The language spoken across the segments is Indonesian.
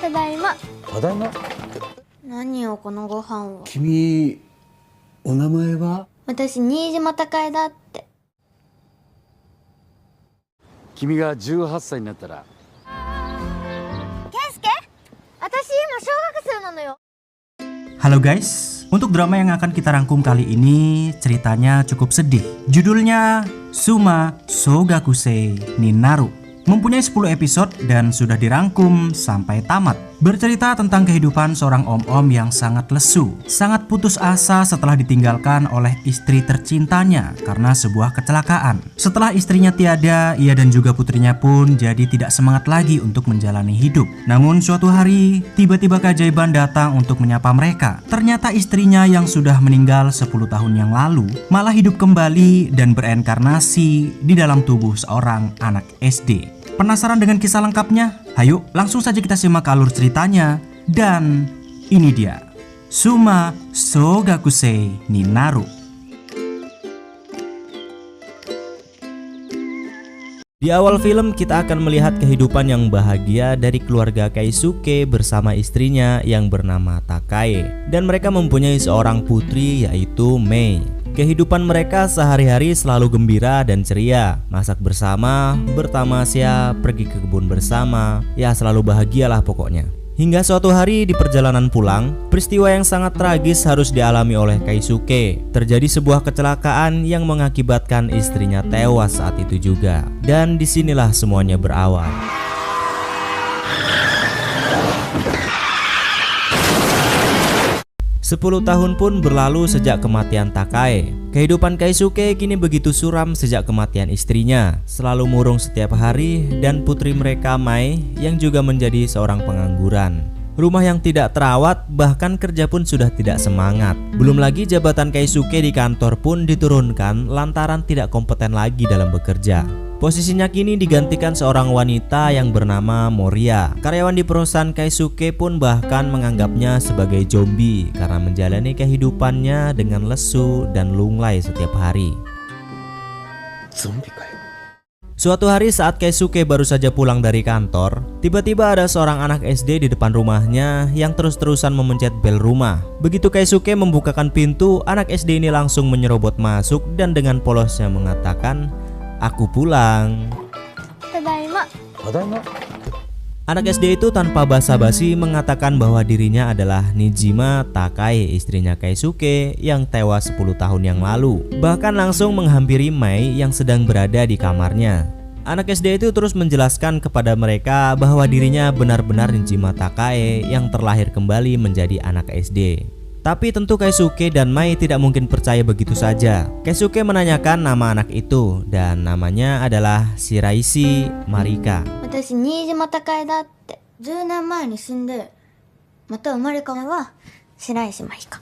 ただいま。ただいま。何よこのご飯は。君、お名前は？私新島孝恵だって。君が18歳になったら。健介？私今小学生なのよ。Halo guys, untuk drama yang akan kita rangkum kali ini ceritanya cukup sedih. Judulnya Suma Sogakusei ni Naru. Mempunyai 10 episode dan sudah dirangkum sampai tamat. Bercerita tentang kehidupan seorang om-om yang sangat lesu, sangat putus asa setelah ditinggalkan oleh istri tercintanya karena sebuah kecelakaan. Setelah istrinya tiada, ia dan juga putrinya pun jadi tidak semangat lagi untuk menjalani hidup. Namun suatu hari, tiba-tiba keajaiban datang untuk menyapa mereka. Ternyata istrinya yang sudah meninggal 10 tahun yang lalu malah hidup kembali dan bereinkarnasi di dalam tubuh seorang anak SD. Penasaran dengan kisah lengkapnya? Hayo langsung saja kita simak alur ceritanya. Dan ini dia Suma Sogakusei ni Naru. Di awal film kita akan melihat kehidupan yang bahagia dari keluarga Keisuke bersama istrinya yang bernama Takae. Dan mereka mempunyai seorang putri yaitu Mei. Kehidupan mereka sehari-hari selalu gembira dan ceria. Masak bersama, bertamasya, pergi ke kebun bersama. Ya selalu bahagialah pokoknya. Hingga suatu hari di perjalanan pulang, peristiwa yang sangat tragis harus dialami oleh Keisuke. Terjadi sebuah kecelakaan yang mengakibatkan istrinya tewas saat itu juga. Dan disinilah semuanya berawal. 10 tahun pun berlalu sejak kematian Takae. Kehidupan Keisuke kini begitu suram sejak kematian istrinya. Selalu murung setiap hari dan putri mereka Mai yang juga menjadi seorang pengangguran. Rumah yang tidak terawat, bahkan kerja pun sudah tidak semangat. Belum lagi jabatan Keisuke di kantor pun diturunkan lantaran tidak kompeten lagi dalam bekerja. Posisinya kini digantikan seorang wanita yang bernama Moria. Karyawan di perusahaan Keisuke pun bahkan menganggapnya sebagai zombie karena menjalani kehidupannya dengan lesu dan lunglai setiap hari. Zombie kayak. Suatu hari saat Keisuke baru saja pulang dari kantor, tiba-tiba ada seorang anak SD di depan rumahnya yang terus-terusan memencet bel rumah. Begitu Keisuke membukakan pintu, anak SD ini langsung menyerobot masuk dan dengan polosnya mengatakan, "Aku pulang." Tadaima. Tadaima. Anak SD itu tanpa basa-basi mengatakan bahwa dirinya adalah Nijima Takae, istrinya Keisuke yang tewas 10 tahun yang lalu. Bahkan langsung menghampiri Mei yang sedang berada di kamarnya. Anak SD itu terus menjelaskan kepada mereka bahwa dirinya benar-benar Nijima Takae yang terlahir kembali menjadi anak SD. Tapi tentu Keisuke dan Mai tidak mungkin percaya begitu saja. Keisuke menanyakan nama anak itu dan namanya adalah Shiraishi Marika. 私新島孝恵だって。10年前に死んで、また生まれ変わるは白石麻衣か。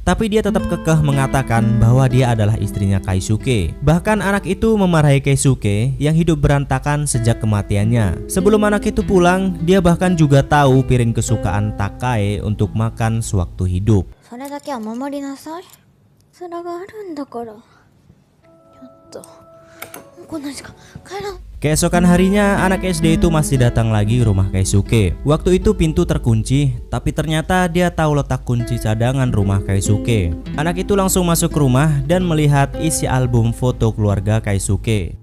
Tapi dia tetap kekeh mengatakan bahwa dia adalah istrinya Keisuke. Bahkan anak itu memarahi Keisuke yang hidup berantakan sejak kematiannya. Sebelum anak itu pulang, dia bahkan juga tahu piring kesukaan Takae untuk makan sewaktu hidup. それだけは守りなさい。それがあるんだから。ちょっと。こんな時間帰らん。 Keesokan harinya anak SD itu masih datang lagi rumah Keisuke. Waktu itu pintu terkunci, tapi ternyata dia tahu letak kunci cadangan rumah Keisuke. Anak itu langsung masuk ke rumah dan melihat isi album foto keluarga Keisuke.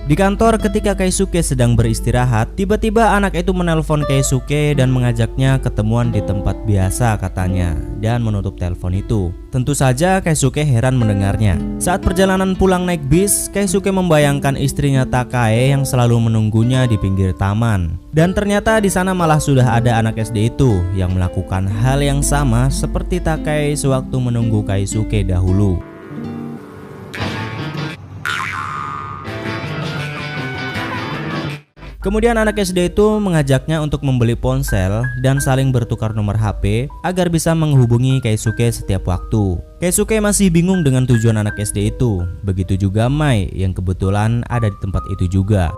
Di kantor ketika Keisuke sedang beristirahat, tiba-tiba anak itu menelpon Keisuke dan mengajaknya ketemuan di tempat biasa katanya, dan menutup telepon itu. Tentu saja Keisuke heran mendengarnya. Saat perjalanan pulang naik bis, Keisuke membayangkan istrinya Takae yang selalu menunggunya di pinggir taman. Dan ternyata di sana malah sudah ada anak SD itu yang melakukan hal yang sama seperti Takae sewaktu menunggu Keisuke dahulu. Kemudian anak SD itu mengajaknya untuk membeli ponsel dan saling bertukar nomor HP agar bisa menghubungi Keisuke setiap waktu. Keisuke masih bingung dengan tujuan anak SD itu. Begitu juga Mai yang kebetulan ada di tempat itu juga.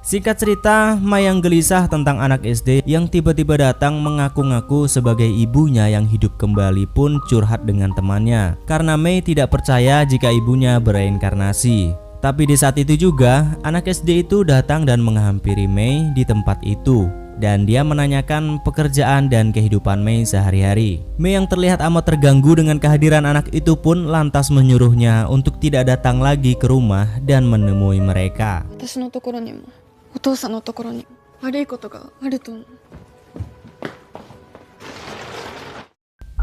Singkat cerita, Mai yang gelisah tentang anak SD yang tiba-tiba datang mengaku-ngaku sebagai ibunya yang hidup kembali pun curhat dengan temannya karena Mai tidak percaya jika ibunya bereinkarnasi. Tapi di saat itu juga, anak SD itu datang dan menghampiri Mei di tempat itu. Dan dia menanyakan pekerjaan dan kehidupan Mei sehari-hari. Mei yang terlihat amat terganggu dengan kehadiran anak itu pun lantas menyuruhnya untuk tidak datang lagi ke rumah dan menemui mereka. 私のところにもお父さんのところにも悪いことがあると思う。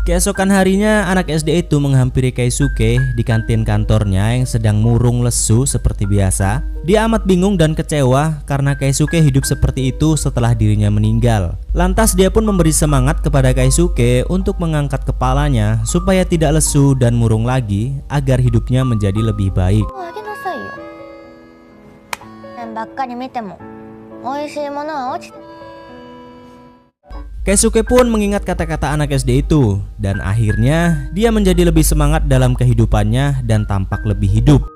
Keesokan harinya, anak SD itu menghampiri Keisuke di kantin kantornya yang sedang murung lesu seperti biasa. Dia amat bingung dan kecewa karena Keisuke hidup seperti itu setelah dirinya meninggal. Lantas dia pun memberi semangat kepada Keisuke untuk mengangkat kepalanya supaya tidak lesu dan murung lagi agar hidupnya menjadi lebih baik. あげなさいよ。ばっかり見ても美味しいものは落ちて。 Keisuke pun mengingat kata-kata anak SD itu dan akhirnya dia menjadi lebih semangat dalam kehidupannya dan tampak lebih hidup.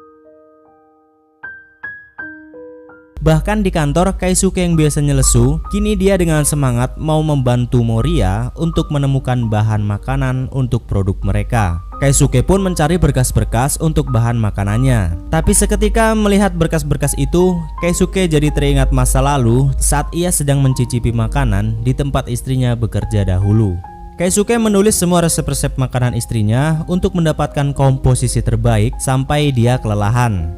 Bahkan di kantor, Keisuke yang biasanya lesu, kini dia dengan semangat mau membantu Moriya untuk menemukan bahan makanan untuk produk mereka. Keisuke pun mencari berkas-berkas untuk bahan makanannya. Tapi seketika melihat berkas-berkas itu, Keisuke jadi teringat masa lalu saat ia sedang mencicipi makanan di tempat istrinya bekerja dahulu. Keisuke menulis semua resep-resep makanan istrinya untuk mendapatkan komposisi terbaik sampai dia kelelahan.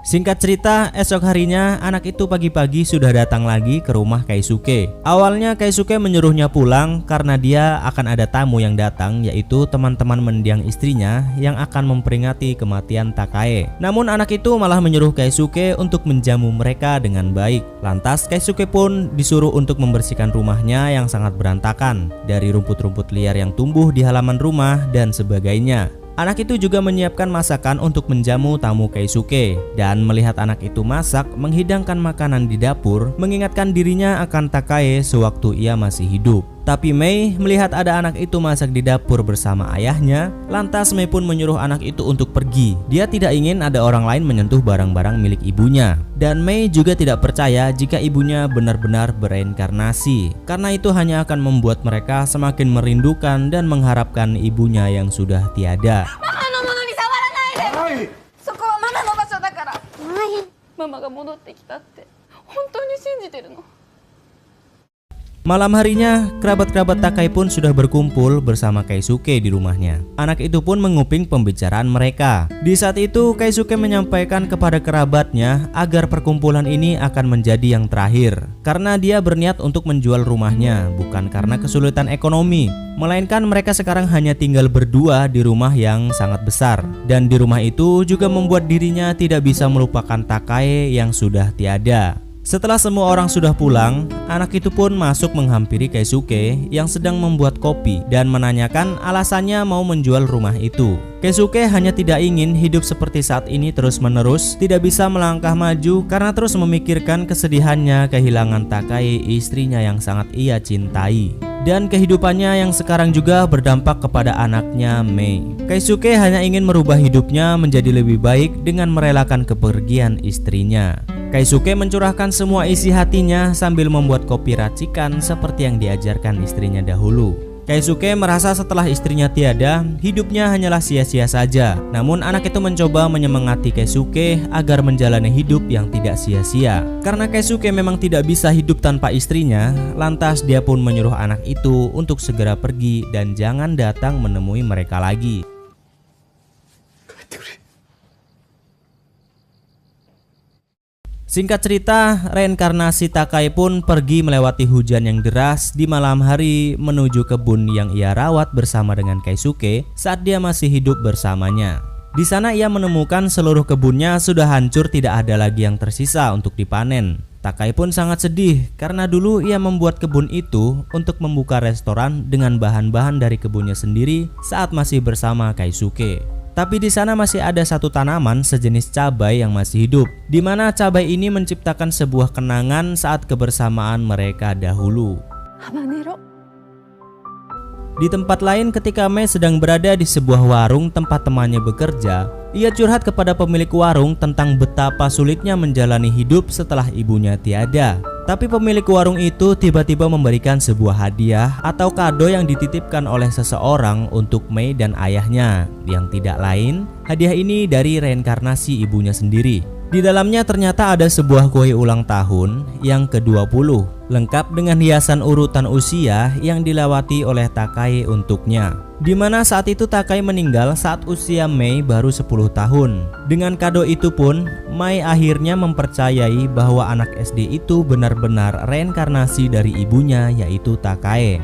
Singkat cerita, esok harinya anak itu pagi-pagi sudah datang lagi ke rumah Keisuke. Awalnya Keisuke menyuruhnya pulang karena dia akan ada tamu yang datang, yaitu teman-teman mendiang istrinya yang akan memperingati kematian Takae. Namun anak itu malah menyuruh Keisuke untuk menjamu mereka dengan baik. Lantas Keisuke pun disuruh untuk membersihkan rumahnya yang sangat berantakan dari rumput-rumput liar yang tumbuh di halaman rumah dan sebagainya. Anak itu juga menyiapkan masakan untuk menjamu tamu Keisuke. Dan melihat anak itu masak, menghidangkan makanan di dapur, mengingatkan dirinya akan Takae sewaktu ia masih hidup. Tapi Mei melihat ada anak itu masak di dapur bersama ayahnya. Lantas Mei pun menyuruh anak itu untuk pergi. Dia tidak ingin ada orang lain menyentuh barang-barang milik ibunya. Dan Mei juga tidak percaya jika ibunya benar-benar bereinkarnasi, karena itu hanya akan membuat mereka semakin merindukan dan mengharapkan ibunya yang sudah tiada. そこはママの場所だから。ママが戻ってきたって本当に信じてるの？ Malam harinya, kerabat-kerabat Takae pun sudah berkumpul bersama Keisuke di rumahnya. Anak itu pun menguping pembicaraan mereka. Di saat itu, Keisuke menyampaikan kepada kerabatnya agar perkumpulan ini akan menjadi yang terakhir. Karena dia berniat untuk menjual rumahnya, bukan karena kesulitan ekonomi. Melainkan mereka sekarang hanya tinggal berdua di rumah yang sangat besar. Dan di rumah itu juga membuat dirinya tidak bisa melupakan Takae yang sudah tiada. Setelah semua orang sudah pulang, anak itu pun masuk menghampiri Keisuke yang sedang membuat kopi dan menanyakan alasannya mau menjual rumah itu. Keisuke hanya tidak ingin hidup seperti saat ini terus-menerus, tidak bisa melangkah maju karena terus memikirkan kesedihannya kehilangan Takae, istrinya yang sangat ia cintai. Dan kehidupannya yang sekarang juga berdampak kepada anaknya Mei. Keisuke hanya ingin merubah hidupnya menjadi lebih baik dengan merelakan kepergian istrinya. Keisuke mencurahkan semua isi hatinya sambil membuat kopi racikan seperti yang diajarkan istrinya dahulu. Keisuke merasa setelah istrinya tiada, hidupnya hanyalah sia-sia saja. Namun anak itu mencoba menyemangati Keisuke agar menjalani hidup yang tidak sia-sia. Karena Keisuke memang tidak bisa hidup tanpa istrinya, lantas dia pun menyuruh anak itu untuk segera pergi dan jangan datang menemui mereka lagi. Singkat cerita, reinkarnasi Takae pun pergi melewati hujan yang deras di malam hari menuju kebun yang ia rawat bersama dengan Keisuke saat dia masih hidup bersamanya. Di sana ia menemukan seluruh kebunnya sudah hancur, tidak ada lagi yang tersisa untuk dipanen. Takae pun sangat sedih karena dulu ia membuat kebun itu untuk membuka restoran dengan bahan-bahan dari kebunnya sendiri saat masih bersama Keisuke. Tapi di sana masih ada satu tanaman sejenis cabai yang masih hidup, di mana cabai ini menciptakan sebuah kenangan saat kebersamaan mereka dahulu. Habanero. Di tempat lain, ketika Mei sedang berada di sebuah warung tempat temannya bekerja, ia curhat kepada pemilik warung tentang betapa sulitnya menjalani hidup setelah ibunya tiada. Tapi pemilik warung itu tiba-tiba memberikan sebuah hadiah atau kado yang dititipkan oleh seseorang untuk Mei dan ayahnya, yang tidak lain, hadiah ini dari reinkarnasi ibunya sendiri. Di dalamnya ternyata ada sebuah kue ulang tahun yang ke-20, lengkap dengan hiasan urutan usia yang dilewati oleh Takai untuknya. Dimana saat itu Takai meninggal saat usia Mei baru 10 tahun. Dengan kado itu pun, Mei akhirnya mempercayai bahwa anak SD itu benar-benar reinkarnasi dari ibunya, yaitu Takai.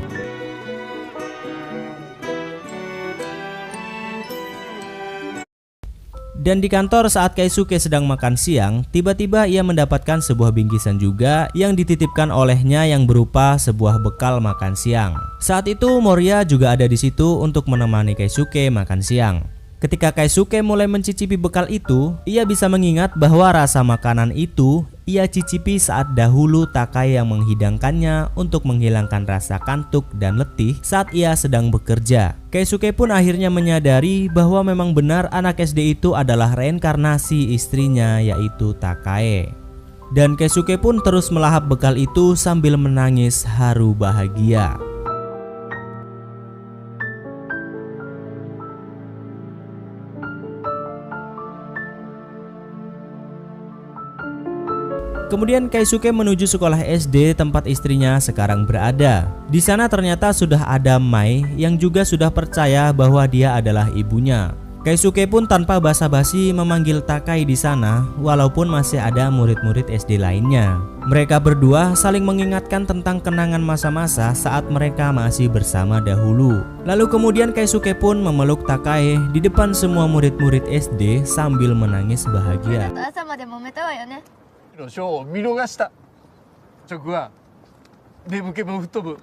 Dan di kantor saat Keisuke sedang makan siang, tiba-tiba ia mendapatkan sebuah bingkisan juga yang dititipkan olehnya yang berupa sebuah bekal makan siang. Saat itu Moriya juga ada di situ untuk menemani Keisuke makan siang. Ketika Keisuke mulai mencicipi bekal itu, ia bisa mengingat bahwa rasa makanan itu ia cicipi saat dahulu Takai yang menghidangkannya untuk menghilangkan rasa kantuk dan letih saat ia sedang bekerja. Keisuke pun akhirnya menyadari bahwa memang benar anak SD itu adalah reinkarnasi istrinya, yaitu Takai. Dan Keisuke pun terus melahap bekal itu sambil menangis haru bahagia. Kemudian Keisuke menuju sekolah SD tempat istrinya sekarang berada. Di sana ternyata sudah ada Mai yang juga sudah percaya bahwa dia adalah ibunya. Keisuke pun tanpa basa-basi memanggil Takai di sana, walaupun masih ada murid-murid SD lainnya. Mereka berdua saling mengingatkan tentang kenangan masa-masa saat mereka masih bersama dahulu. Lalu kemudian Keisuke pun memeluk Takai di depan semua murid-murid SD sambil menangis bahagia. 朝まで揉めたわよね。のショーを見逃した直は眠気も吹っ飛ぶ。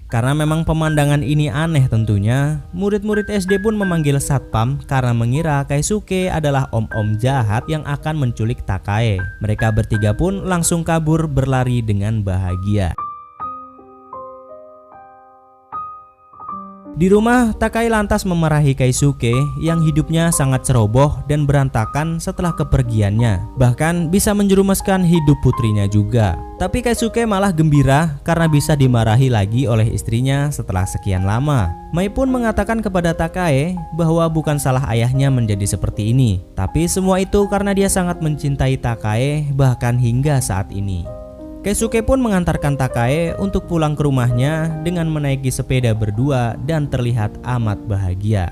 Karena memang pemandangan ini aneh tentunya, murid-murid SD pun memanggil satpam karena mengira Keisuke adalah om-om jahat yang akan menculik Takai. Mereka bertiga pun langsung kabur berlari dengan bahagia. Di rumah, Takai lantas memarahi Keisuke yang hidupnya sangat ceroboh dan berantakan setelah kepergiannya. Bahkan bisa menjerumuskan hidup putrinya juga. Tapi Keisuke malah gembira karena bisa dimarahi lagi oleh istrinya setelah sekian lama. Mai pun mengatakan kepada Takai bahwa bukan salah ayahnya menjadi seperti ini. Tapi semua itu karena dia sangat mencintai Takai bahkan hingga saat ini. Keisuke pun mengantarkan Takai untuk pulang ke rumahnya dengan menaiki sepeda berdua dan terlihat amat bahagia.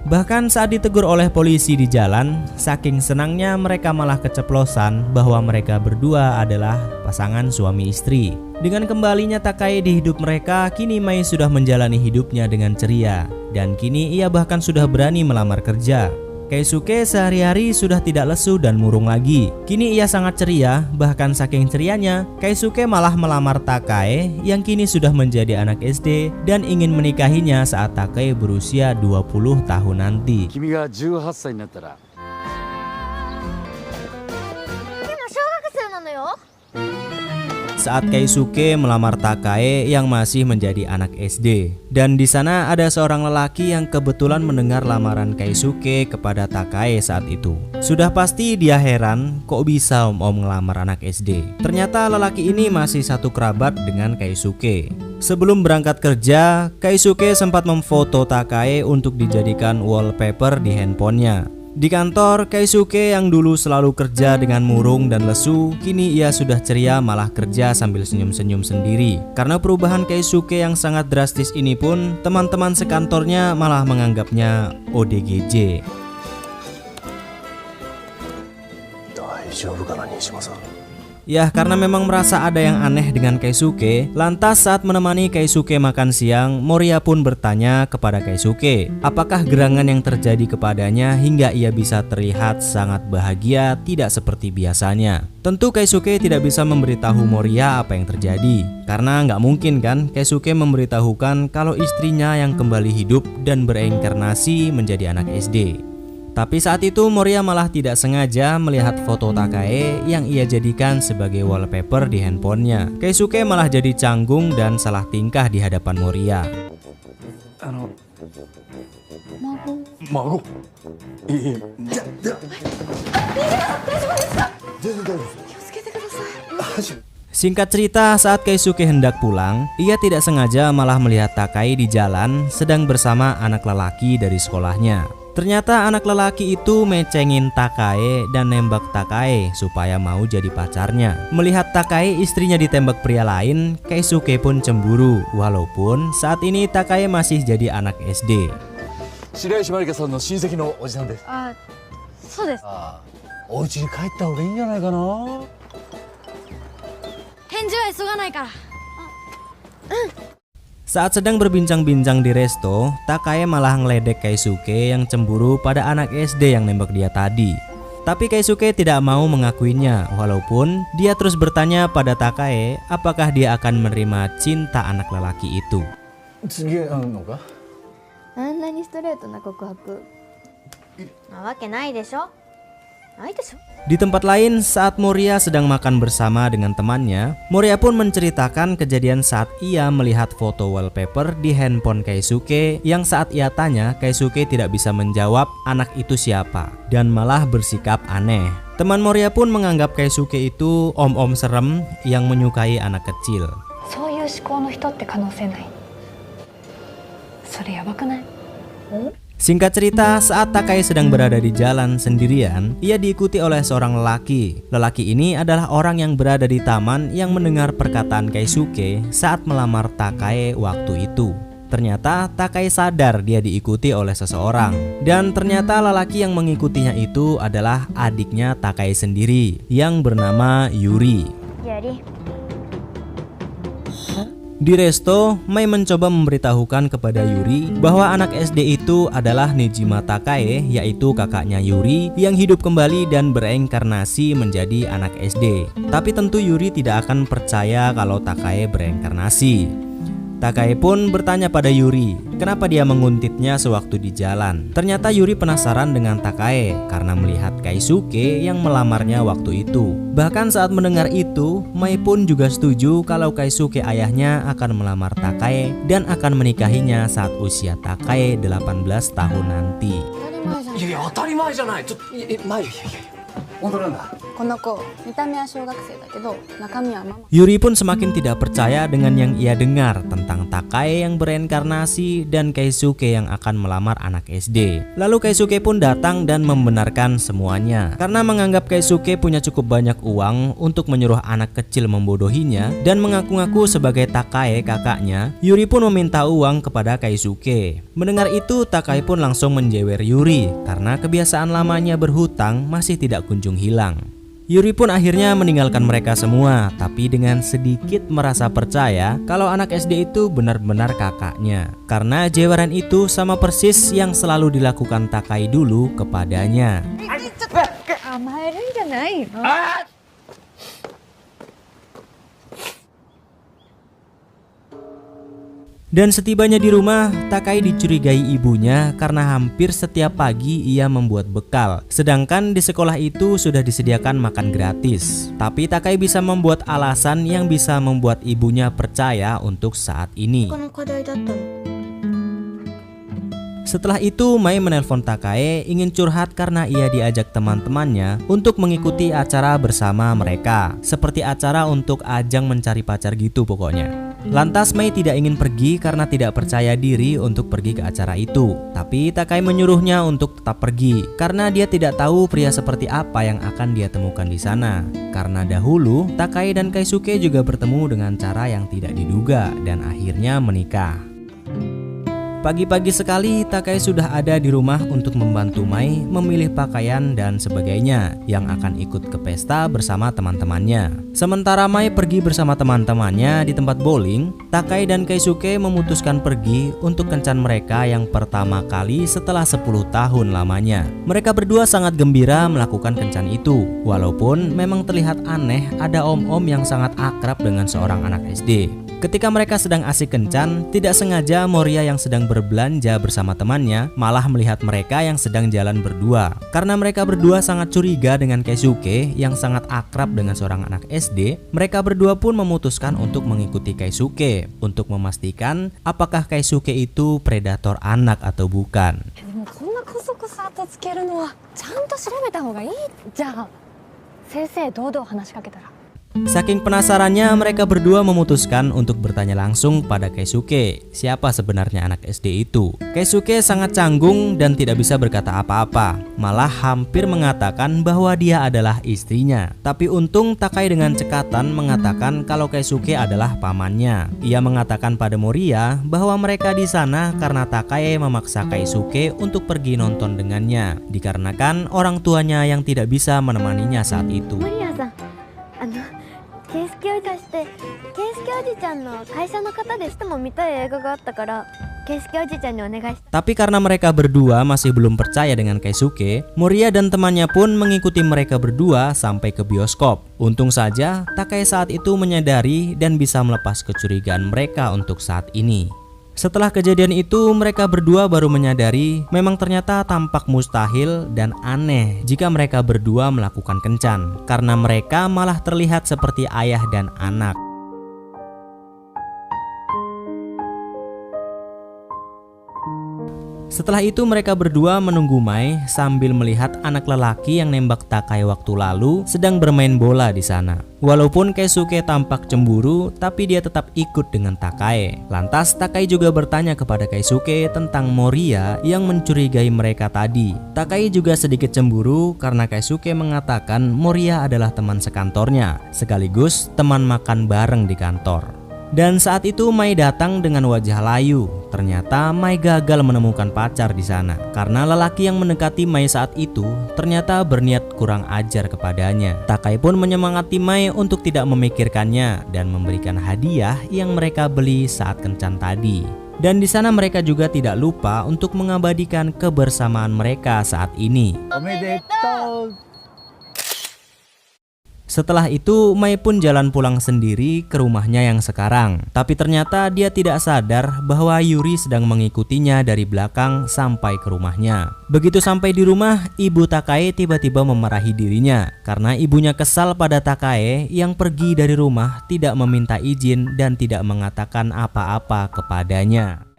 Bahkan saat ditegur oleh polisi di jalan, saking senangnya mereka malah keceplosan bahwa mereka berdua adalah pasangan suami istri. Dengan kembalinya Takai di hidup mereka, kini Mai sudah menjalani hidupnya dengan ceria. Dan kini ia bahkan sudah berani melamar kerja. Keisuke sehari-hari sudah tidak lesu dan murung lagi. Kini ia sangat ceria, bahkan saking cerianya, Keisuke malah melamar Takai yang kini sudah menjadi anak SD dan ingin menikahinya saat Takai berusia 20 tahun nanti. 君が18歳になったら でも小学生なのよ。 Saat Keisuke melamar Takai yang masih menjadi anak SD. Dan di sana ada seorang lelaki yang kebetulan mendengar lamaran Keisuke kepada Takai saat itu. Sudah pasti dia heran kok bisa om-om ngelamar anak SD. Ternyata lelaki ini masih satu kerabat dengan Keisuke. Sebelum berangkat kerja, Keisuke sempat memfoto Takai untuk dijadikan wallpaper di handphonenya. Di kantor, Keisuke yang dulu selalu kerja dengan murung dan lesu, kini ia sudah ceria malah kerja sambil senyum-senyum sendiri. Karena perubahan Keisuke yang sangat drastis ini pun, teman-teman sekantornya malah menganggapnya ODGJ. 大丈夫かな西島さん。 Ya, karena memang merasa ada yang aneh dengan Keisuke, lantas saat menemani Keisuke makan siang, Moriya pun bertanya kepada Keisuke, apakah gerangan yang terjadi kepadanya hingga ia bisa terlihat sangat bahagia tidak seperti biasanya. Tentu Keisuke tidak bisa memberitahu Moriya apa yang terjadi, karena nggak mungkin kan Keisuke memberitahukan kalau istrinya yang kembali hidup dan bereinkarnasi menjadi anak SD. Tapi saat itu Moriya malah tidak sengaja melihat foto Takai yang ia jadikan sebagai wallpaper di handphonenya. Keisuke malah jadi canggung dan salah tingkah di hadapan Moriya. 孫いえいえじゃ全然大丈夫です。気をつけてください。Singkat cerita, saat Keisuke hendak pulang, ia tidak sengaja malah melihat Takai di jalan sedang bersama anak lelaki dari sekolahnya. Ternyata anak lelaki itu mecengin Takai dan nembak Takai supaya mau jadi pacarnya. Melihat Takai istrinya ditembak pria lain, Keisuke pun cemburu. Walaupun saat ini Takai masih jadi anak SD. 白石まりかさんの親戚のおじさんです。あ、そうです。ああ、お家に帰った方がいいんじゃないかな。返事は急がないから。 Saat sedang berbincang-bincang di resto, Takai malah ngeledek Keisuke yang cemburu pada anak SD yang nembak dia tadi. Tapi Keisuke tidak mau mengakuinya, walaupun dia terus bertanya pada Takai apakah dia akan menerima cinta anak lelaki itu. 次会うのか。あんなにストレートな告白なわけないでしょ。ないでしょ。 Di tempat lain, saat Moria sedang makan bersama dengan temannya, Moria pun menceritakan kejadian saat ia melihat foto wallpaper di handphone Keisuke yang saat ia tanya, Keisuke tidak bisa menjawab anak itu siapa dan malah bersikap aneh. Teman Moria pun menganggap Keisuke itu om-om serem yang menyukai anak kecil. そういう思考の人って可能性ない。それやばくない？ Singkat cerita, saat Takai sedang berada di jalan sendirian, ia diikuti oleh seorang lelaki. Lelaki ini adalah orang yang berada di taman yang mendengar perkataan Keisuke saat melamar Takai waktu itu. Ternyata Takai sadar dia diikuti oleh seseorang. Dan ternyata lelaki yang mengikutinya itu adalah adiknya Takai sendiri yang bernama Yuri. Yuri. Di resto, Mai mencoba memberitahukan kepada Yuri bahwa anak SD itu adalah Nejima Takai, yaitu kakaknya Yuri yang hidup kembali dan bereinkarnasi menjadi anak SD. Tapi tentu Yuri tidak akan percaya kalau Takai bereinkarnasi. Takai pun bertanya pada Yuri, kenapa dia menguntitnya sewaktu di jalan. Ternyata Yuri penasaran dengan Takai karena melihat Keisuke yang melamarnya waktu itu. Bahkan saat mendengar itu, Mai pun juga setuju kalau Keisuke ayahnya akan melamar Takai dan akan menikahinya saat usia Takai 18 tahun nanti. いやいや当たり前じゃない。ちょっと前いやいや本当なんだ。この子見た目は小学生だけど中身はママ。 Yuri pun semakin tidak percaya dengan yang ia dengar tentang Takai yang bereinkarnasi dan Keisuke yang akan melamar anak SD. Lalu Keisuke pun datang dan membenarkan semuanya. Karena menganggap Keisuke punya cukup banyak uang untuk menyuruh anak kecil membodohinya dan mengaku-ngaku sebagai Takai kakaknya, Yuri pun meminta uang kepada Keisuke. Mendengar itu, Takai pun langsung menjewer Yuri karena kebiasaan lamanya berhutang masih tidak kunjung hilang. Yuri pun akhirnya meninggalkan mereka semua, tapi dengan sedikit merasa percaya kalau anak SD itu benar-benar kakaknya. Karena jeweran itu sama persis yang selalu dilakukan Takai dulu kepadanya. 甘えるんじゃないの？ Dan setibanya di rumah, Takai dicurigai ibunya karena hampir setiap pagi ia membuat bekal. Sedangkan di sekolah itu sudah disediakan makan gratis. Tapi Takai bisa membuat alasan yang bisa membuat ibunya percaya untuk saat ini. Setelah itu, Mai menelpon Takai ingin curhat karena ia diajak teman-temannya untuk mengikuti acara bersama mereka. Seperti acara untuk ajang mencari pacar gitu pokoknya. Lantas Mai tidak ingin pergi karena tidak percaya diri untuk pergi ke acara itu. Tapi Takai menyuruhnya untuk tetap pergi karena dia tidak tahu pria seperti apa yang akan dia temukan di sana. Karena dahulu Takai dan Keisuke juga bertemu dengan cara yang tidak diduga dan akhirnya menikah. Pagi-pagi sekali Takai sudah ada di rumah untuk membantu Mai memilih pakaian dan sebagainya yang akan ikut ke pesta bersama teman-temannya. Sementara Mai pergi bersama teman-temannya di tempat bowling, Takai dan Keisuke memutuskan pergi untuk kencan mereka yang pertama kali setelah 10 tahun lamanya. Mereka berdua sangat gembira melakukan kencan itu, walaupun memang terlihat aneh ada om-om yang sangat akrab dengan seorang anak SD. Ketika mereka sedang asik kencan, tidak sengaja Moria yang sedang berbelanja bersama temannya malah melihat mereka yang sedang jalan berdua. Karena mereka berdua sangat curiga dengan Keisuke yang sangat akrab dengan seorang anak SD, mereka berdua pun memutuskan untuk mengikuti Keisuke untuk memastikan apakah Keisuke itu predator anak atau bukan. でもこんなコソコソ後つけるのはちゃんと調べた方がいい。じゃあ先生堂々話しかけたら。 Saking penasarannya, mereka berdua memutuskan untuk bertanya langsung pada Keisuke siapa sebenarnya anak SD itu. Keisuke sangat canggung dan tidak bisa berkata apa-apa, malah hampir mengatakan bahwa dia adalah istrinya. Tapi untung Takai dengan cekatan mengatakan kalau Keisuke adalah pamannya. Ia mengatakan pada Moria bahwa mereka di sana karena Takai memaksa Keisuke untuk pergi nonton dengannya, dikarenakan orang tuanya yang tidak bisa menemaninya saat itu. マリアさん、ケイスケおじしてケイスケおじちゃんの会社の方でしても見たい映画があったからケイスケおじちゃんにお願いして。 Tapi karena mereka berdua masih belum percaya dengan Keisuke, Moria dan temannya pun mengikuti mereka berdua sampai ke bioskop. Untung saja Takai saat itu menyadari dan bisa melepas kecurigaan mereka untuk saat ini. Setelah kejadian itu, mereka berdua baru menyadari memang ternyata tampak mustahil dan aneh jika mereka berdua melakukan kencan, karena mereka malah terlihat seperti ayah dan anak. Setelah itu mereka berdua menunggu Mai sambil melihat anak lelaki yang nembak Takai waktu lalu sedang bermain bola di sana. Walaupun Keisuke tampak cemburu, tapi dia tetap ikut dengan Takai. Lantas Takai juga bertanya kepada Keisuke tentang Moria yang mencurigai mereka tadi. Takai juga sedikit cemburu karena Keisuke mengatakan Moria adalah teman sekantornya, sekaligus teman makan bareng di kantor. Dan saat itu Mai datang dengan wajah layu. Ternyata Mai gagal menemukan pacar di sana karena lelaki yang mendekati Mai saat itu ternyata berniat kurang ajar kepadanya. Takai pun menyemangati Mai untuk tidak memikirkannya dan memberikan hadiah yang mereka beli saat kencan tadi. Dan di sana mereka juga tidak lupa untuk mengabadikan kebersamaan mereka saat ini. Omedetou. Setelah itu, Mai pun jalan pulang sendiri ke rumahnya yang sekarang. Tapi ternyata dia tidak sadar bahwa Yuri sedang mengikutinya dari belakang sampai ke rumahnya. Begitu sampai di rumah, ibu Takai tiba-tiba memarahi dirinya karena ibunya kesal pada Takai yang pergi dari rumah tidak meminta izin dan tidak mengatakan apa-apa kepadanya.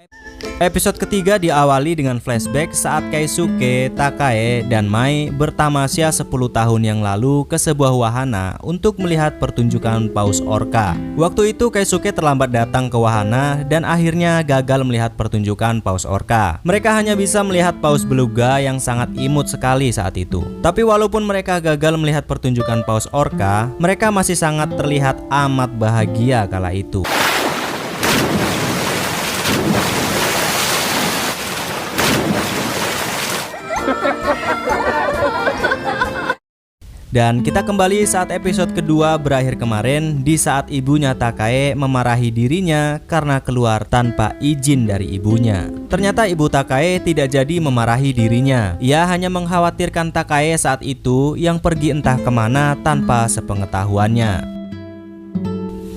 Episode ketiga diawali dengan flashback saat Keisuke, Takai, dan Mai bertamasya 10 tahun yang lalu ke sebuah wahana untuk melihat pertunjukan paus orca. Waktu itu Keisuke terlambat datang ke wahana dan akhirnya gagal melihat pertunjukan paus orca. Mereka hanya bisa melihat paus beluga yang sangat imut sekali saat itu. Tapi walaupun mereka gagal melihat pertunjukan paus orca, mereka masih sangat terlihat amat bahagia kala itu. Dan kita kembali saat episode kedua berakhir kemarin, di saat ibunya Takai memarahi dirinya karena keluar tanpa izin dari ibunya. Ternyata ibu Takai tidak jadi memarahi dirinya. Ia hanya mengkhawatirkan Takai saat itu yang pergi entah kemana tanpa sepengetahuannya.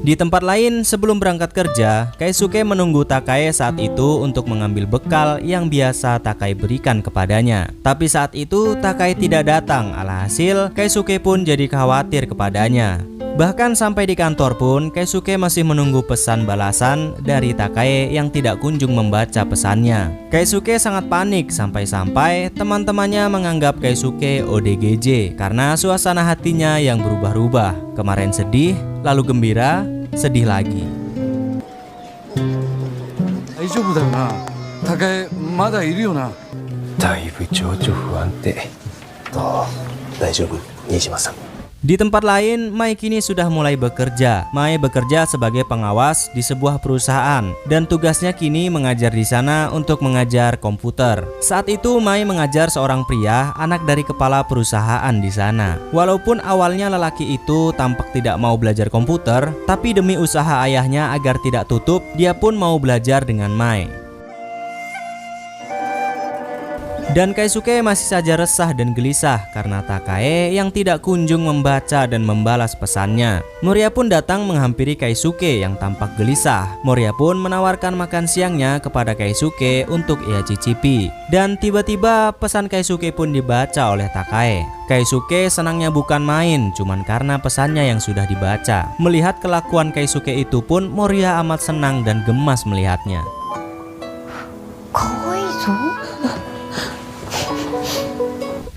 Di tempat lain, sebelum berangkat kerja, Keisuke menunggu Takai saat itu untuk mengambil bekal yang biasa Takai berikan kepadanya. Tapi saat itu Takai tidak datang, alhasil Keisuke pun jadi khawatir kepadanya. Bahkan sampai di kantor pun Keisuke masih menunggu pesan balasan dari Takai yang tidak kunjung membaca pesannya. Keisuke sangat panik sampai-sampai teman-temannya menganggap Keisuke ODGJ karena suasana hatinya yang berubah-ubah. Kemarin sedih, lalu gembira, sedih lagi. 大丈夫だよな。高江まだいるよな。だいぶ情緒不安定。ああ、大丈夫、新島さん。 Di tempat lain, Mai kini sudah mulai bekerja. Mai bekerja sebagai pengawas di sebuah perusahaan dan tugasnya kini mengajar di sana untuk mengajar komputer. Saat itu Mai mengajar seorang pria, anak dari kepala perusahaan di sana. Walaupun awalnya lelaki itu tampak tidak mau belajar komputer, tapi demi usaha ayahnya agar tidak tutup, dia pun mau belajar dengan Mai. Dan Keisuke masih saja resah dan gelisah karena Takae yang tidak kunjung membaca dan membalas pesannya. Moria pun datang menghampiri Keisuke yang tampak gelisah. Moria pun menawarkan makan siangnya kepada Keisuke untuk ia cicipi. Dan tiba-tiba pesan Keisuke pun dibaca oleh Takae. Keisuke senangnya bukan main, cuman karena pesannya yang sudah dibaca. Melihat kelakuan Keisuke itu pun Moria amat senang dan gemas melihatnya.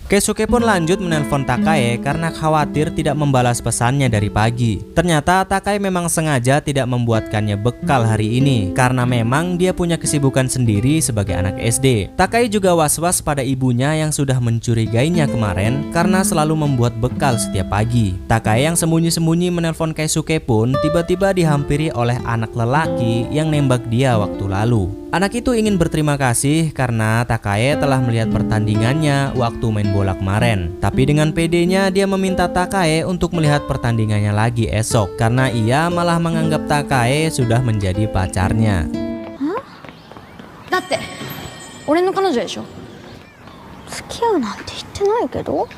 Keisuke pun lanjut menelpon Takae karena khawatir tidak membalas pesannya dari pagi. Ternyata Takae memang sengaja tidak membuatkannya bekal hari ini karena memang dia punya kesibukan sendiri sebagai anak SD. Takae juga was-was pada ibunya yang sudah mencurigainya kemarin karena selalu membuat bekal setiap pagi. Takae yang sembunyi-sembunyi menelpon Keisuke pun tiba-tiba dihampiri oleh anak lelaki yang nembak dia waktu lalu. Anak itu ingin berterima kasih karena Takae telah melihat pertandingannya waktu main bola kemarin. Tapi dengan pedenya dia meminta Takae untuk melihat pertandingannya lagi esok karena ia malah menganggap Takae sudah menjadi pacarnya. Hah? Datte, 俺の彼女でしょ。付き合うなんて言ってないけど。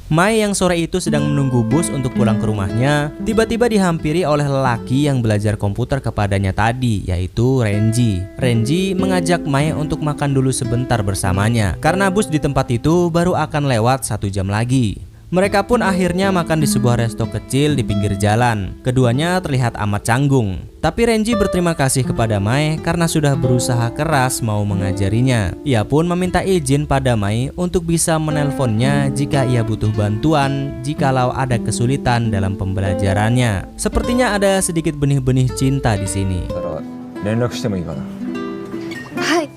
Mai yang sore itu sedang menunggu bus untuk pulang ke rumahnya, tiba-tiba dihampiri oleh lelaki yang belajar komputer kepadanya tadi, yaitu Renji. Renji mengajak Mai untuk makan dulu sebentar bersamanya, karena bus di tempat itu baru akan lewat 1 jam lagi. Mereka pun akhirnya makan di sebuah resto kecil di pinggir jalan. Keduanya terlihat amat canggung. Tapi Renji berterima kasih kepada Mai karena sudah berusaha keras mau mengajarinya. Ia pun meminta izin pada Mai untuk bisa menelponnya jika ia butuh bantuan jikalau ada kesulitan dalam pembelajarannya. Sepertinya ada sedikit benih-benih cinta di sini. 連絡してもいいかな。はい。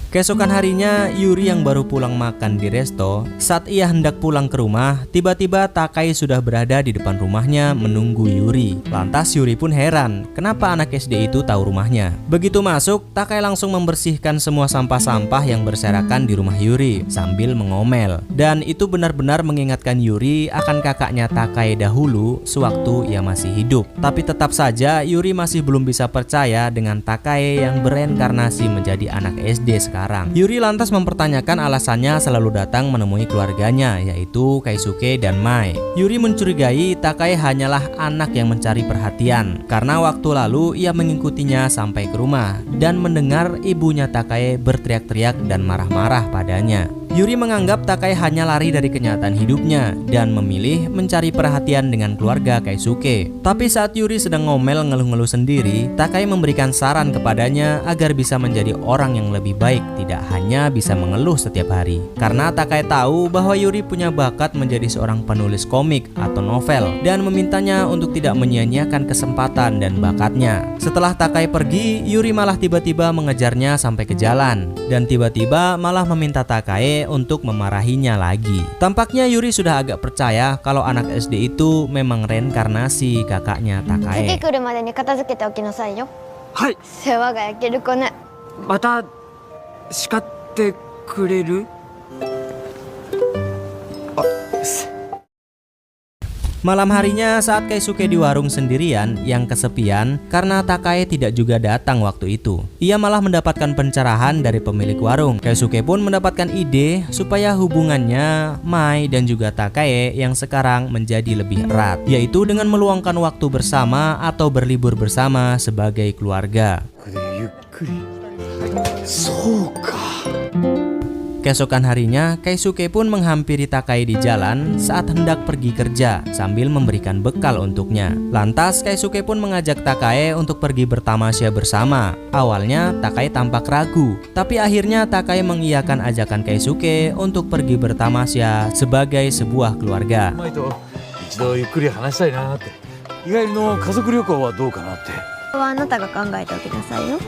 Keesokan harinya, Yuri yang baru pulang makan di resto, saat ia hendak pulang ke rumah, tiba-tiba Takae sudah berada di depan rumahnya menunggu Yuri. Lantas Yuri pun heran, kenapa anak SD itu tahu rumahnya. Begitu masuk, Takae langsung membersihkan semua sampah-sampah yang berserakan di rumah Yuri sambil mengomel. Dan itu benar-benar mengingatkan Yuri akan kakaknya Takae dahulu sewaktu ia masih hidup. Tapi tetap saja Yuri masih belum bisa percaya dengan Takae yang bereinkarnasi menjadi anak SD sekarang. Yuri lantas mempertanyakan alasannya selalu datang menemui keluarganya, yaitu Keisuke dan Mai. Yuri mencurigai Takae hanyalah anak yang mencari perhatian, karena waktu lalu ia mengikutinya sampai ke rumah dan mendengar ibunya Takae berteriak-teriak dan marah-marah padanya. Yuri menganggap Takae hanya lari dari kenyataan hidupnya dan memilih mencari perhatian dengan keluarga Keisuke. Tapi saat Yuri sedang ngomel ngeluh-ngeluh sendiri, Takae memberikan saran kepadanya agar bisa menjadi orang yang lebih baik, tidak hanya bisa mengeluh setiap hari. Karena Takae tahu bahwa Yuri punya bakat menjadi seorang penulis komik atau novel dan memintanya untuk tidak menyia-nyiakan kesempatan dan bakatnya. Setelah Takae pergi, Yuri malah tiba-tiba mengejarnya sampai ke jalan dan tiba-tiba malah meminta Takae untuk memarahinya lagi. Tampaknya Yuri sudah agak percaya kalau anak SD itu memang reinkarnasi kakaknya Takae. 次来るまでに片付けておきなさいよ。はい。世話が焼ける子ね。また叱ってくれる？ Malam harinya saat Keisuke di warung sendirian yang kesepian karena Takae tidak juga datang waktu itu. Ia malah mendapatkan pencerahan dari pemilik warung. Keisuke pun mendapatkan ide supaya hubungannya Mai dan juga Takae yang sekarang menjadi lebih erat, yaitu dengan meluangkan waktu bersama atau berlibur bersama sebagai keluarga. Keesokan harinya, Keisuke pun menghampiri Takae di jalan saat hendak pergi kerja sambil memberikan bekal untuknya. Lantas Keisuke pun mengajak Takae untuk pergi bertamasya bersama. Awalnya Takae tampak ragu, tapi akhirnya Takae mengiyakan ajakan Keisuke untuk pergi bertamasya sebagai sebuah keluarga. 前と一度ゆっくり話したいなって。日帰りの家族旅行はどうかなって。はあなたが考えておきなさいよ。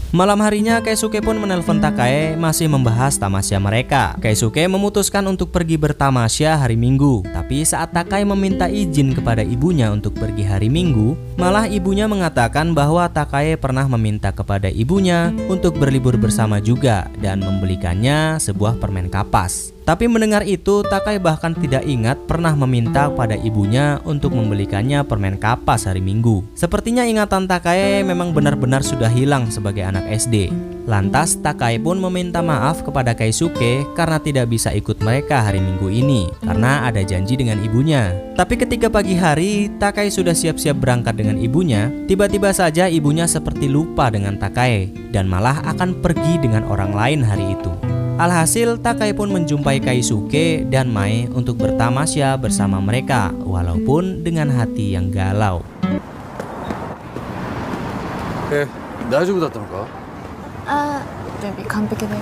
Malam harinya Keisuke pun menelpon Takae masih membahas tamasya mereka. Keisuke memutuskan untuk pergi bertamasya hari Minggu. Tapi saat Takae meminta izin kepada ibunya untuk pergi hari Minggu, malah ibunya mengatakan bahwa Takae pernah meminta kepada ibunya untuk berlibur bersama juga dan membelikannya sebuah permen kapas. Tapi mendengar itu, Takai bahkan tidak ingat pernah meminta pada ibunya untuk membelikannya permen kapas hari Minggu. Sepertinya ingatan Takai memang benar-benar sudah hilang sebagai anak SD. Lantas Takai pun meminta maaf kepada Keisuke karena tidak bisa ikut mereka hari Minggu ini karena ada janji dengan ibunya. Tapi ketika pagi hari, Takai sudah siap-siap berangkat dengan ibunya. Tiba-tiba saja ibunya seperti lupa dengan Takai dan malah akan pergi dengan orang lain hari itu. Alhasil, Takai pun menjumpai Keisuke dan Mai untuk bertamasya bersama mereka, walaupun dengan hati yang galau. 大丈夫だったのか？あ準備完璧だよ。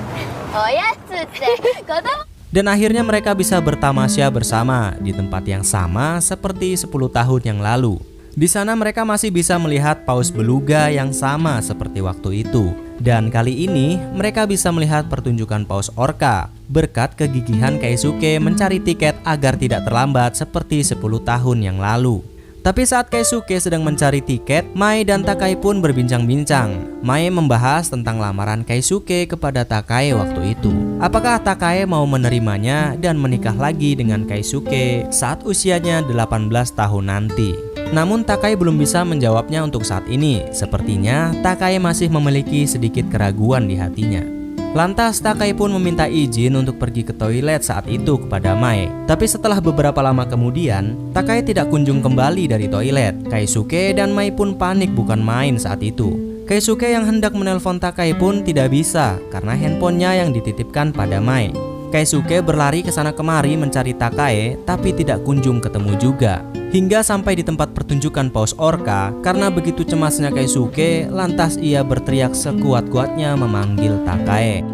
おやつって子供 Dan akhirnya mereka bisa bertamasya bersama di tempat yang sama seperti 10 tahun yang lalu. Di sana mereka masih bisa melihat paus beluga yang sama seperti waktu itu. Dan kali ini mereka bisa melihat pertunjukan paus orca berkat kegigihan Keisuke mencari tiket agar tidak terlambat seperti 10 tahun yang lalu. Tapi saat Keisuke sedang mencari tiket, Mai dan Takai pun berbincang-bincang. Mai membahas tentang lamaran Keisuke kepada Takai waktu itu. Apakah Takai mau menerimanya dan menikah lagi dengan Keisuke saat usianya 18 tahun nanti? Namun Takai belum bisa menjawabnya untuk saat ini. Sepertinya Takai masih memiliki sedikit keraguan di hatinya. Lantas Takai pun meminta izin untuk pergi ke toilet saat itu kepada Mai. Tapi setelah beberapa lama kemudian, Takai tidak kunjung kembali dari toilet. Keisuke dan Mai pun panik bukan main saat itu. Keisuke yang hendak menelpon Takai pun tidak bisa karena handphonenya yang dititipkan pada Mai. Keisuke berlari ke sana kemari mencari Takai tapi tidak kunjung ketemu juga. Hingga sampai di tempat pertunjukan paus orca, karena begitu cemasnya Keisuke, lantas ia berteriak sekuat-kuatnya memanggil Takai.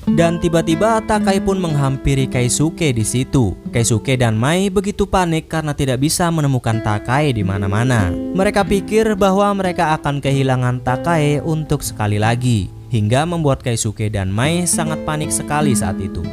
Dan tiba-tiba Takai pun menghampiri Keisuke di situ. Keisuke dan Mai begitu panik karena tidak bisa menemukan Takai di mana-mana. Mereka pikir bahwa mereka akan kehilangan Takai untuk sekali lagi. Hingga membuat Keisuke dan Mai sangat panik sekali saat itu.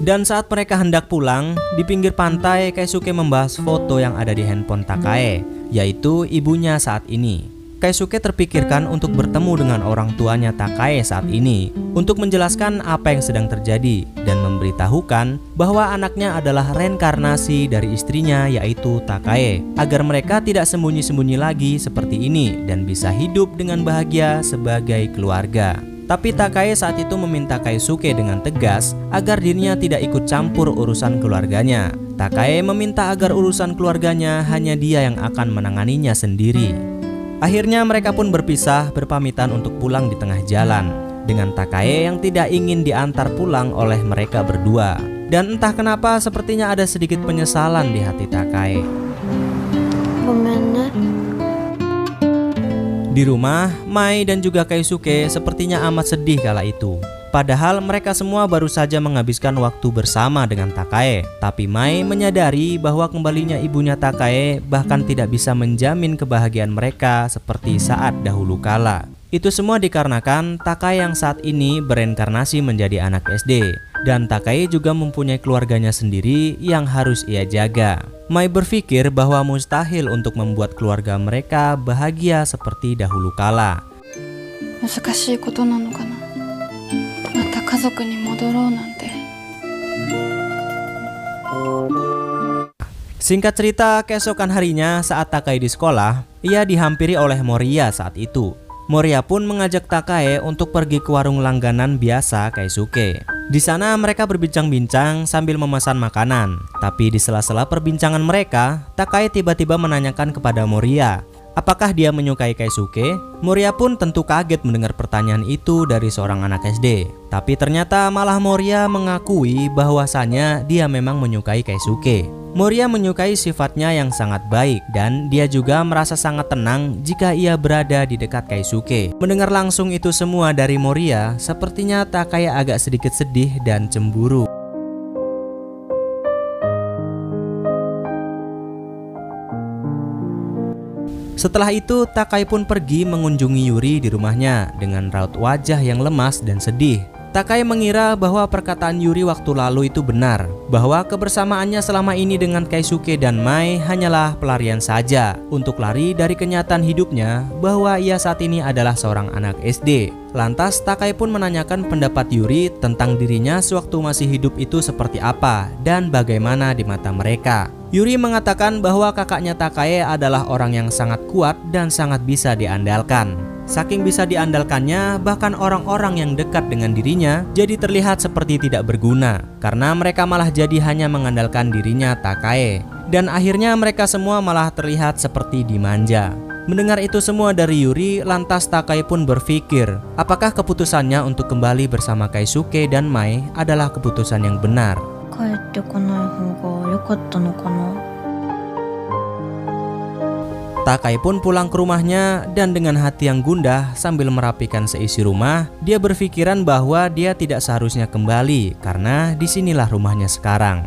Dan saat mereka hendak pulang, di pinggir pantai Keisuke membahas foto yang ada di handphone Takai, yaitu ibunya saat ini. Keisuke terpikirkan untuk bertemu dengan orang tuanya Takai saat ini untuk menjelaskan apa yang sedang terjadi dan memberitahukan bahwa anaknya adalah reinkarnasi dari istrinya yaitu Takai, agar mereka tidak sembunyi-sembunyi lagi seperti ini dan bisa hidup dengan bahagia sebagai keluarga. Tapi Takai saat itu meminta Keisuke dengan tegas agar dirinya tidak ikut campur urusan keluarganya. Takai meminta agar urusan keluarganya hanya dia yang akan menanganinya sendiri. Akhirnya mereka pun berpisah berpamitan untuk pulang di tengah jalan dengan Takai yang tidak ingin diantar pulang oleh mereka berdua. Dan entah kenapa sepertinya ada sedikit penyesalan di hati Takai. ごめんね Di rumah, Mai dan juga Keisuke sepertinya amat sedih kala itu. Padahal mereka semua baru saja menghabiskan waktu bersama dengan Takai. Tapi Mai menyadari bahwa kembalinya ibunya Takai bahkan tidak bisa menjamin kebahagiaan mereka seperti saat dahulu kala. Itu semua dikarenakan Takai yang saat ini bereinkarnasi menjadi anak SD. Dan Takai juga mempunyai keluarganya sendiri yang harus ia jaga. Mai berpikir bahwa mustahil untuk membuat keluarga mereka bahagia seperti dahulu kala. 難しいことなのかな。また家族に戻ろうなんて。 Singkat cerita, keesokan harinya saat Takai di sekolah, ia dihampiri oleh Moriya saat itu. Moriya pun mengajak Takai untuk pergi ke warung langganan biasa Keisuke. Di sana mereka berbincang-bincang sambil memesan makanan. Tapi di sela-sela perbincangan mereka, Takai tiba-tiba menanyakan kepada Moriya, apakah dia menyukai Keisuke? Moriya pun tentu kaget mendengar pertanyaan itu dari seorang anak SD. Tapi ternyata malah Moriya mengakui bahwasanya dia memang menyukai Keisuke. Moriya menyukai sifatnya yang sangat baik dan dia juga merasa sangat tenang jika ia berada di dekat Keisuke. Mendengar langsung itu semua dari Moriya, sepertinya Takai agak sedikit sedih dan cemburu. Setelah itu, Takai pun pergi mengunjungi Yuri di rumahnya dengan raut wajah yang lemas dan sedih. Takai mengira bahwa perkataan Yuri waktu lalu itu benar, bahwa kebersamaannya selama ini dengan Keisuke dan Mai hanyalah pelarian saja untuk lari dari kenyataan hidupnya bahwa ia saat ini adalah seorang anak SD. Lantas Takai pun menanyakan pendapat Yuri tentang dirinya sewaktu masih hidup itu seperti apa dan bagaimana di mata mereka. Yuri mengatakan bahwa kakaknya Takai adalah orang yang sangat kuat dan sangat bisa diandalkan. Saking bisa diandalkannya, bahkan orang-orang yang dekat dengan dirinya jadi terlihat seperti tidak berguna karena mereka malah jadi hanya mengandalkan dirinya Takai. Dan akhirnya mereka semua malah terlihat seperti dimanja. Mendengar itu semua dari Yuri, lantas Takai pun berpikir apakah keputusannya untuk kembali bersama Keisuke dan Mai adalah keputusan yang benar. Takai pun pulang ke rumahnya dan dengan hati yang gundah sambil merapikan seisi rumah, dia berpikiran bahwa dia tidak seharusnya kembali karena disinilah rumahnya sekarang.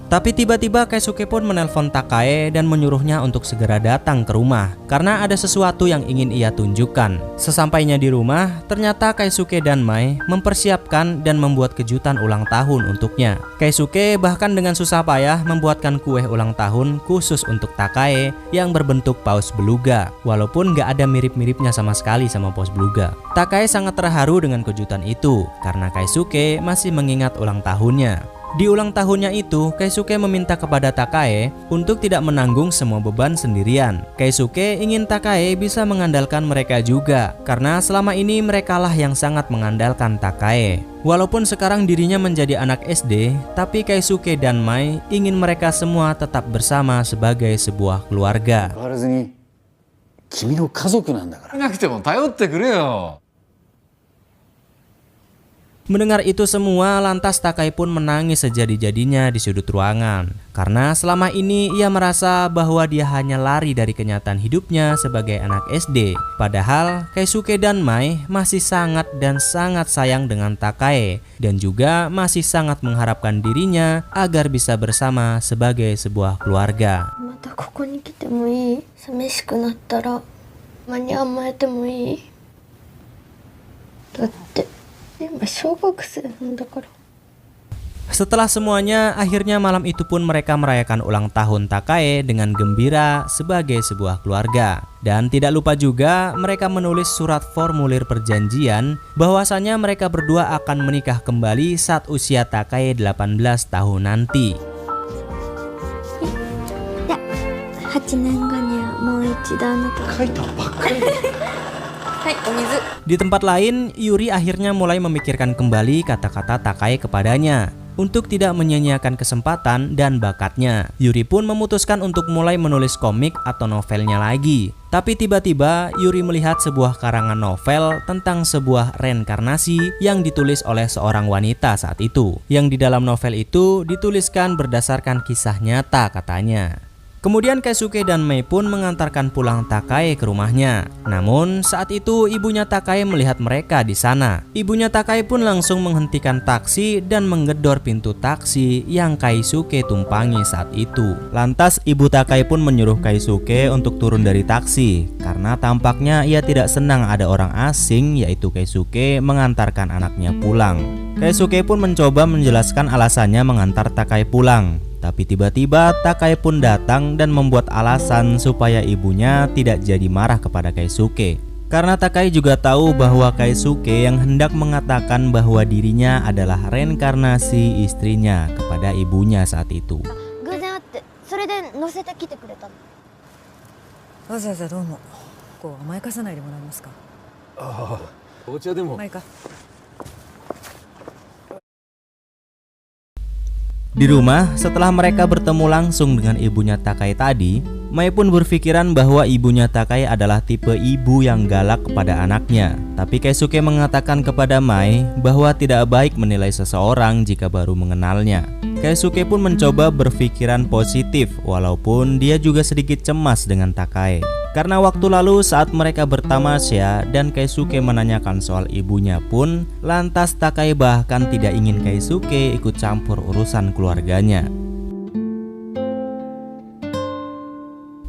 Tapi tiba-tiba Keisuke pun menelpon Takai dan menyuruhnya untuk segera datang ke rumah karena ada sesuatu yang ingin ia tunjukkan. Sesampainya di rumah, ternyata Keisuke dan Mai mempersiapkan dan membuat kejutan ulang tahun untuknya. Keisuke bahkan dengan susah payah membuatkan kue ulang tahun khusus untuk Takai yang berbentuk paus beluga, walaupun gak ada mirip-miripnya sama sekali sama paus beluga. Takai sangat terharu dengan kejutan itu karena Keisuke masih mengingat ulang tahunnya. Di ulang tahunnya itu, Keisuke meminta kepada Takai untuk tidak menanggung semua beban sendirian. Keisuke ingin Takai bisa mengandalkan mereka juga, karena selama ini merekalah yang sangat mengandalkan Takai. Walaupun sekarang dirinya menjadi anak SD, tapi Keisuke dan Mai ingin mereka semua tetap bersama sebagai sebuah keluarga. 変わらずに君の家族なんだから。なくても頼ってくれよ。 Mendengar itu semua, lantas Takai pun menangis sejadi-jadinya di sudut ruangan. Karena selama ini ia merasa bahwa dia hanya lari dari kenyataan hidupnya sebagai anak SD. Padahal Keisuke dan Mai masih sangat dan sangat sayang dengan Takai dan juga masih sangat mengharapkan dirinya agar bisa bersama sebagai sebuah keluarga. またここに来てもいい？寂しくなったら間に甘えてもいい？だって今小学生なんだから。 Setelah semuanya, akhirnya malam itu pun mereka merayakan ulang tahun Takai dengan gembira sebagai sebuah keluarga. Dan tidak lupa juga mereka menulis surat formulir perjanjian bahwasannya mereka berdua akan menikah kembali saat usia Takai 18 tahun nanti. 8年後にはもう一度あなた。書いたばっかり。 Di tempat lain, Yuri akhirnya mulai memikirkan kembali kata-kata Takai kepadanya untuk tidak menyia-nyiakan kesempatan dan bakatnya. Yuri pun memutuskan untuk mulai menulis komik atau novelnya lagi. Tapi tiba-tiba Yuri melihat sebuah karangan novel tentang sebuah reinkarnasi yang ditulis oleh seorang wanita saat itu. Yang di dalam novel itu dituliskan berdasarkan kisah nyata katanya. Kemudian Keisuke dan Mai pun mengantarkan pulang Takai ke rumahnya. Namun saat itu ibunya Takai melihat mereka di sana. Ibunya Takai pun langsung menghentikan taksi dan menggedor pintu taksi yang Keisuke tumpangi saat itu. Lantas ibu Takai pun menyuruh Keisuke untuk turun dari taksi karena tampaknya ia tidak senang ada orang asing yaitu Keisuke mengantarkan anaknya pulang. Keisuke pun mencoba menjelaskan alasannya mengantar Takai pulang. Tapi tiba-tiba Takai pun datang dan membuat alasan supaya ibunya tidak jadi marah kepada Keisuke. Karena Takai juga tahu bahwa Keisuke yang hendak mengatakan bahwa dirinya adalah reinkarnasi istrinya kepada ibunya saat itu. 偶然会ってそれで乗せてきてくれたの。わざわざどうも。こう甘やかさないでもらえますか。ああ、お茶でも。まあいいか。 Di rumah, setelah mereka bertemu langsung dengan ibunya Takai tadi, Mai pun berpikiran bahwa ibunya Takai adalah tipe ibu yang galak kepada anaknya. Tapi Keisuke mengatakan kepada Mai bahwa tidak baik menilai seseorang jika baru mengenalnya. Keisuke pun mencoba berpikiran positif walaupun dia juga sedikit cemas dengan Takai. Karena waktu lalu saat mereka bertamasya dan Keisuke menanyakan soal ibunya pun, lantas Takai bahkan tidak ingin Keisuke ikut campur urusan keluarganya.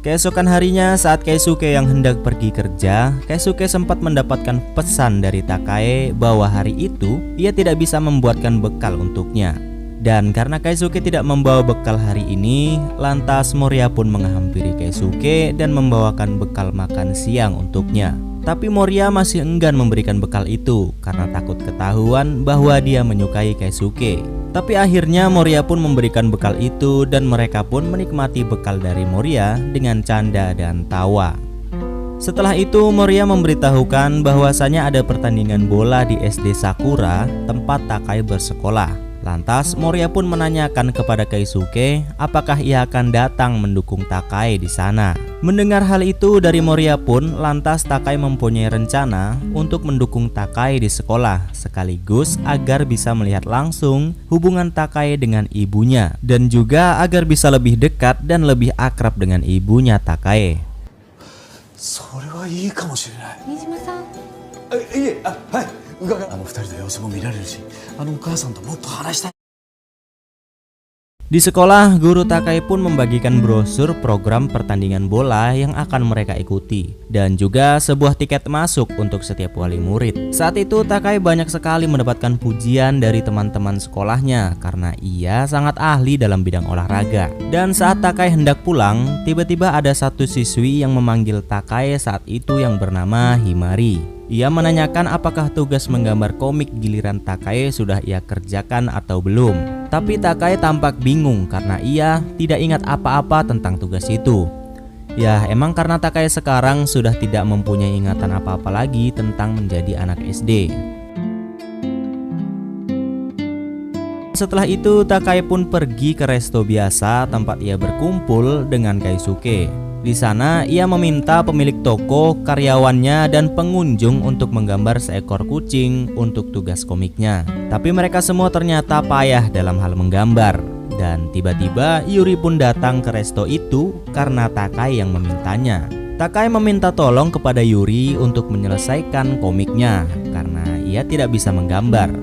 Keesokan harinya saat Keisuke yang hendak pergi kerja, Keisuke sempat mendapatkan pesan dari Takai bahwa hari itu ia tidak bisa membuatkan bekal untuknya. Dan karena Keisuke tidak membawa bekal hari ini, lantas Moria pun menghampiri Keisuke dan membawakan bekal makan siang untuknya. Tapi Moria masih enggan memberikan bekal itu karena takut ketahuan bahwa dia menyukai Keisuke. Tapi akhirnya Moria pun memberikan bekal itu dan mereka pun menikmati bekal dari Moria dengan canda dan tawa. Setelah itu Moria memberitahukan bahwasanya ada pertandingan bola di SD Sakura tempat Takai bersekolah. Lantas Moria pun menanyakan kepada Keisuke apakah ia akan datang mendukung Takai di sana. Mendengar hal itu dari Moria pun, lantas Takai mempunyai rencana untuk mendukung Takai di sekolah sekaligus agar bisa melihat langsung hubungan Takai dengan ibunya dan juga agar bisa lebih dekat dan lebih akrab dengan ibunya Takai. それはいいかもしれない。新島さん、はい、あの二人の様子も見られるし、あのお母さんともっと話したい。 Di sekolah, guru Takai pun membagikan brosur program pertandingan bola yang akan mereka ikuti dan juga sebuah tiket masuk untuk setiap wali murid. Saat itu Takai banyak sekali mendapatkan pujian dari teman-teman sekolahnya karena ia sangat ahli dalam bidang olahraga. Dan saat Takai hendak pulang, tiba-tiba ada satu siswi yang memanggil Takai saat itu yang bernama Himari. Ia menanyakan apakah tugas menggambar komik giliran Takai sudah ia kerjakan atau belum. Tapi Takai tampak bingung karena ia tidak ingat apa-apa tentang tugas itu. Ya, emang karena Takai sekarang sudah tidak mempunyai ingatan apa-apa lagi tentang menjadi anak SD. Setelah itu Takai pun pergi ke resto biasa tempat ia berkumpul dengan Keisuke. Di sana ia meminta pemilik toko, karyawannya, dan pengunjung untuk menggambar seekor kucing untuk tugas komiknya. Tapi mereka semua ternyata payah dalam hal menggambar. Dan tiba-tiba Yuri pun datang ke resto itu karena Takai yang memintanya. Takai meminta tolong kepada Yuri untuk menyelesaikan komiknya karena ia tidak bisa menggambar.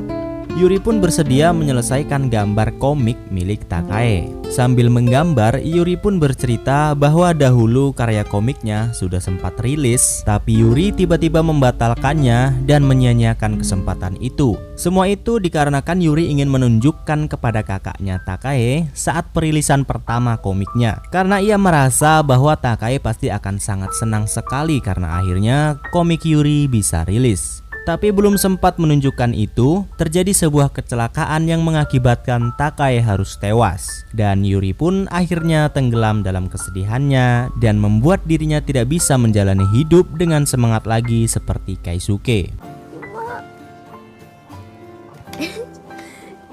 Yuri pun bersedia menyelesaikan gambar komik milik Takai. Sambil menggambar, Yuri pun bercerita bahwa dahulu karya komiknya sudah sempat rilis, tapi Yuri tiba-tiba membatalkannya dan menyia-nyiakan kesempatan itu. Semua itu dikarenakan Yuri ingin menunjukkan kepada kakaknya Takai saat perilisan pertama komiknya. Karena ia merasa bahwa Takai pasti akan sangat senang sekali karena akhirnya komik Yuri bisa rilis. Tapi belum sempat menunjukkan itu, terjadi sebuah kecelakaan yang mengakibatkan Takai harus tewas. Dan Yuri pun akhirnya tenggelam dalam kesedihannya dan membuat dirinya tidak bisa menjalani hidup dengan semangat lagi seperti Keisuke.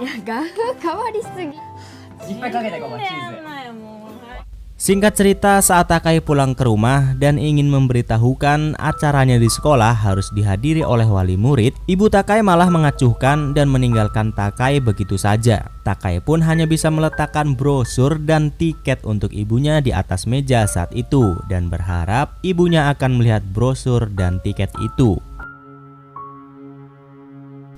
いや画風変わりすぎ。 Singkat cerita, saat Takai pulang ke rumah dan ingin memberitahukan acaranya di sekolah harus dihadiri oleh wali murid, ibu Takai malah mengacuhkan dan meninggalkan Takai begitu saja. Takai pun hanya bisa meletakkan brosur dan tiket untuk ibunya di atas meja saat itu dan berharap ibunya akan melihat brosur dan tiket itu.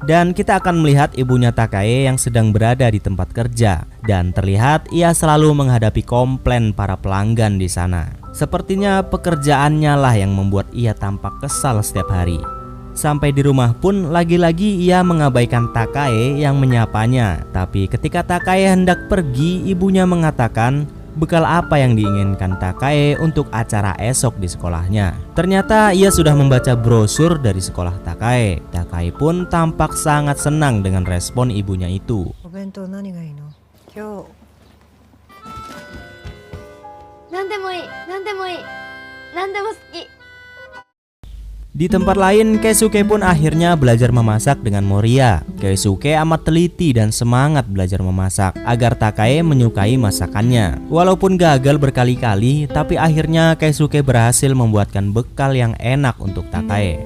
Dan kita akan melihat ibunya Takai yang sedang berada di tempat kerja dan terlihat ia selalu menghadapi komplain para pelanggan di sana. Sepertinya pekerjaannya lah yang membuat ia tampak kesal setiap hari. Sampai di rumah pun lagi-lagi ia mengabaikan Takai yang menyapanya. Tapi ketika Takai hendak pergi, ibunya mengatakan bekal apa yang diinginkan Takai untuk acara esok di sekolahnya. Ternyata ia sudah membaca brosur dari sekolah Takai. Takai pun tampak sangat senang dengan respon ibunya itu. お弁当何がいいの？今日。何でもいい、何でもいい、何でも好き。 Di tempat lain, Keisuke pun akhirnya belajar memasak dengan Moria. Keisuke amat teliti dan semangat belajar memasak agar Takai menyukai masakannya. Walaupun gagal berkali-kali, tapi akhirnya Keisuke berhasil membuatkan bekal yang enak untuk Takai.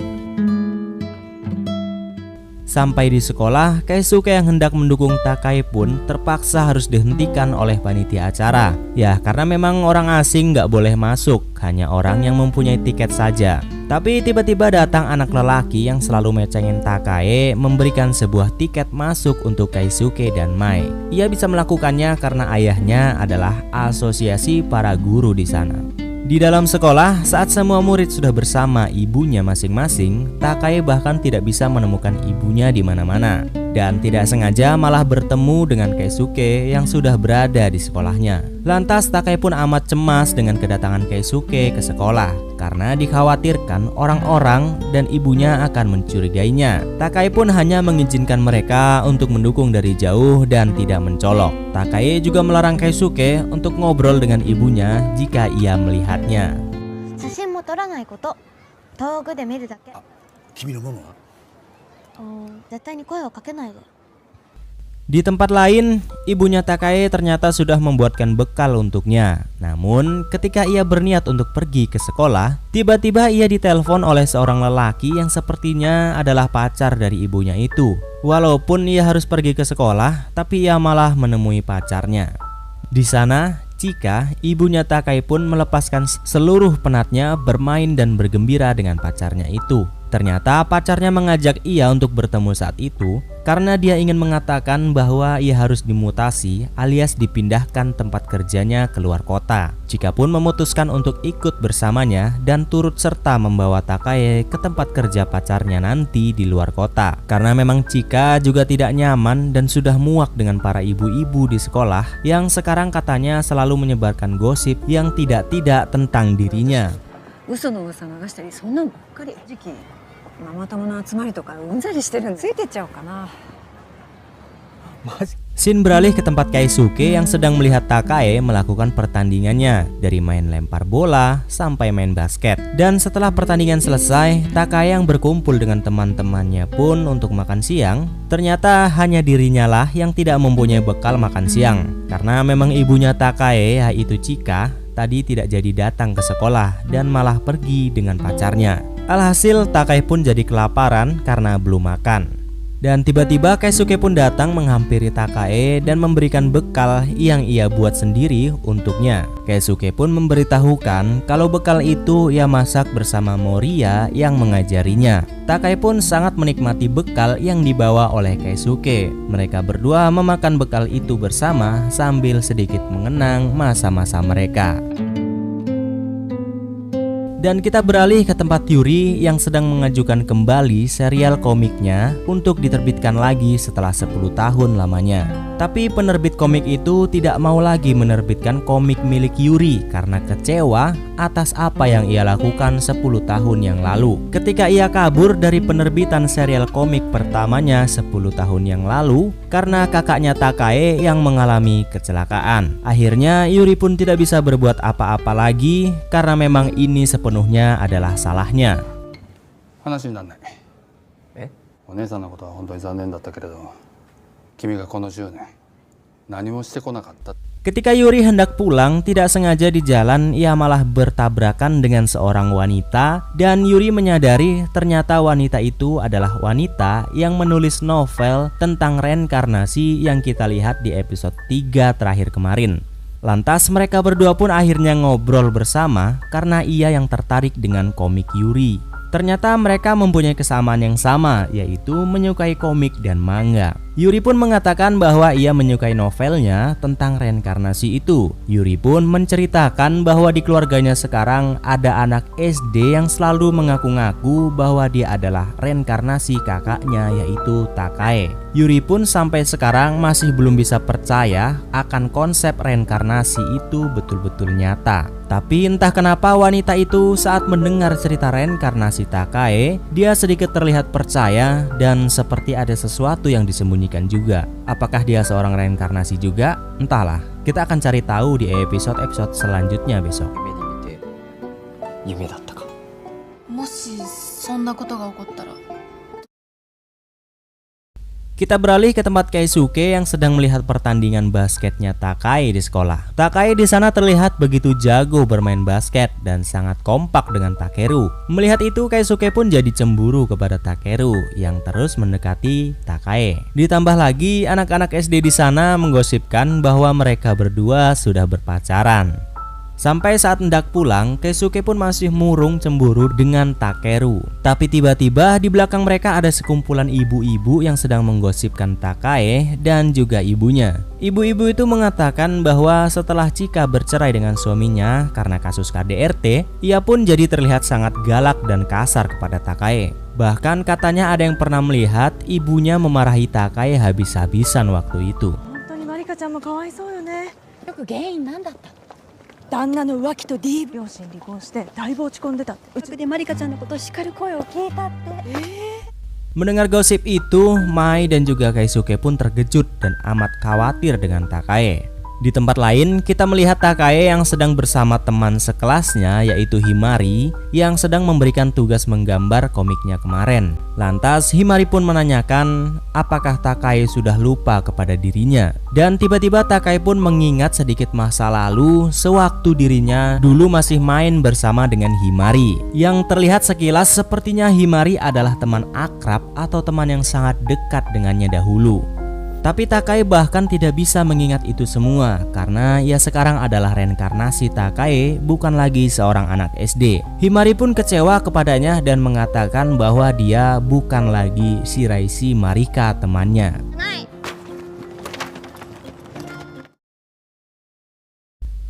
Sampai di sekolah, Keisuke yang hendak mendukung Takai pun terpaksa harus dihentikan oleh panitia acara. Ya, karena memang orang asing nggak boleh masuk, hanya orang yang mempunyai tiket saja. Tapi tiba-tiba datang anak lelaki yang selalu mecengin Takai memberikan sebuah tiket masuk untuk Keisuke dan Mai. Ia bisa melakukannya karena ayahnya adalah asosiasi para guru di sana. Di dalam sekolah, saat semua murid sudah bersama ibunya masing-masing, Takai bahkan tidak bisa menemukan ibunya di mana-mana. dan tidak sengaja malah bertemu dengan Keisuke yang sudah berada di sekolahnya. Lantas Takai pun amat cemas dengan kedatangan Keisuke ke sekolah karena dikhawatirkan orang-orang dan ibunya akan mencurigainya. Takai pun hanya mengizinkan mereka untuk mendukung dari jauh dan tidak mencolok. Takai juga melarang Keisuke untuk ngobrol dengan ibunya jika ia melihatnya. 写真も撮らないこと、遠くで見るだけ。君のママは絶対に声をかけないで。 Di tempat lain, ibunya Takai ternyata sudah membuatkan bekal untuknya. Namun, ketika ia berniat untuk pergi ke sekolah, tiba-tiba ia ditelepon oleh seorang lelaki yang sepertinya adalah pacar dari ibunya itu. Walaupun ia harus pergi ke sekolah, tapi ia malah menemui pacarnya. Di sana, Chika, ibunya Takai pun melepaskan seluruh penatnya bermain dan bergembira dengan pacarnya itu. Ternyata pacarnya mengajak ia untuk bertemu saat itu karena dia ingin mengatakan bahwa ia harus dimutasi alias dipindahkan tempat kerjanya keluar kota. Chika pun memutuskan untuk ikut bersamanya dan turut serta membawa Takai ke tempat kerja pacarnya nanti di luar kota. Karena memang Chika juga tidak nyaman dan sudah muak dengan para ibu-ibu di sekolah yang sekarang katanya selalu menyebarkan gosip yang tidak-tidak tentang dirinya. 嘘の噂流したりそんなんばっかり。時期ママ友の集まりとかうんざりしてるんでついてっちゃおうかな。 Shin beralih ke tempat Keisuke yang sedang melihat Takai melakukan pertandingannya, dari main lempar bola sampai main basket. Dan setelah pertandingan selesai, Takai yang berkumpul dengan teman-temannya pun untuk makan siang. Ternyata hanya dirinya lah yang tidak mempunyai bekal makan siang, karena memang ibunya Takai, yaitu Chika, tadi tidak jadi datang ke sekolah dan malah pergi dengan pacarnya. Alhasil Takai pun jadi kelaparan karena belum makan. Dan tiba-tiba Keisuke pun datang menghampiri Takai dan memberikan bekal yang ia buat sendiri untuknya. Keisuke pun memberitahukan kalau bekal itu ia masak bersama Moriya yang mengajarinya. Takai pun sangat menikmati bekal yang dibawa oleh Keisuke. Mereka berdua memakan bekal itu bersama sambil sedikit mengenang masa-masa mereka. Dan kita beralih ke tempat Yuri yang sedang mengajukan kembali serial komiknya untuk diterbitkan lagi setelah 10 tahun lamanya. Tapi penerbit komik itu tidak mau lagi menerbitkan komik milik Yuri karena kecewa atas apa yang ia lakukan 10 tahun yang lalu. Ketika ia kabur dari penerbitan serial komik pertamanya 10 tahun yang lalu karena kakaknya Takai yang mengalami kecelakaan. Akhirnya Yuri pun tidak bisa berbuat apa-apa lagi karena memang ini sepenuhnya adalah salahnya. 話にならない。え？お姉さんのことは本当に残念だったけれど、君がこの10年何もしてこなかった。 Ketika Yuri hendak pulang, tidak sengaja di jalan ia malah bertabrakan dengan seorang wanita dan Yuri menyadari ternyata wanita itu adalah wanita yang menulis novel tentang reinkarnasi yang kita lihat di episode 3 terakhir kemarin. Lantas mereka berdua pun akhirnya ngobrol bersama karena ia yang tertarik dengan komik Yuri. Ternyata mereka mempunyai kesamaan yang sama, yaitu menyukai komik dan manga. Yuri pun mengatakan bahwa ia menyukai novelnya tentang reinkarnasi itu. Yuri pun menceritakan bahwa di keluarganya sekarang ada anak SD yang selalu mengaku-ngaku bahwa dia adalah reinkarnasi kakaknya, yaitu Takai. Yuri pun sampai sekarang masih belum bisa percaya akan konsep reinkarnasi itu betul-betul nyata. Tapi entah kenapa wanita itu saat mendengar cerita reinkarnasi Takai, dia sedikit terlihat percaya dan seperti ada sesuatu yang disembunyikan juga. Apakah dia seorang reinkarnasi juga? Entahlah, kita akan cari tahu di episode-episode selanjutnya besok. 夢だったか。もしそんなことが起こったら Kita beralih ke tempat Keisuke yang sedang melihat pertandingan basketnya Takai di sekolah. Takai di sana terlihat begitu jago bermain basket dan sangat kompak dengan Takeru. Melihat itu Keisuke pun jadi cemburu kepada Takeru yang terus mendekati Takai. Ditambah lagi anak-anak SD di sana menggosipkan bahwa mereka berdua sudah berpacaran. Sampai saat hendak pulang, Keisuke pun masih murung cemburu dengan Takeru. Tapi tiba-tiba di belakang mereka ada sekumpulan ibu-ibu yang sedang menggosipkan Takae dan juga ibunya. Ibu-ibu itu mengatakan bahwa setelah Chika bercerai dengan suaminya karena kasus KDRT, ia pun jadi terlihat sangat galak dan kasar kepada Takae. Bahkan katanya ada yang pernah melihat ibunya memarahi Takae habis-habisan waktu itu. 旦那の浮気と D 両親離婚してだいぶ落ち込んでたって。うちでマリカちゃんのこと叱る声を聞いたって。Mendengar gosip itu, Mai dan juga Keisuke pun terkejut dan amat khawatir dengan Takae. Di tempat lain, kita melihat Takae yang sedang bersama teman sekelasnya yaitu Himari yang sedang memberikan tugas menggambar komiknya kemarin. Lantas Himari pun menanyakan apakah Takae sudah lupa kepada dirinya. Dan tiba-tiba Takae pun mengingat sedikit masa lalu sewaktu dirinya dulu masih main bersama dengan Himari. Yang terlihat sekilas sepertinya Himari adalah teman akrab atau teman yang sangat dekat dengannya dahulu. Tapi Takae bahkan tidak bisa mengingat itu semua karena ia sekarang adalah reinkarnasi Takae, bukan lagi seorang anak SD. Himari pun kecewa kepadanya dan mengatakan bahwa dia bukan lagi Shiraishi Marika temannya.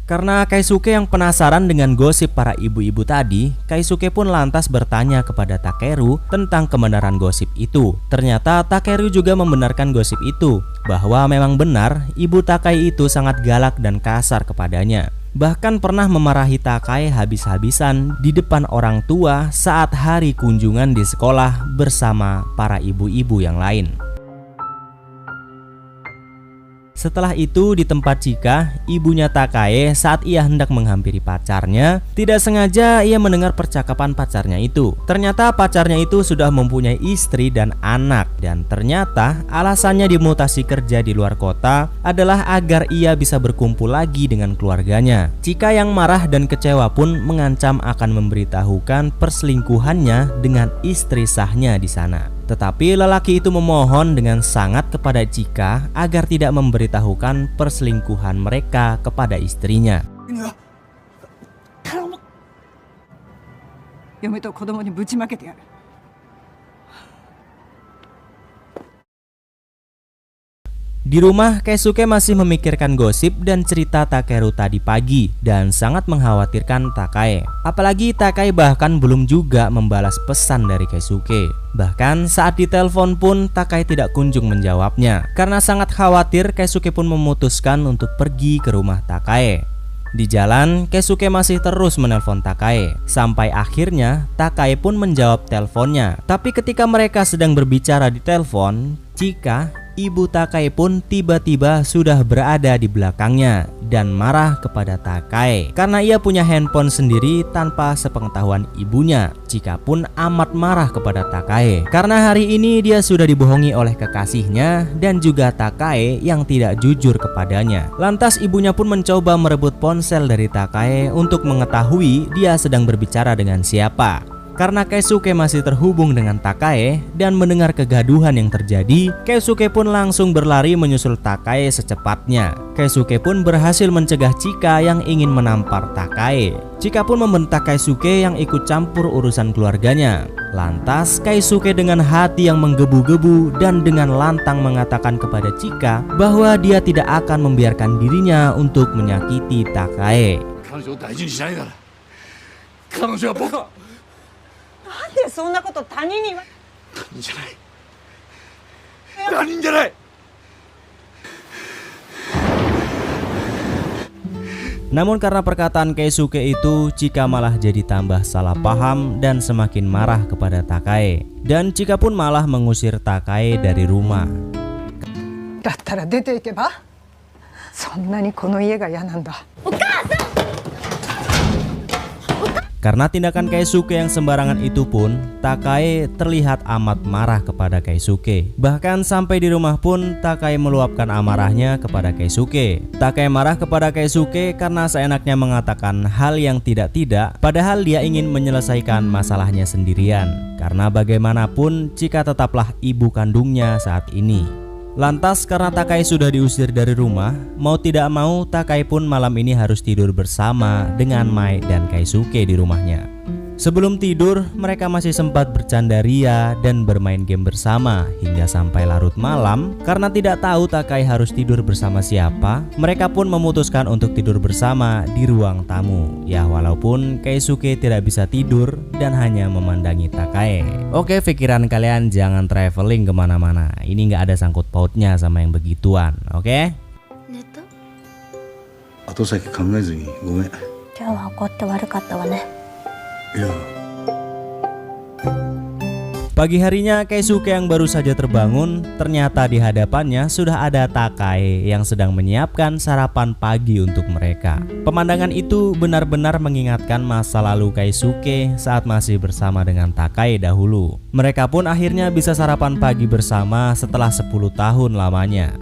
Karena Keisuke yang penasaran dengan gosip para ibu-ibu tadi, Keisuke pun lantas bertanya kepada Takeru tentang kebenaran gosip itu. Ternyata Takeru juga membenarkan gosip itu, bahwa memang benar ibu Takae itu sangat galak dan kasar kepadanya. Bahkan pernah memarahi Takae habis-habisan di depan orang tua saat hari kunjungan di sekolah bersama para ibu-ibu yang lain. Setelah itu di tempat Chika, ibunya Takae saat ia hendak menghampiri pacarnya, tidak sengaja ia mendengar percakapan pacarnya itu. Ternyata pacarnya itu sudah mempunyai istri dan anak, dan ternyata alasannya dimutasi kerja di luar kota adalah agar ia bisa berkumpul lagi dengan keluarganya. Chika yang marah dan kecewa pun mengancam akan memberitahukan perselingkuhannya dengan istri sahnya di sana. Tetapi lelaki itu memohon dengan sangat kepada Chika agar tidak memberitahukan perselingkuhan mereka kepada istrinya. 嫁と子供にぶちまけてやる。 Di rumah, Keisuke masih memikirkan gosip dan cerita Takeru tadi pagi dan sangat mengkhawatirkan Takae. Apalagi Takae bahkan belum juga membalas pesan dari Keisuke. Bahkan saat ditelepon pun Takae tidak kunjung menjawabnya. Karena sangat khawatir, Keisuke pun memutuskan untuk pergi ke rumah Takae. Di jalan, Keisuke masih terus menelpon Takae. Sampai akhirnya Takae pun menjawab teleponnya. Tapi ketika mereka sedang berbicara di telepon, Chika, ibu Takae pun tiba-tiba sudah berada di belakangnya dan marah kepada Takae karena ia punya handphone sendiri tanpa sepengetahuan ibunya. Chika pun amat marah kepada Takae karena hari ini dia sudah dibohongi oleh kekasihnya dan juga Takae yang tidak jujur kepadanya. Lantas ibunya pun mencoba merebut ponsel dari Takae untuk mengetahui dia sedang berbicara dengan siapa. Karena Keisuke masih terhubung dengan Takae dan mendengar kegaduhan yang terjadi, Keisuke pun langsung berlari menyusul Takae secepatnya. Keisuke pun berhasil mencegah Chika yang ingin menampar Takae. Chika pun membentak Keisuke yang ikut campur urusan keluarganya. Lantas Keisuke dengan hati yang menggebu-gebu dan dengan lantang mengatakan kepada Chika bahwa dia tidak akan membiarkan dirinya untuk menyakiti Takae. なんでそんなこと他人に言わ他人じゃない他人じゃない Namun karena perkataan Keisuke itu, Chika malah jadi tambah salah paham dan semakin marah kepada Takae. Dan Chika pun malah mengusir Takae dari rumah. だったら出ていけば。そんなにこの家が嫌なんだ。 Karena tindakan Keisuke yang sembarangan itu pun, Takae terlihat amat marah kepada Keisuke. Bahkan sampai di rumah pun Takae meluapkan amarahnya kepada Keisuke. Takae marah kepada Keisuke karena seenaknya mengatakan hal yang tidak-tidak, padahal dia ingin menyelesaikan masalahnya sendirian. Karena bagaimanapun Chika tetaplah ibu kandungnya saat ini. Lantas karena Takai sudah diusir dari rumah, mau tidak mau Takai pun malam ini harus tidur bersama dengan Mai dan Keisuke di rumahnya. Sebelum tidur, mereka masih sempat bercanda ria dan bermain game bersama hingga sampai larut malam. Karena tidak tahu Takai harus tidur bersama siapa, mereka pun memutuskan untuk tidur bersama di ruang tamu. Ya walaupun Keisuke tidak bisa tidur dan hanya memandangi Takai. Oke, pikiran kalian jangan traveling kemana-mana. Ini nggak ada sangkut pautnya sama yang begituan, oke? 寝た？後先考えずにごめん。い今日は怒って悪かったわね。や、 Pagi harinya Keisuke yang baru saja terbangun, ternyata di hadapannya sudah ada Takai yang sedang menyiapkan sarapan pagi untuk mereka. Pemandangan itu benar-benar mengingatkan masa lalu Keisuke saat masih bersama dengan Takai dahulu. Mereka pun akhirnya bisa sarapan pagi bersama setelah 10 tahun lamanya.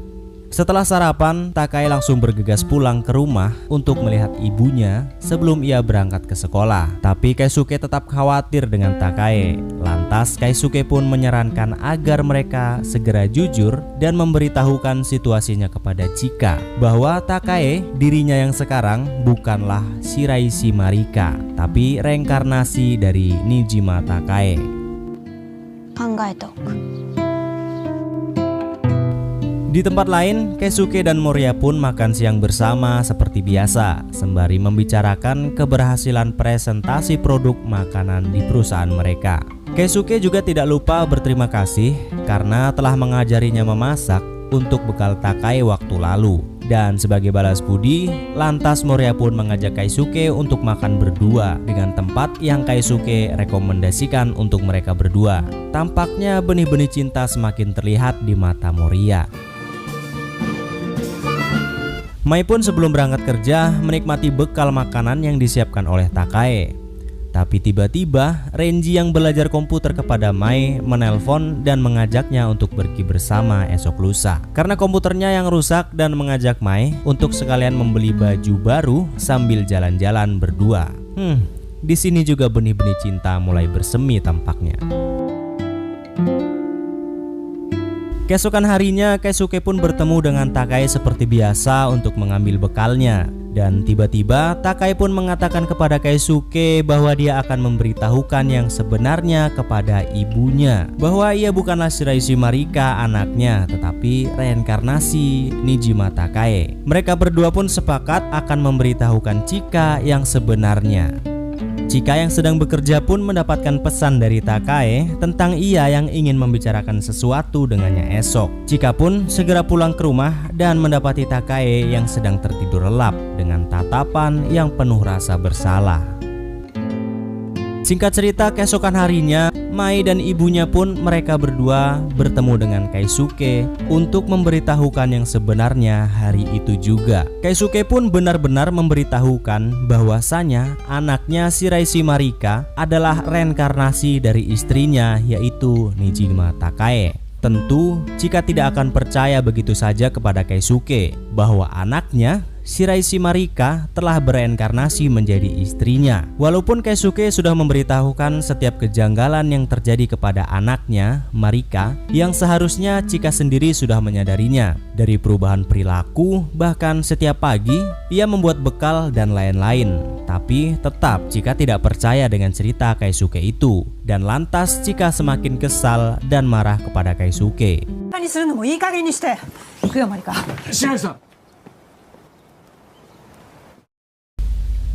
Setelah sarapan, Takai langsung bergegas pulang ke rumah untuk melihat ibunya sebelum ia berangkat ke sekolah. Tapi Keisuke tetap khawatir dengan Takai. Lantas Keisuke pun menyarankan agar mereka segera jujur dan memberitahukan situasinya kepada Chika bahwa Takai, dirinya yang sekarang, bukanlah Shiraishi Marika, tapi reinkarnasi dari Nijima Takai. 考えておく。 Di tempat lain, Keisuke dan Moria pun makan siang bersama seperti biasa, sembari membicarakan keberhasilan presentasi produk makanan di perusahaan mereka. Keisuke juga tidak lupa berterima kasih karena telah mengajarinya memasak untuk bekal Takai waktu lalu. Dan sebagai balas budi, lantas Moria pun mengajak Keisuke untuk makan berdua dengan tempat yang Keisuke rekomendasikan untuk mereka berdua. Tampaknya benih-benih cinta semakin terlihat di mata Moria. Mai pun sebelum berangkat kerja menikmati bekal makanan yang disiapkan oleh Takai. Tapi tiba-tiba Renji yang belajar komputer kepada Mai menelpon dan mengajaknya untuk pergi bersama esok lusa. Karena komputernya yang rusak dan mengajak Mai untuk sekalian membeli baju baru sambil jalan-jalan berdua. Di sini juga benih-benih cinta mulai bersemi tampaknya. Keesokan harinya, Keisuke pun bertemu dengan Takai seperti biasa untuk mengambil bekalnya. Dan tiba-tiba Takai pun mengatakan kepada Keisuke bahwa dia akan memberitahukan yang sebenarnya kepada ibunya, bahwa ia bukanlah Shiraishi Marika anaknya, tetapi reinkarnasi Nijima Takai. Mereka berdua pun sepakat akan memberitahukan Chika yang sebenarnya. Chika yang sedang bekerja pun mendapatkan pesan dari Takai tentang ia yang ingin membicarakan sesuatu dengannya esok. Chika pun segera pulang ke rumah dan mendapati Takai yang sedang tertidur lelap dengan tatapan yang penuh rasa bersalah. Singkat cerita, keesokan harinya Mai dan ibunya pun mereka berdua bertemu dengan Keisuke untuk memberitahukan yang sebenarnya hari itu juga. Keisuke pun benar-benar memberitahukan bahwasanya anaknya Shiraishi Marika adalah reinkarnasi dari istrinya, yaitu Nijima Takai. Tentu Chika tidak akan percaya begitu saja kepada Keisuke bahwa anaknya Shiraishi Marika telah bereinkarnasi menjadi istrinya. Walaupun Keisuke sudah memberitahukan setiap kejanggalan yang terjadi kepada anaknya Marika, yang seharusnya Chika sendiri sudah menyadarinya. Dari perubahan perilaku, bahkan setiap pagi ia membuat bekal dan lain-lain. Tapi tetap Chika tidak percaya dengan cerita Keisuke itu. Dan lantas Chika semakin kesal dan marah kepada Keisuke.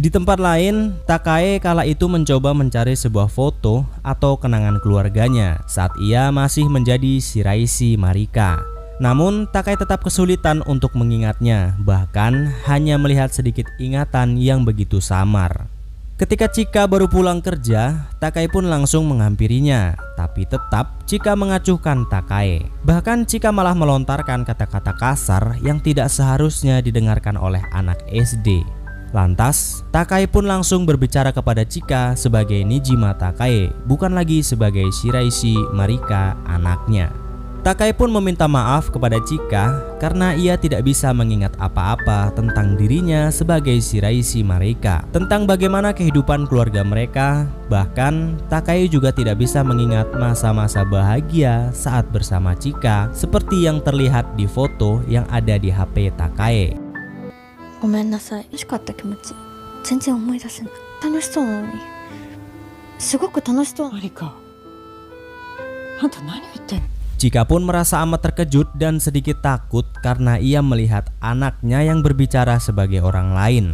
Di tempat lain, Takai kala itu mencoba mencari sebuah foto atau kenangan keluarganya saat ia masih menjadi Shiraishi Marika. Namun Takai tetap kesulitan untuk mengingatnya, bahkan hanya melihat sedikit ingatan yang begitu samar. Ketika Chika baru pulang kerja, Takai pun langsung menghampirinya. Tapi tetap Chika mengacuhkan Takai. Bahkan Chika malah melontarkan kata-kata kasar yang tidak seharusnya didengarkan oleh anak SD. Lantas, Takai pun langsung berbicara kepada Chika sebagai Nijima Takai, bukan lagi sebagai Shiraishi Marika anaknya. Takai pun meminta maaf kepada Chika karena ia tidak bisa mengingat apa-apa tentang dirinya sebagai Shiraishi Marika, tentang bagaimana kehidupan keluarga mereka. Bahkan Takae juga tidak bisa mengingat masa-masa bahagia saat bersama Chika seperti yang terlihat di foto yang ada di HP Takae. ごめんなさい。楽しかった気持ち全然思い出せない。楽しそうなのに。すごく楽しそう。マリカ、あんた何言ってんの？ Chika pun merasa amat terkejut dan sedikit takut karena ia melihat anaknya yang berbicara sebagai orang lain.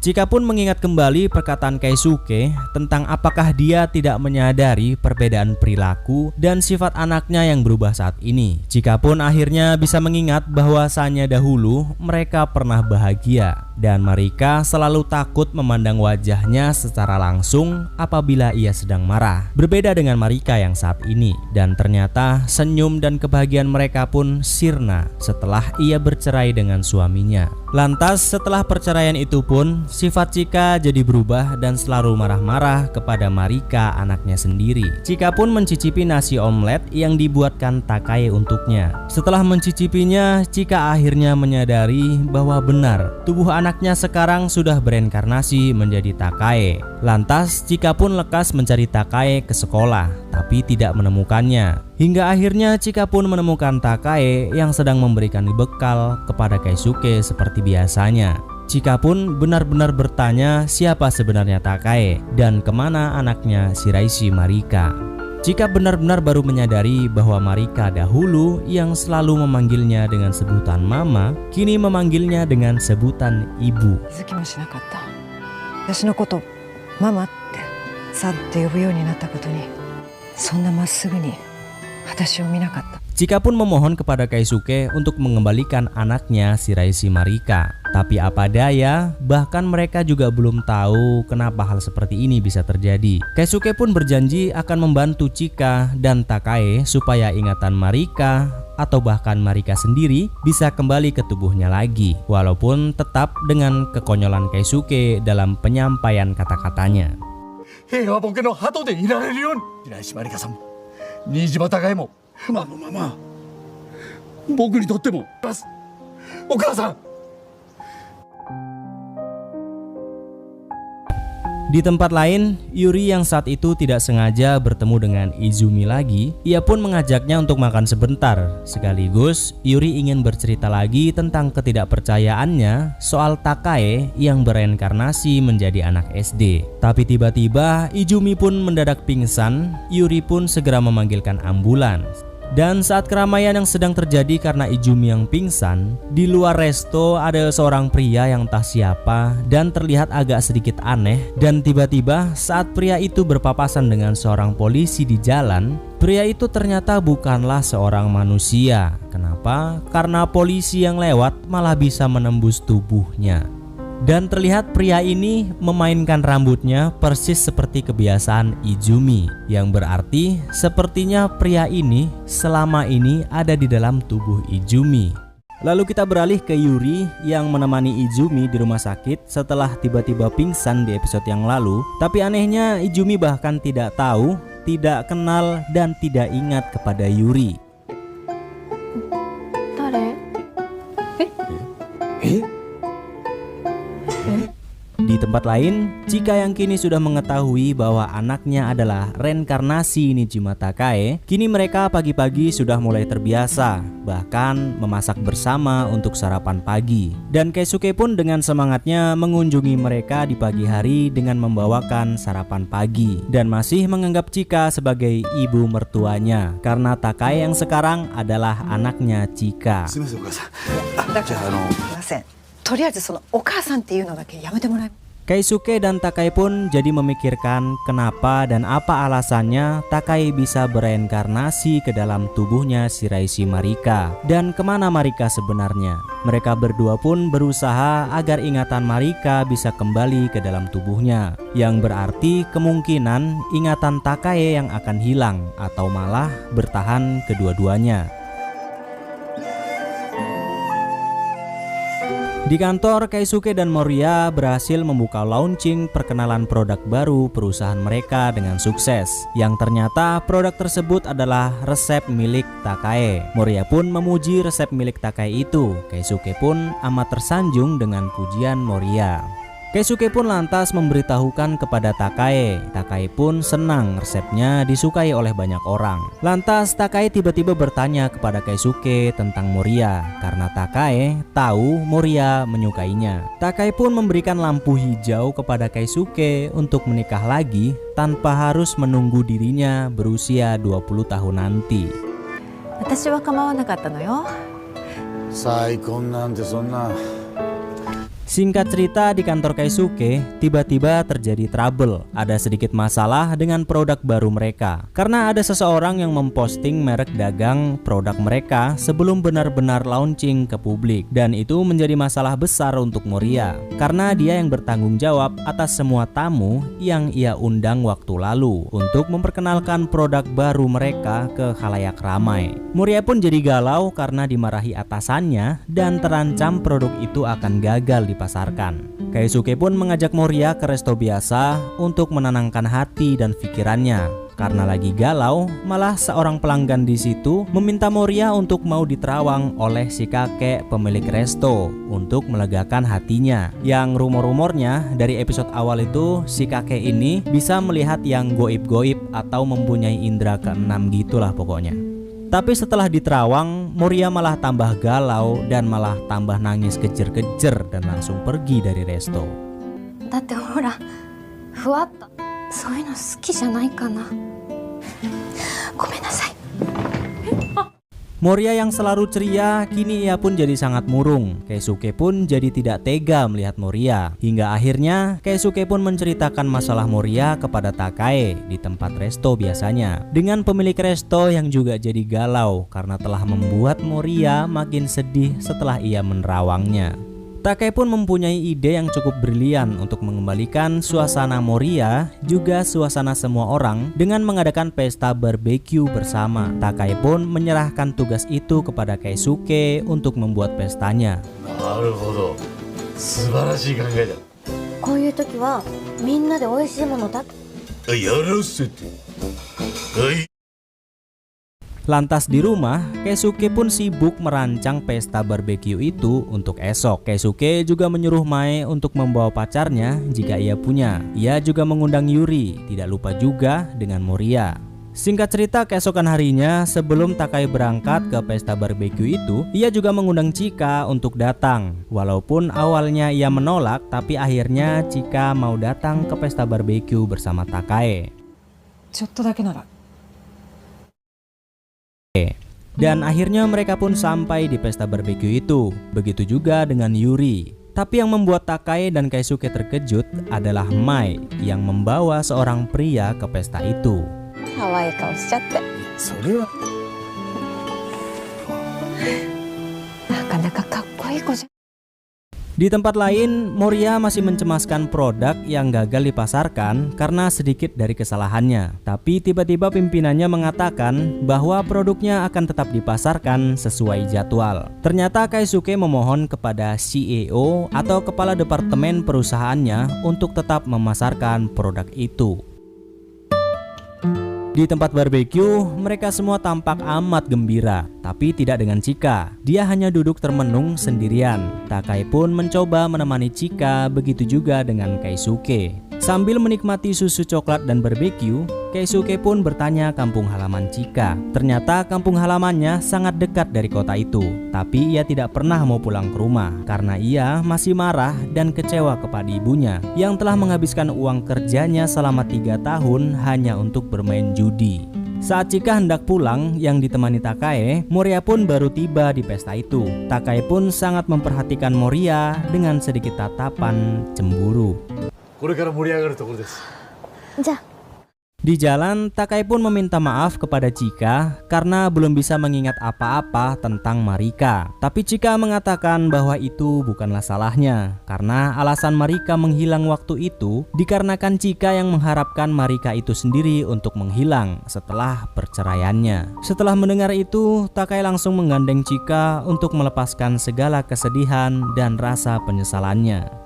Chika pun mengingat kembali perkataan Keisuke tentang apakah dia tidak menyadari perbedaan perilaku dan sifat anaknya yang berubah saat ini. Chika pun akhirnya bisa mengingat bahwasannya dahulu mereka pernah bahagia dan Marika selalu takut memandang wajahnya secara langsung apabila ia sedang marah. Berbeda dengan Marika yang saat ini, dan ternyata senyum dan kebahagiaan mereka pun sirna setelah ia bercerai dengan suaminya. Lantas setelah perceraian itu pun sifat Chika jadi berubah dan selalu marah-marah kepada Marika, anaknya sendiri. Chika pun mencicipi nasi omelet yang dibuatkan Takae untuknya. Setelah mencicipinya, Chika akhirnya menyadari bahwa benar tubuh anaknya sekarang sudah bereinkarnasi menjadi Takae. Lantas Chika pun lekas mencari Takae ke sekolah, tapi tidak menemukannya. Hingga akhirnya Chika pun menemukan Takae yang sedang memberikan bekal kepada Keisuke seperti biasanya. Chika pun benar-benar bertanya siapa sebenarnya Takae dan kemana anaknya Shiraishi Marika. Chika benar-benar baru menyadari bahwa Marika dahulu yang selalu memanggilnya dengan sebutan mama, kini memanggilnya dengan sebutan ibu. 気づきもしなかった。私のことママってさって呼ぶようになったことに、そんなまっすぐに私を見なかった。 Chika pun memohon kepada Keisuke untuk mengembalikan anaknya Shiraishi Marika. Tapi apa daya, bahkan mereka juga belum tahu kenapa hal seperti ini bisa terjadi. Keisuke pun berjanji akan membantu Chika dan Takae supaya ingatan Marika atau bahkan Marika sendiri bisa kembali ke tubuhnya lagi, walaupun tetap dengan kekonyolan Keisuke dalam penyampaian kata-katanya. 平和ボケの鳩でいられるように、白石まりかさんも新島孝恵もママ、僕にとってもお母さん。 Di tempat lain, Yuri yang saat itu tidak sengaja bertemu dengan Izumi lagi, ia pun mengajaknya untuk makan sebentar. Sekaligus, Yuri ingin bercerita lagi tentang ketidakpercayaannya soal Takae yang bereinkarnasi menjadi anak SD. Tapi tiba-tiba, Izumi pun mendadak pingsan. Yuri pun segera memanggilkan ambulans. Dan saat keramaian yang sedang terjadi karena Izumi yang pingsan, di luar resto ada seorang pria yang entah siapa dan terlihat agak sedikit aneh. Dan tiba-tiba saat pria itu berpapasan dengan seorang polisi di jalan, pria itu ternyata bukanlah seorang manusia. Kenapa? Karena polisi yang lewat malah bisa menembus tubuhnya. Dan terlihat pria ini memainkan rambutnya persis seperti kebiasaan Izumi, yang berarti sepertinya pria ini selama ini ada di dalam tubuh Izumi. Lalu kita beralih ke Yuri yang menemani Izumi di rumah sakit setelah tiba-tiba pingsan di episode yang lalu. Tapi anehnya Izumi bahkan tidak tahu, tidak kenal, dan tidak ingat kepada Yuri. Di tempat lain, Chika yang kini sudah mengetahui bahwa anaknya adalah reinkarnasi Nijima Takae, kini mereka pagi-pagi sudah mulai terbiasa, bahkan memasak bersama untuk sarapan pagi. Dan Keisuke pun dengan semangatnya mengunjungi mereka di pagi hari dengan membawakan sarapan pagi, dan masih menganggap Chika sebagai ibu mertuanya, karena Takae yang sekarang adalah anaknya Chika. すみませんお母さん。だからすいません。とりあえずそのお母さんっていうのだけやめてもらえ。 Keisuke dan Takae pun jadi memikirkan kenapa dan apa alasannya Takae bisa bereinkarnasi ke dalam tubuhnya Shiraishi Marika dan kemana Marika sebenarnya. Mereka berdua pun berusaha agar ingatan Marika bisa kembali ke dalam tubuhnya, yang berarti kemungkinan ingatan Takae yang akan hilang atau malah bertahan kedua-duanya. Di kantor, Keisuke dan Moriya berhasil membuka launching perkenalan produk baru perusahaan mereka dengan sukses. Yang ternyata produk tersebut adalah resep milik Takae. Moriya pun memuji resep milik Takae itu. Keisuke pun amat tersanjung dengan pujian Moriya. Keisuke pun lantas memberitahukan kepada Takae. Takae pun senang resepnya disukai oleh banyak orang. Lantas Takae tiba-tiba bertanya kepada Keisuke tentang Moriya karena Takae tahu Moriya menyukainya. Takae pun memberikan lampu hijau kepada Keisuke untuk menikah lagi tanpa harus menunggu dirinya berusia 20 tahun nanti. 私は構わなかったのよ。再婚なんてそんな Singkat cerita, di kantor Keisuke tiba-tiba terjadi trouble. Ada sedikit masalah dengan produk baru mereka karena ada seseorang yang memposting merek dagang produk mereka sebelum benar-benar launching ke publik. Dan itu menjadi masalah besar untuk Moriya karena dia yang bertanggung jawab atas semua tamu yang ia undang waktu lalu untuk memperkenalkan produk baru mereka ke khalayak ramai. Moriya pun jadi galau karena dimarahi atasannya dan terancam produk itu akan gagal dipasarkan. Keisuke pun mengajak Moriya ke resto biasa untuk menenangkan hati dan pikirannya. Karena lagi galau, malah seorang pelanggan di situ meminta Moriya untuk mau diterawang oleh si kakek pemilik resto untuk melegakan hatinya. Yang rumor-rumornya dari episode awal itu si kakek ini bisa melihat yang goib-goib atau mempunyai indera keenam gitulah pokoknya. Tapi setelah diterawang, Moriya malah tambah galau dan malah tambah nangis kejer-kejer dan langsung pergi dari resto. だってほらふわっとそういうの好きじゃないかな。ごめんなさい。 Moriya yang selalu ceria, kini ia pun jadi sangat murung. Keisuke pun jadi tidak tega melihat Moriya. Hingga akhirnya Keisuke pun menceritakan masalah Moriya kepada Takae di tempat resto biasanya. Dengan pemilik resto yang juga jadi galau karena telah membuat Moriya makin sedih setelah ia menerawangnya. Takae pun mempunyai ide yang cukup brilian untuk mengembalikan suasana Moriya juga suasana semua orang dengan mengadakan pesta barbeque bersama. Takae pun menyerahkan tugas itu kepada Keisuke untuk membuat pestanya. なるほど、素晴らしい考えだ。こういう時はみんなで美味しいもの食べやらせて。はい。 Lantas di rumah, Keisuke pun sibuk merancang pesta barbeque itu untuk esok. Keisuke juga menyuruh Mae untuk membawa pacarnya jika ia punya. Ia juga mengundang Yuri, tidak lupa juga dengan Moriya. Singkat cerita, keesokan harinya sebelum Takae berangkat ke pesta barbeque itu, ia juga mengundang Chika untuk datang. Walaupun awalnya ia menolak, tapi akhirnya Chika mau datang ke pesta barbeque bersama Takae. ちょっとだけなら。 Dan akhirnya mereka pun sampai di pesta barbeque itu. Begitu juga dengan Yuri. Tapi yang membuat Takae dan Keisuke terkejut adalah Mai yang membawa seorang pria ke pesta itu. 可愛い顔しちゃって。それはなかなかかっこいい子じゃん。 Di tempat lain, Moriya masih mencemaskan produk yang gagal dipasarkan karena sedikit dari kesalahannya. Tapi tiba-tiba pimpinannya mengatakan bahwa produknya akan tetap dipasarkan sesuai jadwal. Ternyata Keisuke memohon kepada CEO atau kepala departemen perusahaannya untuk tetap memasarkan produk itu. Di tempat barbeque, mereka semua tampak amat gembira, tapi tidak dengan Chika. Dia hanya duduk termenung sendirian. Takae pun mencoba menemani Chika, begitu juga dengan Keisuke. Sambil menikmati susu coklat dan barbeque, Keisuke pun bertanya kampung halaman Chika. Ternyata kampung halamannya sangat dekat dari kota itu, tapi ia tidak pernah mau pulang ke rumah karena ia masih marah dan kecewa kepada ibunya yang telah menghabiskan uang kerjanya selama 3 tahun hanya untuk bermain judi. Saat Chika hendak pulang yang ditemani Takae, Moriya pun baru tiba di pesta itu. Takae pun sangat memperhatikan Moriya dengan sedikit tatapan cemburu. これから盛り上がるところです。じゃあ Di jalan, Takai pun meminta maaf kepada Chika karena belum bisa mengingat apa-apa tentang Marika. Tapi Chika mengatakan bahwa itu bukanlah salahnya, karena alasan Marika menghilang waktu itu dikarenakan Chika yang mengharapkan Marika itu sendiri untuk menghilang setelah perceraiannya. Setelah mendengar itu, Takai langsung menggandeng Chika untuk melepaskan segala kesedihan dan rasa penyesalannya.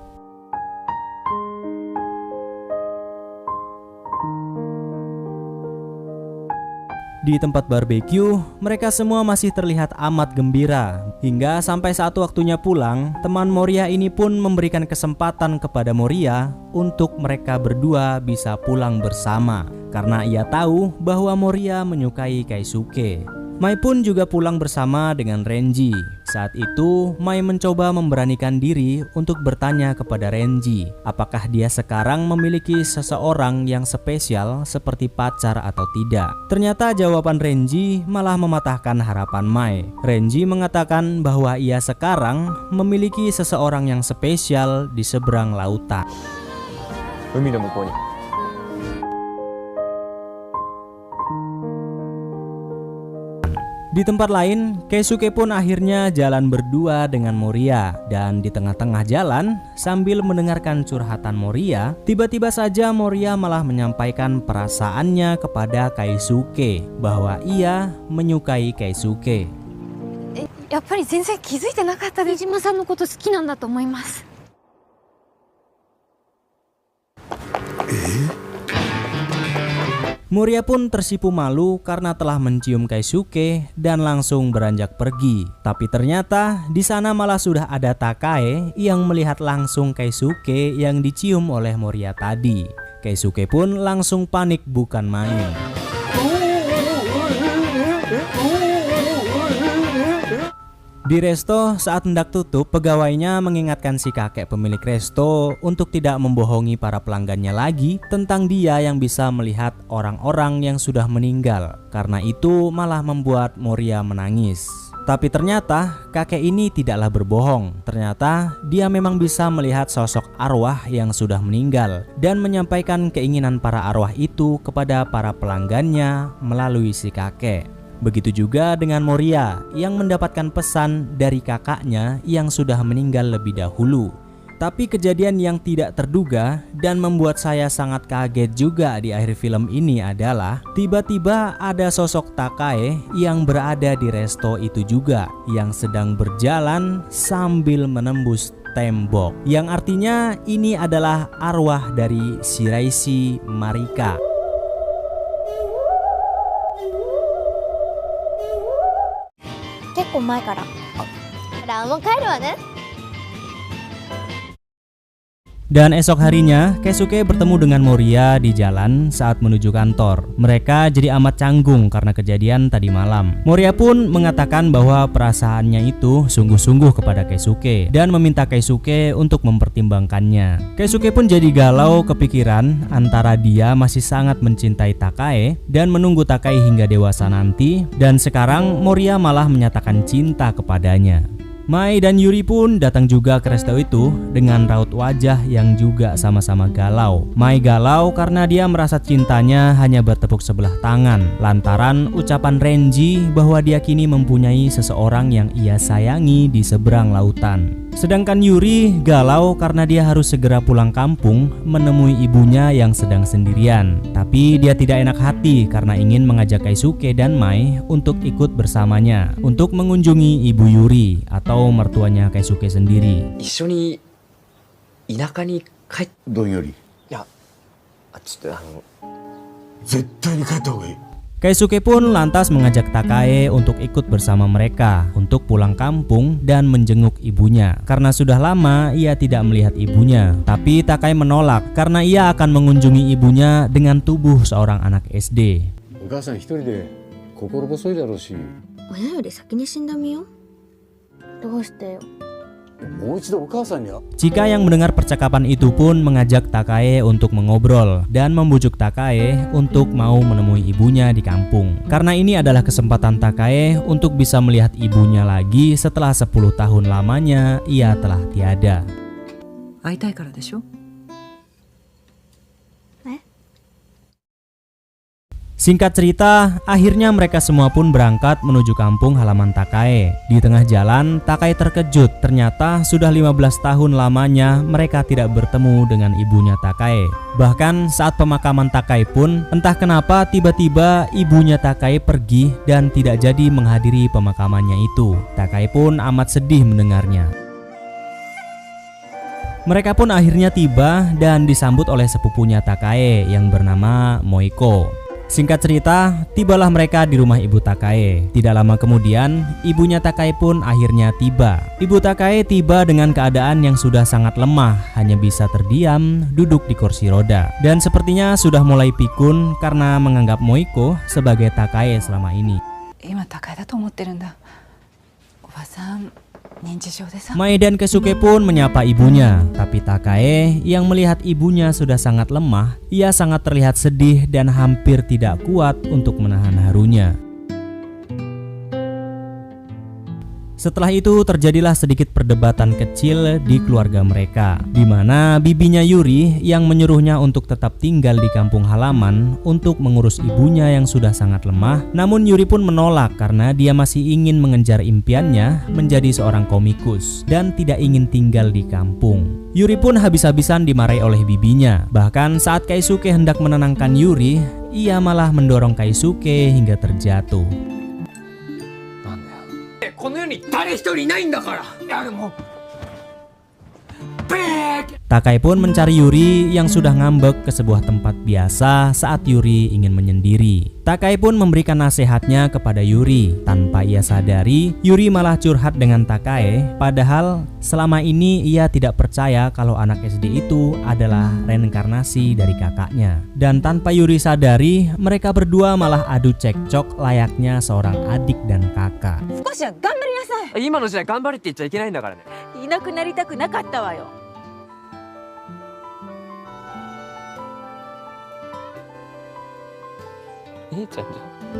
Di tempat barbeque, mereka semua masih terlihat amat gembira. Hingga sampai saat waktunya pulang, teman Moria ini pun memberikan kesempatan kepada Moria untuk mereka berdua bisa pulang bersama. Karena ia tahu bahwa Moria menyukai Keisuke. Mai pun juga pulang bersama dengan Renji. Saat itu, Mai mencoba memberanikan diri untuk bertanya kepada Renji, apakah dia sekarang memiliki seseorang yang spesial seperti pacar atau tidak. Ternyata jawaban Renji malah mematahkan harapan Mai. Renji mengatakan bahwa ia sekarang memiliki seseorang yang spesial di seberang lautan. Di tempat lain, Keisuke pun akhirnya jalan berdua dengan Moria. Dan di tengah-tengah jalan, sambil mendengarkan curhatan Moria, tiba-tiba saja Moria malah menyampaikan perasaannya kepada Keisuke bahwa ia menyukai Keisuke. やっぱり全然気づいてなかったです。飯島さんのこと好きなんだと思います。Moria pun tersipu malu karena telah mencium Keisuke dan langsung beranjak pergi. Tapi ternyata di sana malah sudah ada Takai yang melihat langsung Keisuke yang dicium oleh Moria tadi. Keisuke pun langsung panik bukan main. Di resto, saat hendak tutup, pegawainya mengingatkan si kakek pemilik resto untuk tidak membohongi para pelanggannya lagi tentang dia yang bisa melihat orang-orang yang sudah meninggal. Karena itu malah membuat Moria menangis. Tapi ternyata kakek ini tidaklah berbohong. Ternyata dia memang bisa melihat sosok arwah yang sudah meninggal dan menyampaikan keinginan para arwah itu kepada para pelanggannya melalui si kakek. Begitu juga dengan Moria yang mendapatkan pesan dari kakaknya yang sudah meninggal lebih dahulu. Tapi kejadian yang tidak terduga dan membuat saya sangat kaget juga di akhir film ini adalah tiba-tiba ada sosok Takai yang berada di resto itu juga, yang sedang berjalan sambil menembus tembok, yang artinya ini adalah arwah dari Shiraishi Marika. Dan esok harinya, Keisuke bertemu dengan Moria di jalan saat menuju kantor. Mereka jadi amat canggung karena kejadian tadi malam. Moria pun mengatakan bahwa perasaannya itu sungguh-sungguh kepada Keisuke dan meminta Keisuke untuk mempertimbangkannya. Keisuke pun jadi galau kepikiran antara dia masih sangat mencintai Takai dan menunggu Takai hingga dewasa nanti, dan sekarang Moria malah menyatakan cinta kepadanya. Mai dan Yuri pun datang juga ke resto itu dengan raut wajah yang juga sama-sama galau. Mai galau karena dia merasa cintanya hanya bertepuk sebelah tangan lantaran ucapan Renji bahwa dia kini mempunyai seseorang yang ia sayangi di seberang lautan. Sedangkan Yuri galau karena dia harus segera pulang kampung menemui ibunya yang sedang sendirian. Tapi dia tidak enak hati karena ingin mengajak Keisuke dan Mai untuk ikut bersamanya untuk mengunjungi ibu Yuri atau mertuanya Keisuke sendiri. 一緒に田舎に帰っどんよりいやちょっと絶対に帰った方がいい。 Keisuke pun lantas mengajak Takai untuk ikut bersama mereka untuk pulang kampung dan menjenguk ibunya. Karena sudah lama ia tidak melihat ibunya. Tapi Takai menolak karena ia akan mengunjungi ibunya dengan tubuh seorang anak SD. お母さん一人で心細いだろうし、親より先に死んだ身よ。どうしてよ。もう一度お母さんに Chika yang mendengar percakapan itu pun mengajak Takai untuk mengobrol dan membujuk Takai untuk mau menemui ibunya di kampung. Karena ini adalah kesempatan Takai untuk bisa melihat ibunya lagi setelah 10 tahun lamanya ia telah tiada. 会いたいからでしょ。Singkat cerita, akhirnya mereka semua pun berangkat menuju kampung halaman Takae. Di tengah jalan, Takae terkejut. Ternyata sudah 15 tahun lamanya mereka tidak bertemu dengan ibunya Takae. Bahkan saat pemakaman Takae pun, entah kenapa tiba-tiba ibunya Takae pergi dan tidak jadi menghadiri pemakamannya itu. Takae pun amat sedih mendengarnya. Mereka pun akhirnya tiba dan disambut oleh sepupunya Takae yang bernama Moiko. Singkat cerita, tibalah mereka di rumah ibu Takae. Tidak lama kemudian, ibunya Takae pun akhirnya tiba. Ibu Takae tiba dengan keadaan yang sudah sangat lemah, hanya bisa terdiam, duduk di kursi roda. Dan sepertinya sudah mulai pikun karena menganggap Moiko sebagai Takae selama ini. Mai dan Keisuke pun menyapa ibunya, tapi Takae yang melihat ibunya sudah sangat lemah, ia sangat terlihat sedih dan hampir tidak kuat untuk menahan harunya. Setelah itu terjadilah sedikit perdebatan kecil di keluarga mereka, di mana bibinya Yuri yang menyuruhnya untuk tetap tinggal di kampung halaman untuk mengurus ibunya yang sudah sangat lemah. Namun Yuri pun menolak karena dia masih ingin mengejar impiannya menjadi seorang komikus dan tidak ingin tinggal di kampung. Yuri pun habis-habisan dimarahi oleh bibinya. Bahkan saat Keisuke hendak menenangkan Yuri, ia malah mendorong Keisuke hingga terjatuh. Takae pun mencari Yuri yang sudah ngambek ke sebuah tempat biasa saat Yuri ingin menyendiri. Takae pun memberikan nasihatnya kepada Yuri. Tanpa ia sadari, Yuri malah curhat dengan Takae, padahal selama ini ia tidak percaya kalau anak SD itu adalah reinkarnasi dari kakaknya. Dan tanpa Yuri sadari, mereka berdua malah adu cekcok layaknya seorang adik dan kakak. 今の時代頑張れって言っちゃいけないんだからね。いなくなりたくなかったわよ。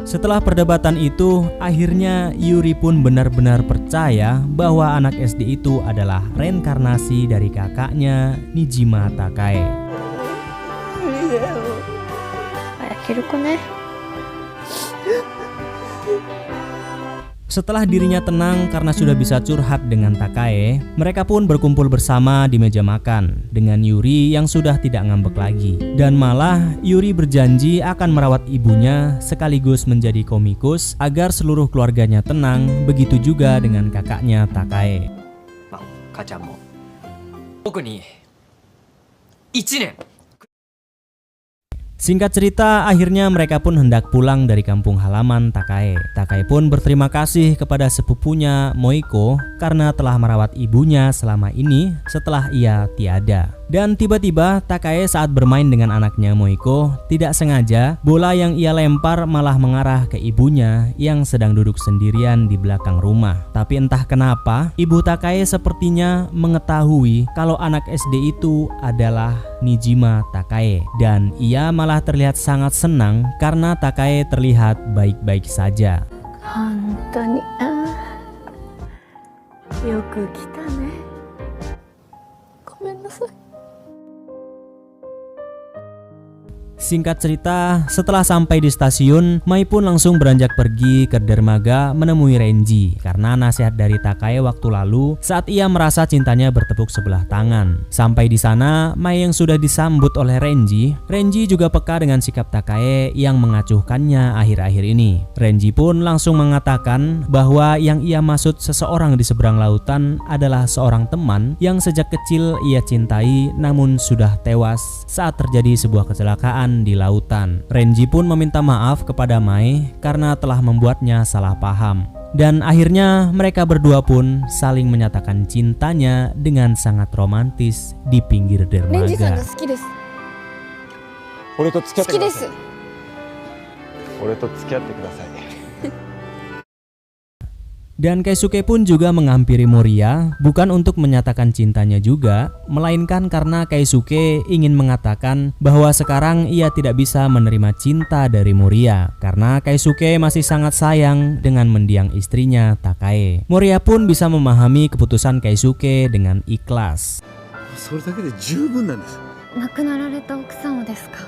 Setelah perdebatan itu, akhirnya Yuri pun benar-benar percaya bahwa anak SD itu adalah reinkarnasi dari kakaknya, Nijima Takae. Setelah dirinya tenang karena sudah bisa curhat dengan Takae, mereka pun berkumpul bersama di meja makan dengan Yuri yang sudah tidak ngambek lagi. Dan malah Yuri berjanji akan merawat ibunya sekaligus menjadi komikus agar seluruh keluarganya tenang, begitu juga dengan kakaknya Takae. Singkat cerita, akhirnya mereka pun hendak pulang dari kampung halaman Takae. Takae pun berterima kasih kepada sepupunya Moiko karena telah merawat ibunya selama ini setelah ia tiada. Dan tiba-tiba Takae saat bermain dengan anaknya Moiko, tidak sengaja bola yang ia lempar malah mengarah ke ibunya yang sedang duduk sendirian di belakang rumah. Tapi entah kenapa, ibu Takae sepertinya mengetahui kalau anak SD itu adalah Nijima Takae. Dan ia malah terlihat sangat senang karena Takae terlihat baik-baik saja. Singkat cerita, setelah sampai di stasiun, Mai pun langsung beranjak pergi ke dermaga menemui Renji karena nasihat dari Takae waktu lalu saat ia merasa cintanya bertepuk sebelah tangan. Sampai di sana, Mai yang sudah disambut oleh Renji juga peka dengan sikap Takae yang mengacuhkannya akhir-akhir ini. Renji pun langsung mengatakan bahwa yang ia maksud seseorang di seberang lautan adalah seorang teman yang sejak kecil ia cintai namun sudah tewas saat terjadi sebuah kecelakaan di lautan. Renji pun meminta maaf kepada Mai karena telah membuatnya salah paham. Dan akhirnya mereka berdua pun saling menyatakan cintanya dengan sangat romantis di pinggir dermaga. Renji-san好きです。俺と付き合ってください。好きです。俺と付き合ってください。 Dan Keisuke pun juga menghampiri Moria bukan untuk menyatakan cintanya juga, melainkan karena Keisuke ingin mengatakan bahwa sekarang ia tidak bisa menerima cinta dari Moria karena Keisuke masih sangat sayang dengan mendiang istrinya Takae. Moria pun bisa memahami keputusan Keisuke dengan ikhlas. それだけで十分なんです。亡くなられた奥様ですか。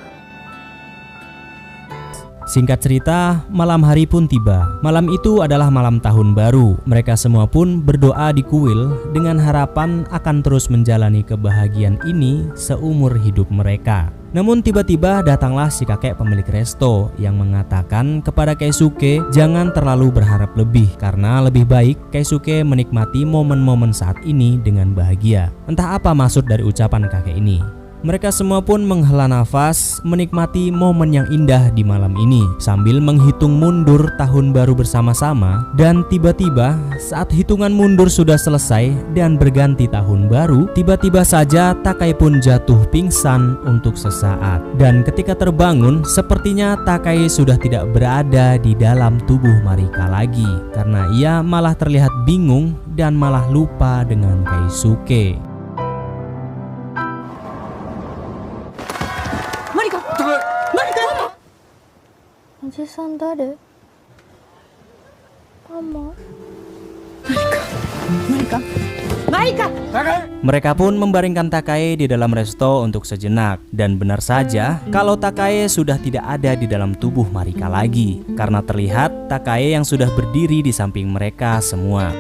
Singkat cerita, malam hari pun tiba. Malam itu adalah malam tahun baru. Mereka semua pun berdoa di kuil dengan harapan akan terus menjalani kebahagiaan ini seumur hidup mereka. Namun tiba-tiba datanglah si kakek pemilik resto yang mengatakan kepada Keisuke jangan terlalu berharap lebih, karena lebih baik Keisuke menikmati momen-momen saat ini dengan bahagia. Entah apa maksud dari ucapan kakek ini. Mereka semua pun menghela nafas, menikmati momen yang indah di malam ini sambil menghitung mundur tahun baru bersama-sama. Dan tiba-tiba saat hitungan mundur sudah selesai dan berganti tahun baru, tiba-tiba saja Takai pun jatuh pingsan untuk sesaat. Dan ketika terbangun, sepertinya Takai sudah tidak berada di dalam tubuh Marika lagi, karena ia malah terlihat bingung dan malah lupa dengan Keisuke. おじさん誰？ママ？ Mereka pun membaringkan Takai di dalam resto untuk sejenak. Dan benar saja kalau Takai sudah tidak ada di dalam tubuh Marika lagi, karena terlihat Takai yang sudah berdiri di samping mereka semua.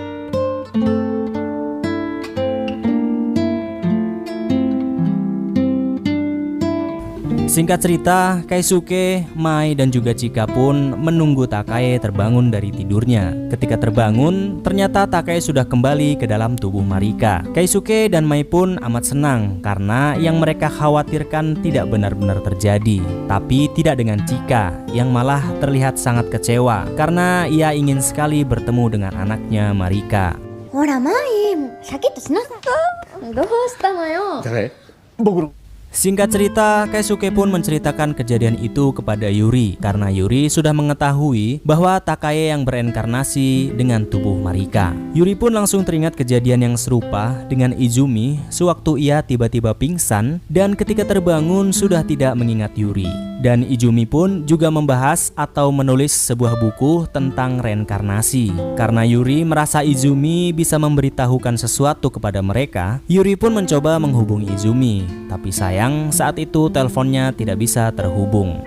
Singkat cerita, Keisuke, Mai, dan juga Chika pun menunggu Takai terbangun dari tidurnya. Ketika terbangun, ternyata Takai sudah kembali ke dalam tubuh Marika. Keisuke dan Mai pun amat senang karena yang mereka khawatirkan tidak benar-benar terjadi. Tapi tidak dengan Chika yang malah terlihat sangat kecewa karena ia ingin sekali bertemu dengan anaknya Marika. ほらマイ、シャキッとしなさい。どうしたのよ。 Singkat cerita, Keisuke pun menceritakan kejadian itu kepada Yuri karena Yuri sudah mengetahui bahwa Takai yang bereinkarnasi dengan tubuh Marika. Yuri pun langsung teringat kejadian yang serupa dengan Izumi sewaktu ia tiba-tiba pingsan dan ketika terbangun sudah tidak mengingat Yuri. Dan Izumi pun juga membahas atau menulis sebuah buku tentang reinkarnasi. Karena Yuri merasa Izumi bisa memberitahukan sesuatu kepada mereka, Yuri pun mencoba menghubungi Izumi. Tapi sayang saat itu teleponnya tidak bisa terhubung.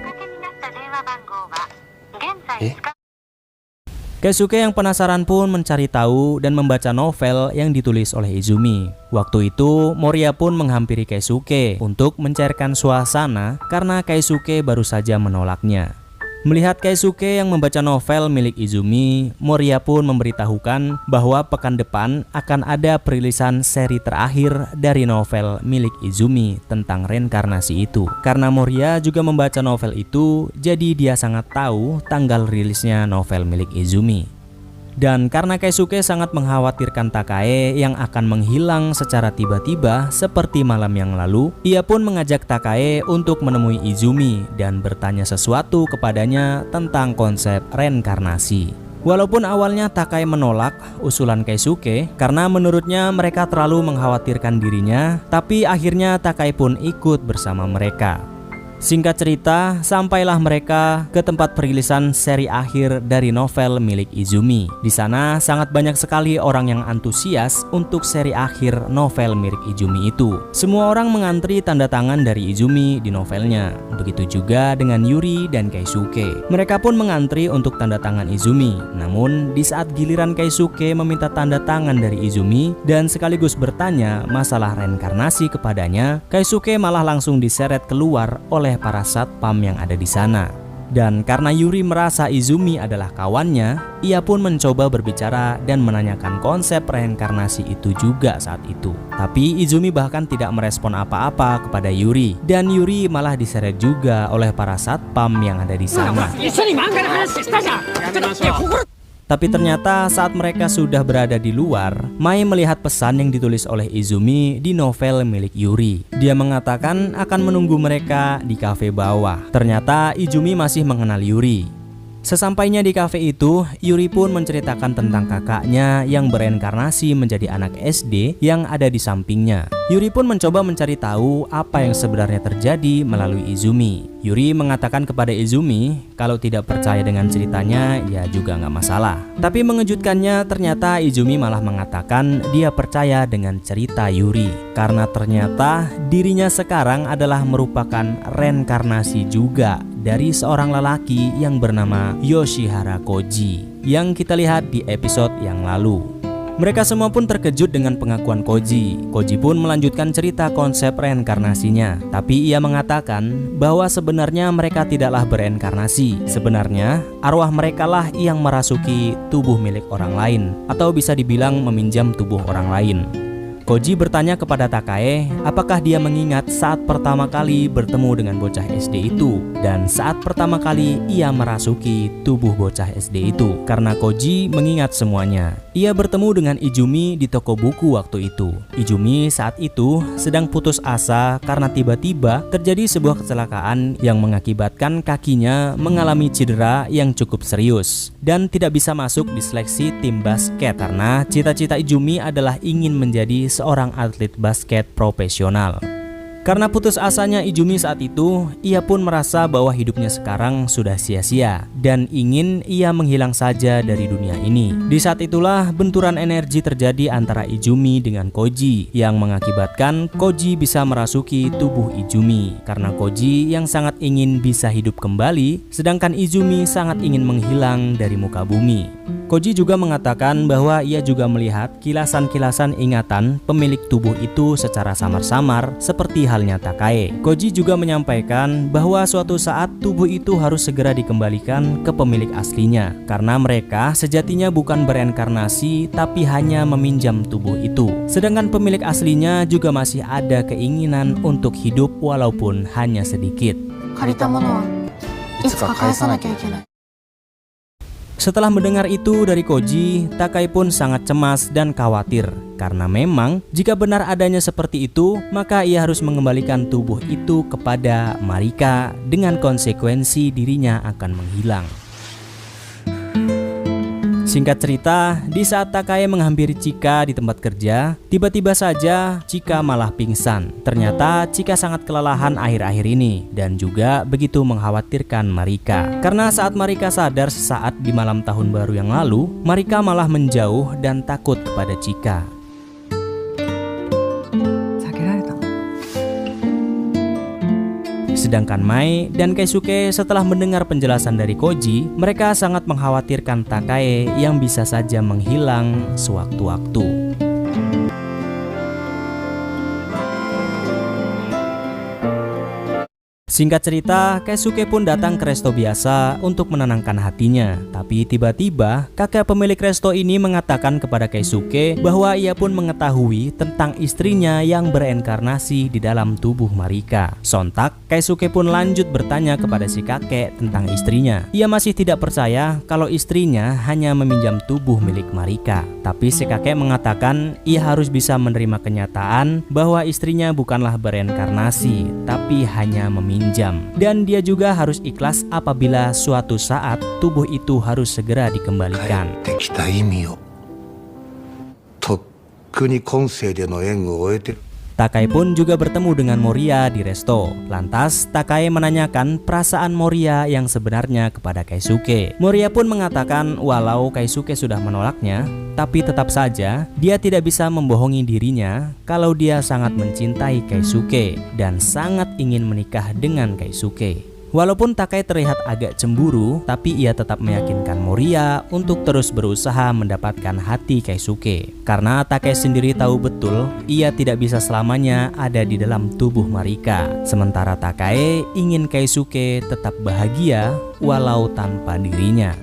Keisuke yang penasaran pun mencari tahu dan membaca novel yang ditulis oleh Izumi. Waktu itu Moria pun menghampiri Keisuke untuk mencairkan suasana karena Keisuke baru saja menolaknya. Melihat Keisuke yang membaca novel milik Izumi, Moria pun memberitahukan bahwa pekan depan akan ada perilisan seri terakhir dari novel milik Izumi tentang reinkarnasi itu. Karena Moria juga membaca novel itu, jadi dia sangat tahu tanggal rilisnya novel milik Izumi. Dan karena Keisuke sangat mengkhawatirkan Takai yang akan menghilang secara tiba-tiba seperti malam yang lalu, ia pun mengajak Takai untuk menemui Izumi dan bertanya sesuatu kepadanya tentang konsep reinkarnasi. Walaupun awalnya Takai menolak usulan Keisuke karena menurutnya mereka terlalu mengkhawatirkan dirinya, tapi akhirnya Takai pun ikut bersama mereka. Singkat cerita, sampailah mereka ke tempat perilisan seri akhir dari novel milik Izumi. Di sana sangat banyak sekali orang yang antusias untuk seri akhir novel milik Izumi itu. Semua orang mengantri tanda tangan dari Izumi di novelnya. Begitu juga dengan Yuri dan Keisuke. Mereka pun mengantri untuk tanda tangan Izumi. Namun di saat giliran Keisuke meminta tanda tangan dari Izumi dan sekaligus bertanya masalah reinkarnasi kepadanya, Keisuke malah langsung diseret keluar oleh para satpam yang ada di sana. Dan karena Yuri merasa Izumi adalah kawannya, ia pun mencoba berbicara dan menanyakan konsep reinkarnasi itu juga saat itu. Tapi Izumi bahkan tidak merespon apa-apa kepada Yuri, dan Yuri malah diseret juga oleh para satpam yang ada di sana. Tapi ternyata saat mereka sudah berada di luar, Mai melihat pesan yang ditulis oleh Izumi di novel milik Yuri. Dia mengatakan akan menunggu mereka di kafe bawah. Ternyata Izumi masih mengenal Yuri. Sesampainya di kafe itu, Yuri pun menceritakan tentang kakaknya yang bereinkarnasi menjadi anak SD yang ada di sampingnya. Yuri pun mencoba mencari tahu apa yang sebenarnya terjadi melalui Izumi. Yuri mengatakan kepada Izumi kalau tidak percaya dengan ceritanya ya juga nggak masalah. Tapi mengejutkannya ternyata Izumi malah mengatakan dia percaya dengan cerita Yuri. Karena ternyata dirinya sekarang adalah merupakan reinkarnasi juga dari seorang lelaki yang bernama Yoshihara Koji yang kita lihat di episode yang lalu. Mereka semua pun terkejut dengan pengakuan Koji. Koji pun melanjutkan cerita konsep reinkarnasinya, tapi ia mengatakan bahwa sebenarnya mereka tidaklah bereinkarnasi. Sebenarnya arwah mereka lah yang merasuki tubuh milik orang lain, atau bisa dibilang meminjam tubuh orang lain. Koji bertanya kepada Takae apakah dia mengingat saat pertama kali bertemu dengan bocah SD itu dan saat pertama kali ia merasuki tubuh bocah SD itu, karena Koji mengingat semuanya. Ia bertemu dengan Izumi di toko buku waktu itu. Izumi saat itu sedang putus asa karena tiba-tiba terjadi sebuah kecelakaan yang mengakibatkan kakinya mengalami cedera yang cukup serius dan tidak bisa masuk di seleksi tim basket karena cita-cita Izumi adalah ingin menjadi seorang atlet basket profesional. Karena putus asanya Izumi saat itu, ia pun merasa bahwa hidupnya sekarang sudah sia-sia dan ingin ia menghilang saja dari dunia ini. Di saat itulah benturan energi terjadi antara Izumi dengan Koji yang mengakibatkan Koji bisa merasuki tubuh Izumi karena Koji yang sangat ingin bisa hidup kembali, sedangkan Izumi sangat ingin menghilang dari muka bumi. Koji juga mengatakan bahwa ia juga melihat kilasan-kilasan ingatan pemilik tubuh itu secara samar-samar seperti halnya Takae. Koji juga menyampaikan bahwa suatu saat tubuh itu harus segera dikembalikan ke pemilik aslinya karena mereka sejatinya bukan bereinkarnasi tapi hanya meminjam tubuh itu. Sedangkan pemilik aslinya juga masih ada keinginan untuk hidup walaupun hanya sedikit. Setelah mendengar itu dari Koji, Takae pun sangat cemas dan khawatir karena memang jika benar adanya seperti itu, maka ia harus mengembalikan tubuh itu kepada Marika dengan konsekuensi dirinya akan menghilang. Singkat cerita, di saat Takae menghampiri Chika di tempat kerja, tiba-tiba saja Chika malah pingsan. Ternyata Chika sangat kelelahan akhir-akhir ini dan juga begitu mengkhawatirkan Marika. Karena saat Marika sadar sesaat di malam tahun baru yang lalu, Marika malah menjauh dan takut kepada Chika. Sedangkan Mai dan Keisuke setelah mendengar penjelasan dari Koji, mereka sangat mengkhawatirkan Takae yang bisa saja menghilang sewaktu-waktu. Singkat cerita, Keisuke pun datang ke resto biasa untuk menenangkan hatinya. Tapi tiba-tiba, kakek pemilik resto ini mengatakan kepada Keisuke bahwa ia pun mengetahui tentang istrinya yang bereinkarnasi di dalam tubuh Marika. Sontak, Keisuke pun lanjut bertanya kepada si kakek tentang istrinya. Ia masih tidak percaya kalau istrinya hanya meminjam tubuh milik Marika. Tapi si kakek mengatakan ia harus bisa menerima kenyataan bahwa istrinya bukanlah bereinkarnasi, tapi hanya meminjam. Dan dia juga harus ikhlas apabila suatu saat tubuh itu harus segera dikembalikan. Takae pun juga bertemu dengan Moriya di resto. Lantas Takae menanyakan perasaan Moriya yang sebenarnya kepada Keisuke. Moriya pun mengatakan walau Keisuke sudah menolaknya, tapi tetap saja dia tidak bisa membohongi dirinya kalau dia sangat mencintai Keisuke dan sangat ingin menikah dengan Keisuke. Walaupun Takae terlihat agak cemburu, tapi ia tetap meyakinkan Moriya untuk terus berusaha mendapatkan hati Keisuke. Karena Takae sendiri tahu betul ia tidak bisa selamanya ada di dalam tubuh Marika. Sementara Takae ingin Keisuke tetap bahagia walau tanpa dirinya.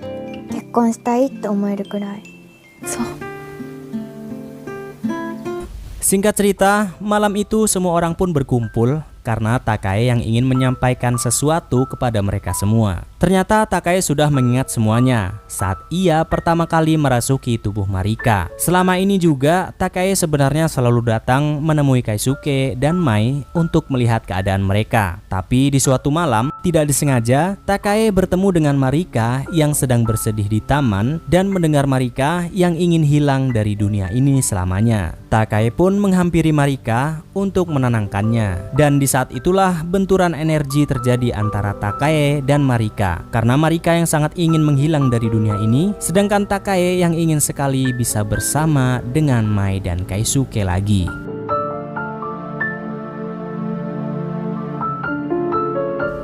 Singkat cerita, malam itu semua orang pun berkumpul karena Takae yang ingin menyampaikan sesuatu kepada mereka semua. Ternyata Takae sudah mengingat semuanya saat ia pertama kali merasuki tubuh Marika. Selama ini juga Takae sebenarnya selalu datang menemui Keisuke dan Mai untuk melihat keadaan mereka. Tapi di suatu malam, tidak disengaja Takae bertemu dengan Marika yang sedang bersedih di taman dan mendengar Marika yang ingin hilang dari dunia ini selamanya. Takae pun menghampiri Marika untuk menenangkannya. Dan di saat itulah benturan energi terjadi antara Takae dan Marika. Karena Marika yang sangat ingin menghilang dari dunia ini, sedangkan Takae yang ingin sekali bisa bersama dengan Mai dan Keisuke lagi.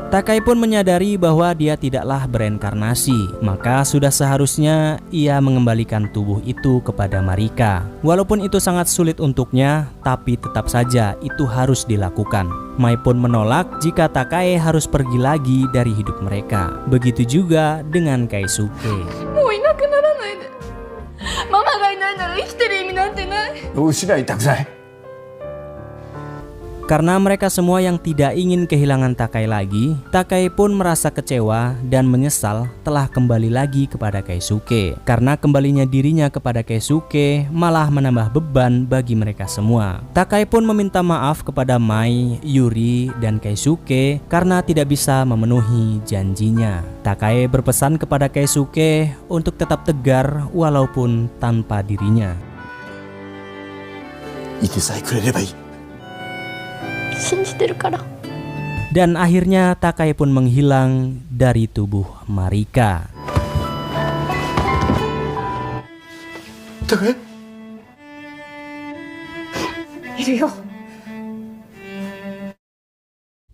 Takai pun menyadari bahwa dia tidaklah bereinkarnasi, maka sudah seharusnya ia mengembalikan tubuh itu kepada Marika. Walaupun itu sangat sulit untuknya, tapi tetap saja itu harus dilakukan. Mai pun menolak jika Takai harus pergi lagi dari hidup mereka. Begitu juga dengan Keisuke. もういなくならないで。ママがいないなら生きてる意味なんてない。どうしないたくさん。 Karena mereka semua yang tidak ingin kehilangan Takai lagi, Takai pun merasa kecewa dan menyesal telah kembali lagi kepada Keisuke. Karena kembalinya dirinya kepada Keisuke malah menambah beban bagi mereka semua. Takai pun meminta maaf kepada Mai, Yuri, dan Keisuke karena tidak bisa memenuhi janjinya. Takai berpesan kepada Keisuke untuk tetap tegar walaupun tanpa dirinya. いてさえくれればいい。 信じてるから。 Dan akhirnya Takai pun menghilang dari tubuh Marika. Takai?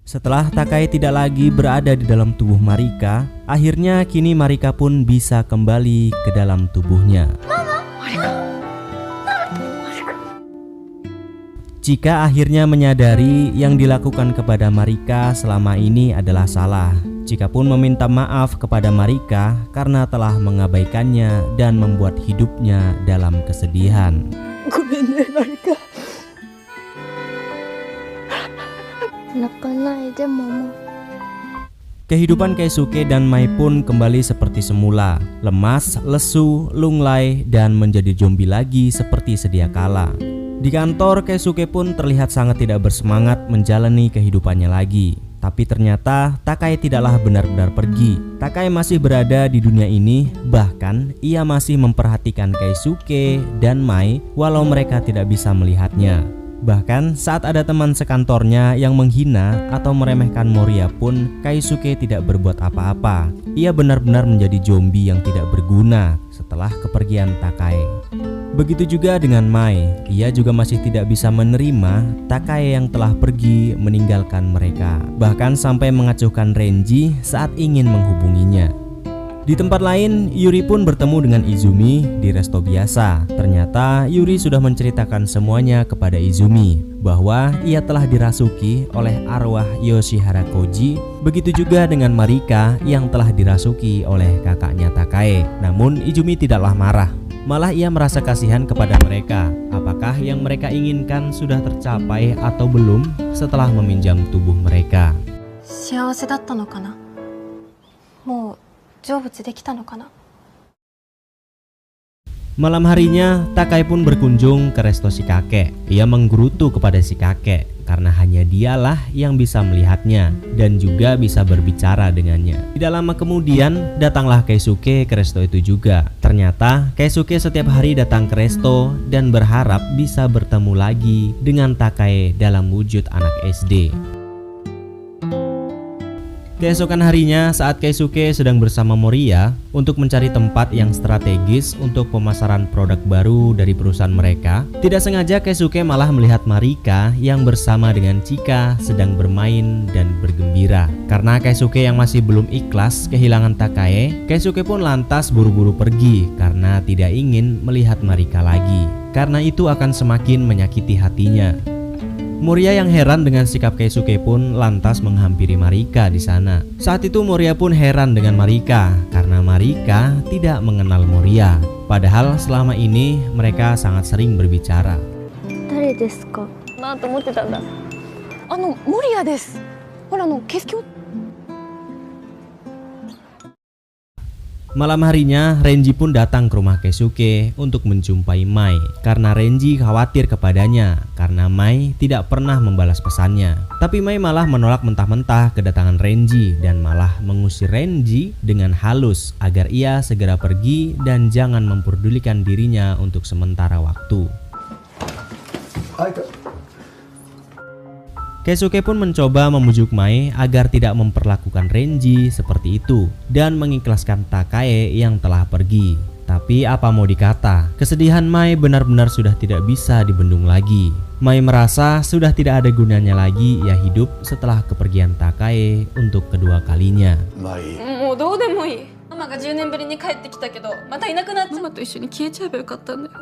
Setelah Takai tidak lagi berada di dalam tubuh Marika, akhirnya kini Marika pun bisa kembali ke dalam tubuhnya. Chika akhirnya menyadari yang dilakukan kepada Marika selama ini adalah salah. Chika pun meminta maaf kepada Marika karena telah mengabaikannya dan membuat hidupnya dalam kesedihan. Marika. 泣かないでmama. Kehidupan Keisuke dan Mai pun kembali seperti semula, lemas, lesu, lunglai, dan menjadi zombie lagi seperti sedia kala. Di kantor, Keisuke pun terlihat sangat tidak bersemangat menjalani kehidupannya lagi. Tapi ternyata Takai tidaklah benar-benar pergi. Takai masih berada di dunia ini, bahkan ia masih memperhatikan Keisuke dan Mai walau mereka tidak bisa melihatnya. Bahkan saat ada teman sekantornya yang menghina atau meremehkan Moria pun, Keisuke tidak berbuat apa-apa. Ia benar-benar menjadi zombie yang tidak berguna setelah kepergian Takai. Begitu juga dengan Mai, ia juga masih tidak bisa menerima Takai yang telah pergi meninggalkan mereka. Bahkan sampai mengacuhkan Renji saat ingin menghubunginya. Di tempat lain, Yuri pun bertemu dengan Izumi di resto biasa. Ternyata Yuri sudah menceritakan semuanya kepada Izumi, bahwa ia telah dirasuki oleh arwah Yoshihara Koji. Begitu juga dengan Marika yang telah dirasuki oleh kakaknya Takai. Namun Izumi tidaklah marah. Malah ia merasa kasihan kepada mereka. Apakah yang mereka inginkan sudah tercapai atau belum setelah meminjam tubuh mereka? 幸せだったのかな。もう成仏できたのかな。 Malam harinya, Takai pun berkunjung ke resto si kakek. Ia menggerutu kepada si kakek karena hanya dialah yang bisa melihatnya dan juga bisa berbicara dengannya. Tidak lama kemudian, datanglah Keisuke ke resto itu juga. Ternyata Keisuke setiap hari datang ke resto dan berharap bisa bertemu lagi dengan Takai dalam wujud anak SD. Keesokan harinya saat Keisuke sedang bersama Moria untuk mencari tempat yang strategis untuk pemasaran produk baru dari perusahaan mereka, tidak sengaja Keisuke malah melihat Marika yang bersama dengan Chika sedang bermain dan bergembira. Karena Keisuke yang masih belum ikhlas kehilangan Takai, Keisuke pun lantas buru-buru pergi karena tidak ingin melihat Marika lagi. Karena itu akan semakin menyakiti hatinya. Moria yang heran dengan sikap Keisuke pun lantas menghampiri Marika di sana. Saat itu Moria pun heran dengan Marika karena Marika tidak mengenal Moria. Padahal selama ini mereka sangat sering berbicara. 誰ですかなと思ってたんだ。守谷です。ほらケースキョ。 Malam harinya, Renji pun datang ke rumah Keisuke untuk menjumpai Mai karena Renji khawatir kepadanya karena Mai tidak pernah membalas pesannya. Tapi Mai malah menolak mentah-mentah kedatangan Renji dan malah mengusir Renji dengan halus agar ia segera pergi dan jangan memperdulikan dirinya untuk sementara waktu. Keisuke pun mencoba membujuk Mai agar tidak memperlakukan Renji seperti itu dan mengikhlaskan Takai yang telah pergi. Tapi apa mau dikata, kesedihan Mai benar-benar sudah tidak bisa dibendung lagi. Mai merasa sudah tidak ada gunanya lagi ia hidup setelah kepergian Takae untuk kedua kalinya. もうどうでもいい。ママが10年ぶりに帰ってきたけどまたいなくなっちゃう。ママと一緒に消えちゃえばよかったんだよ。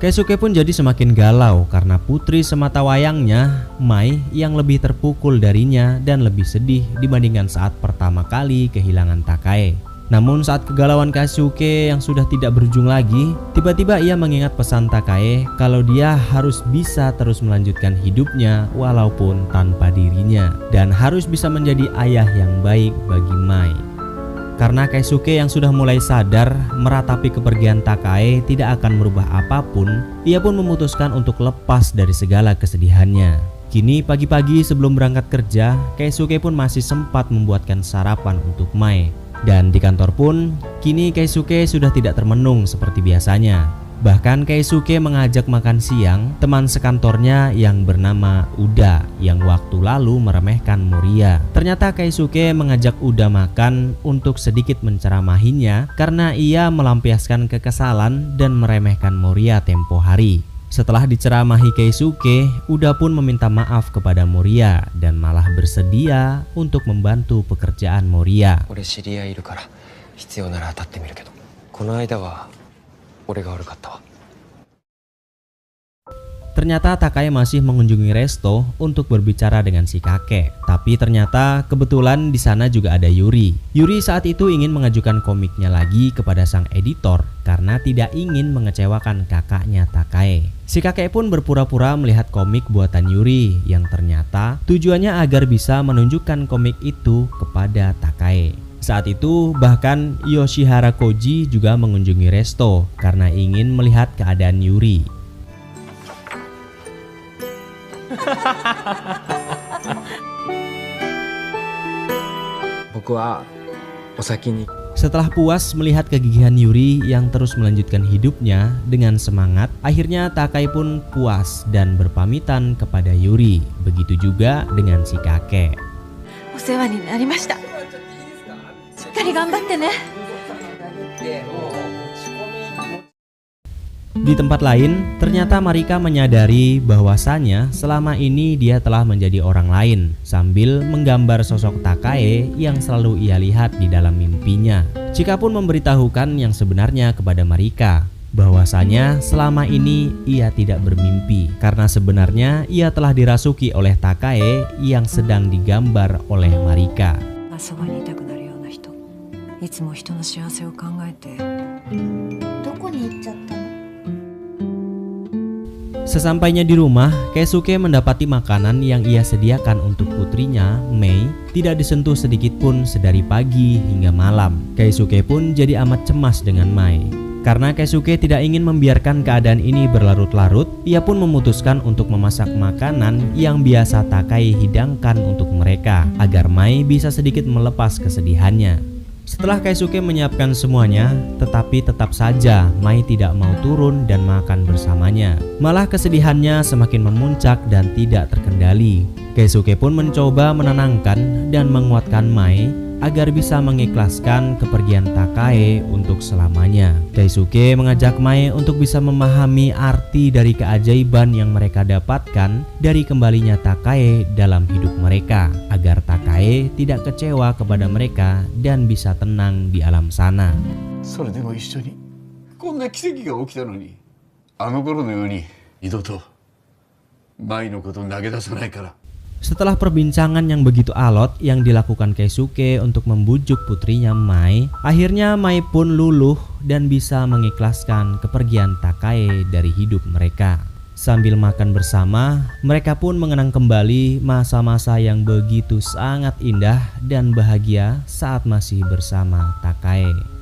Keisuke pun jadi semakin galau karena putri semata wayangnya, Mai, yang lebih terpukul darinya dan lebih sedih dibandingkan saat pertama kali kehilangan Takae. Namun saat kegalauan Keisuke yang sudah tidak berujung lagi, tiba-tiba ia mengingat pesan Takae kalau dia harus bisa terus melanjutkan hidupnya walaupun tanpa dirinya, dan harus bisa menjadi ayah yang baik bagi Mai. Karena Keisuke yang sudah mulai sadar meratapi kepergian Takae tidak akan merubah apapun, ia pun memutuskan untuk lepas dari segala kesedihannya. Kini pagi-pagi sebelum berangkat kerja, Keisuke pun masih sempat membuatkan sarapan untuk Mai. Dan di kantor pun, kini Keisuke sudah tidak termenung seperti biasanya. Bahkan Keisuke mengajak makan siang teman sekantornya yang bernama Uda yang waktu lalu meremehkan Moriya. Ternyata Keisuke mengajak Uda makan untuk sedikit menceramahinya karena ia melampiaskan kekesalan dan meremehkan Moriya tempo hari. Setelah diceramahi Keisuke, Uda pun meminta maaf kepada Moriya dan malah bersedia untuk membantu pekerjaan Moriya. Ternyata Takae masih mengunjungi resto untuk berbicara dengan si kakek. Tapi ternyata kebetulan di sana juga ada Yuri. Yuri saat itu ingin mengajukan komiknya lagi kepada sang editor karena tidak ingin mengecewakan kakaknya Takae. Si kakek pun berpura-pura melihat komik buatan Yuri yang ternyata tujuannya agar bisa menunjukkan komik itu kepada Takae. Saat itu bahkan Yoshihara Koji juga mengunjungi resto karena ingin melihat keadaan Yuri. Setelah puas melihat kegigihan Yuri yang terus melanjutkan hidupnya dengan semangat, akhirnya Takae pun puas dan berpamitan kepada Yuri. Begitu juga dengan si kakek. お世話になりました。しっかり頑張ってね。 Di tempat lain, ternyata Marika menyadari bahwasannya selama ini dia telah menjadi orang lain sambil menggambar sosok Takae yang selalu ia lihat di dalam mimpinya. Chika pun memberitahukan yang sebenarnya kepada Marika, bahwasanya selama ini ia tidak bermimpi karena sebenarnya ia telah dirasuki oleh Takae yang sedang digambar oleh Marika. Sesampainya di rumah, Keisuke mendapati makanan yang ia sediakan untuk putrinya, Mei, tidak disentuh sedikit pun sedari pagi hingga malam. Keisuke pun jadi amat cemas dengan Mei. Karena Keisuke tidak ingin membiarkan keadaan ini berlarut-larut, ia pun memutuskan untuk memasak makanan yang biasa Takae hidangkan untuk mereka, agar Mei bisa sedikit melepas kesedihannya. Setelah Keisuke menyiapkan semuanya, tetapi tetap saja Mai tidak mau turun dan makan bersamanya. Malah kesedihannya semakin memuncak dan tidak terkendali. Keisuke pun mencoba menenangkan dan menguatkan Mai agar bisa mengikhlaskan kepergian Takae untuk selamanya. Keisuke mengajak Mai untuk bisa memahami arti dari keajaiban yang mereka dapatkan dari kembalinya Takae dalam hidup mereka, agar Takae tidak kecewa kepada mereka dan bisa tenang di alam sana. それでも一緒にこんな奇跡が起きたのに、あの頃のように二度と舞のこと投げ出さないから。 Setelah perbincangan yang begitu alot yang dilakukan Keisuke untuk membujuk putrinya Mai, akhirnya Mai pun luluh dan bisa mengikhlaskan kepergian Takae dari hidup mereka. Sambil makan bersama, mereka pun mengenang kembali masa-masa yang begitu sangat indah dan bahagia saat masih bersama Takae.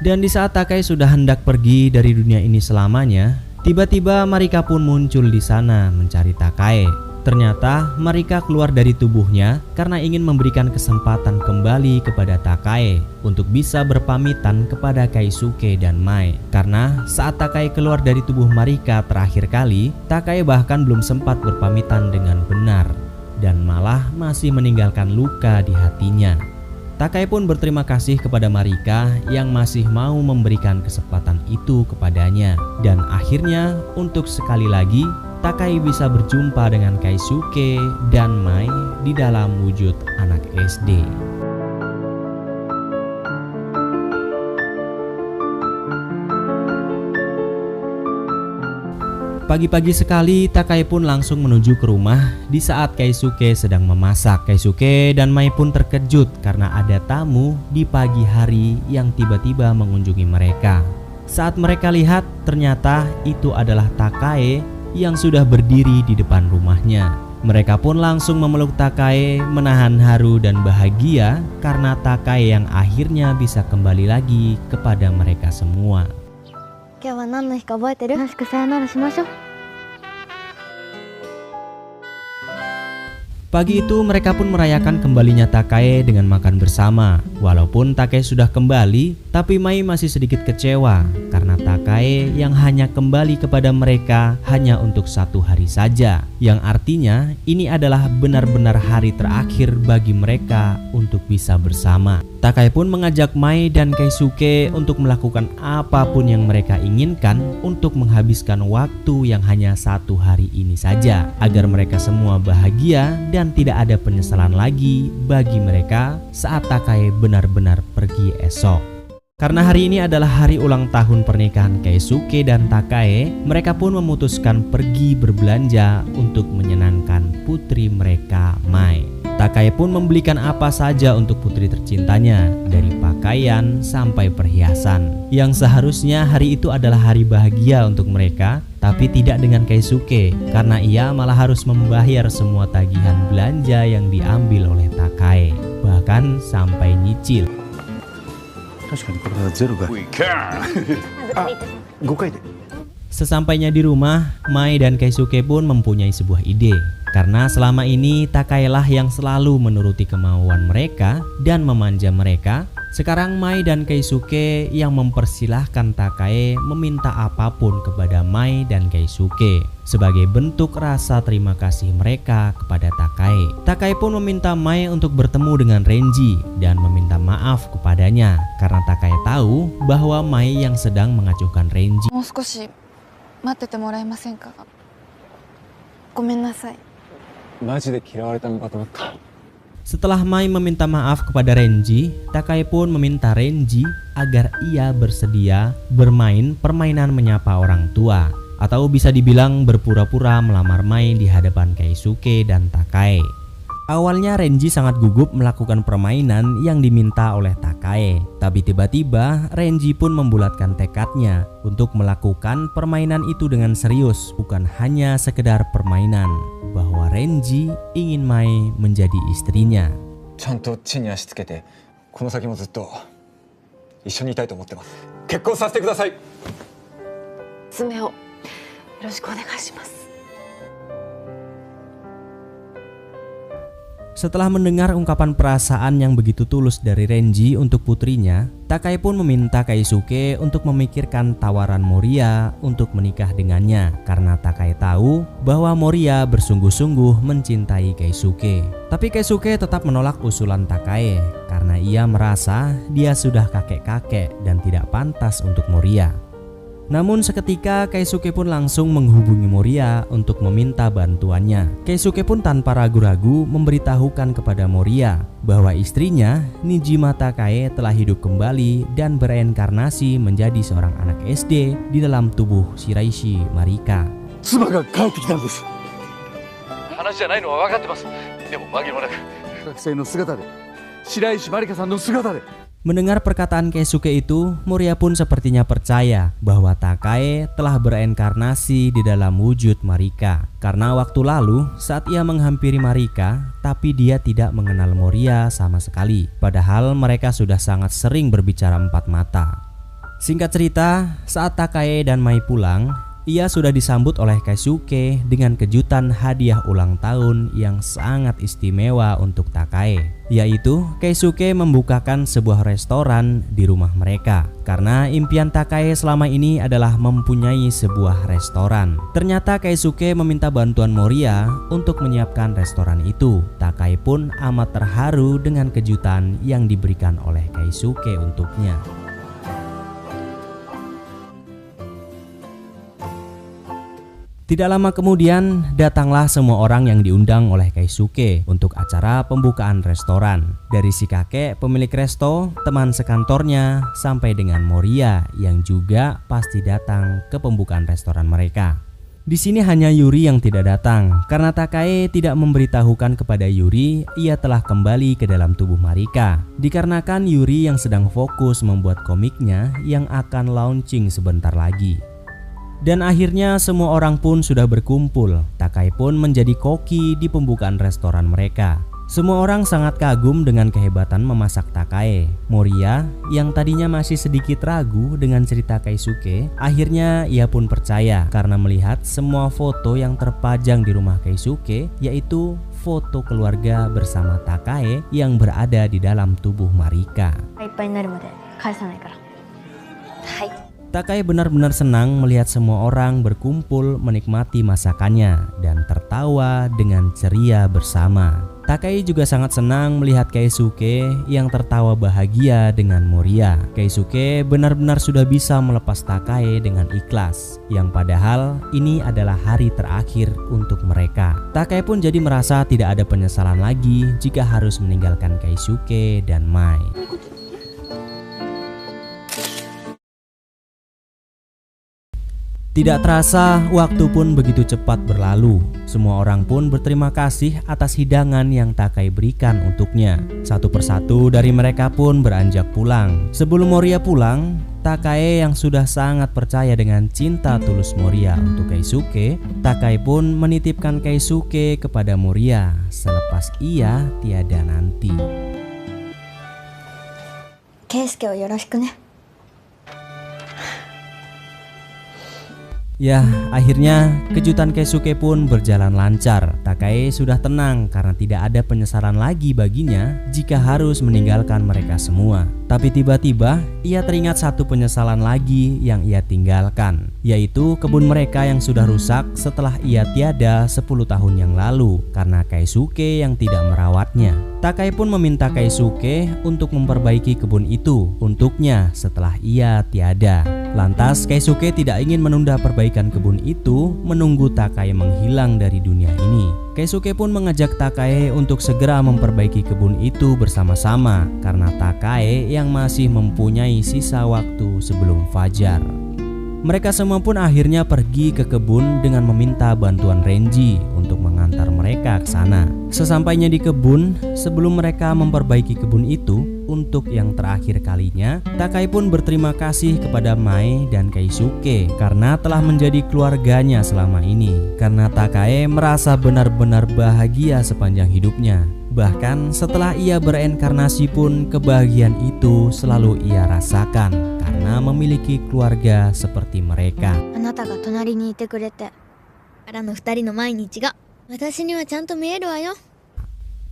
Dan di saat Takae sudah hendak pergi dari dunia ini selamanya, tiba-tiba Marika pun muncul di sana mencari Takae. Ternyata Marika keluar dari tubuhnya karena ingin memberikan kesempatan kembali kepada Takae untuk bisa berpamitan kepada Keisuke dan Mai. Karena saat Takae keluar dari tubuh Marika terakhir kali, Takae bahkan belum sempat berpamitan dengan benar. dan malah masih meninggalkan luka di hatinya. Takai pun berterima kasih kepada Marika yang masih mau memberikan kesempatan itu kepadanya. Dan akhirnya untuk sekali lagi Takai bisa berjumpa dengan Keisuke dan Mai di dalam wujud anak SD. Pagi-pagi sekali Takai pun langsung menuju ke rumah di saat Keisuke sedang memasak. Keisuke dan Mai pun terkejut karena ada tamu di pagi hari yang tiba-tiba mengunjungi mereka. Saat mereka lihat, ternyata itu adalah Takai yang sudah berdiri di depan rumahnya. Mereka pun langsung memeluk Takai, menahan haru dan bahagia karena Takai yang akhirnya bisa kembali lagi kepada mereka semua. 今日は何の日か覚えてる？楽しくさよならしましょう。 Pagi itu mereka pun merayakan kembalinya Takai dengan makan bersama. Walaupun Takai sudah kembali, tapi Mai masih sedikit kecewa karena Takai yang hanya kembali kepada mereka hanya untuk 1 hari saja. Yang artinya ini adalah benar-benar hari terakhir bagi mereka untuk bisa bersama. Takai pun mengajak Mai dan Keisuke untuk melakukan apapun yang mereka inginkan untuk menghabiskan waktu yang hanya 1 hari ini saja, agar mereka semua bahagia dan tidak ada penyesalan lagi bagi mereka saat Takai benar-benar pergi esok. Karena hari ini adalah hari ulang tahun pernikahan Keisuke dan Takai, mereka pun memutuskan pergi berbelanja untuk menyenangkan putri mereka, Mai. Takai pun membelikan apa saja untuk putri tercintanya, dari pakaian sampai perhiasan. Yang seharusnya hari itu adalah hari bahagia untuk mereka, tapi tidak dengan Keisuke, karena ia malah harus membayar semua tagihan belanja yang diambil oleh Takai, bahkan sampai nyicil. Sesampainya di rumah, Mai dan Keisuke pun mempunyai sebuah ide. Karena selama ini Takai lah yang selalu menuruti kemauan mereka dan memanja mereka, sekarang Mai dan Keisuke yang mempersilahkan Takai meminta apapun kepada Mai dan Keisuke sebagai bentuk rasa terima kasih mereka kepada Takai. Takai pun meminta Mai untuk bertemu dengan Renji dan meminta maaf kepadanya karena Takai tahu bahwa Mai yang sedang mengacuhkan Renji. もう少し待っててもらえませんか？ごめんなさい。 マジで嫌われたのかと思った。 Setelah Mai meminta maaf kepada Renji, Takai pun meminta Renji agar ia bersedia bermain permainan menyapa orang tua, atau bisa dibilang berpura-pura melamar Mai di hadapan Keisuke dan Takai. Awalnya Renji sangat gugup melakukan permainan yang diminta oleh Takai, tapi tiba-tiba Renji pun membulatkan tekadnya untuk melakukan permainan itu dengan serius, bukan hanya sekedar permainan, bahwa Renji ingin Mai menjadi istrinya. ちゃんと地に足つけて、この先もずっと一緒にいたいと思ってます。結婚させてください。娘をよろしくお願いします。 Setelah mendengar ungkapan perasaan yang begitu tulus dari Renji untuk putrinya, Takai pun meminta Keisuke untuk memikirkan tawaran Moriya untuk menikah dengannya karena Takai tahu bahwa Moriya bersungguh-sungguh mencintai Keisuke. Tapi Keisuke tetap menolak usulan Takai karena ia merasa dia sudah kakek-kakek dan tidak pantas untuk Moriya. Namun seketika Keisuke pun langsung menghubungi Moriya untuk meminta bantuannya. Keisuke pun tanpa ragu-ragu memberitahukan kepada Moriya bahwa istrinya Nijima Takai telah hidup kembali dan bereinkarnasi menjadi seorang anak SD di dalam tubuh Shiraishi Marika. 妻が帰ってきたんです。話じゃないのは分かってます。でも紛れもなく学生の姿で、白石まりかさんの姿で。 Mendengar perkataan Keisuke itu, Moriya pun sepertinya percaya bahwa Takai telah bereinkarnasi di dalam wujud Marika. Karena waktu lalu saat ia menghampiri Marika, tapi dia tidak mengenal Moriya sama sekali. Padahal mereka sudah sangat sering berbicara empat mata. Singkat cerita, saat Takai dan Mai pulang, ia sudah disambut oleh Keisuke dengan kejutan hadiah ulang tahun yang sangat istimewa untuk Takae, yaitu Keisuke membukakan sebuah restoran di rumah mereka. Karena impian Takae selama ini adalah mempunyai sebuah restoran. Ternyata Keisuke meminta bantuan Moriya untuk menyiapkan restoran itu. Takae pun amat terharu dengan kejutan yang diberikan oleh Keisuke untuknya. Tidak lama kemudian, datanglah semua orang yang diundang oleh Keisuke untuk acara pembukaan restoran. Dari si kakek pemilik resto, teman sekantornya, sampai dengan Moriya yang juga pasti datang ke pembukaan restoran mereka. Di sini hanya Yuri yang tidak datang karena Takae tidak memberitahukan kepada Yuri ia telah kembali ke dalam tubuh Marika. Dikarenakan Yuri yang sedang fokus membuat komiknya yang akan launching sebentar lagi. Dan akhirnya semua orang pun sudah berkumpul. Takae pun menjadi koki di pembukaan restoran mereka. Semua orang sangat kagum dengan kehebatan memasak Takae. Moriya yang tadinya masih sedikit ragu dengan cerita Keisuke, akhirnya ia pun percaya karena melihat semua foto yang terpajang di rumah Keisuke, yaitu foto keluarga bersama Takae yang berada di dalam tubuh Marika. Takae benar-benar senang melihat semua orang berkumpul menikmati masakannya dan tertawa dengan ceria bersama. Takae juga sangat senang melihat Keisuke yang tertawa bahagia dengan Moriya. Keisuke benar-benar sudah bisa melepas Takae dengan ikhlas, yang padahal ini adalah hari terakhir untuk mereka. Takae pun jadi merasa tidak ada penyesalan lagi jika harus meninggalkan Keisuke dan Mai. Tidak terasa, waktu pun begitu cepat berlalu. Semua orang pun berterima kasih atas hidangan yang Takae berikan untuknya. Satu persatu dari mereka pun beranjak pulang. Sebelum Moriya pulang, Takae yang sudah sangat percaya dengan cinta tulus Moriya untuk Keisuke, Takae pun menitipkan Keisuke kepada Moriya selepas ia tiada nanti. Keisuke wo yoroshiku ne. Ya, akhirnya kejutan Keisuke pun berjalan lancar. Takae sudah tenang karena tidak ada penyesalan lagi baginya jika harus meninggalkan mereka semua. Tapi tiba-tiba ia teringat satu penyesalan lagi yang ia tinggalkan, yaitu kebun mereka yang sudah rusak setelah ia tiada 10 tahun yang lalu karena Keisuke yang tidak merawatnya. Takae pun meminta Keisuke untuk memperbaiki kebun itu untuknya setelah ia tiada. Lantas Keisuke tidak ingin menunda perbaikan kebun itu menunggu Takae menghilang dari dunia ini. Keisuke pun mengajak Takae untuk segera memperbaiki kebun itu bersama-sama karena Takae yang masih mempunyai sisa waktu sebelum fajar. Mereka semua pun akhirnya pergi ke kebun dengan meminta bantuan Renji untuk mengantar mereka ke sana. Sesampainya di kebun, sebelum mereka memperbaiki kebun itu untuk yang terakhir kalinya, Takae pun berterima kasih kepada Mai dan Keisuke karena telah menjadi keluarganya selama ini. Karena Takae merasa benar-benar bahagia sepanjang hidupnya. Bahkan setelah ia bereinkarnasi pun kebahagiaan itu selalu ia rasakan karena memiliki keluarga seperti mereka.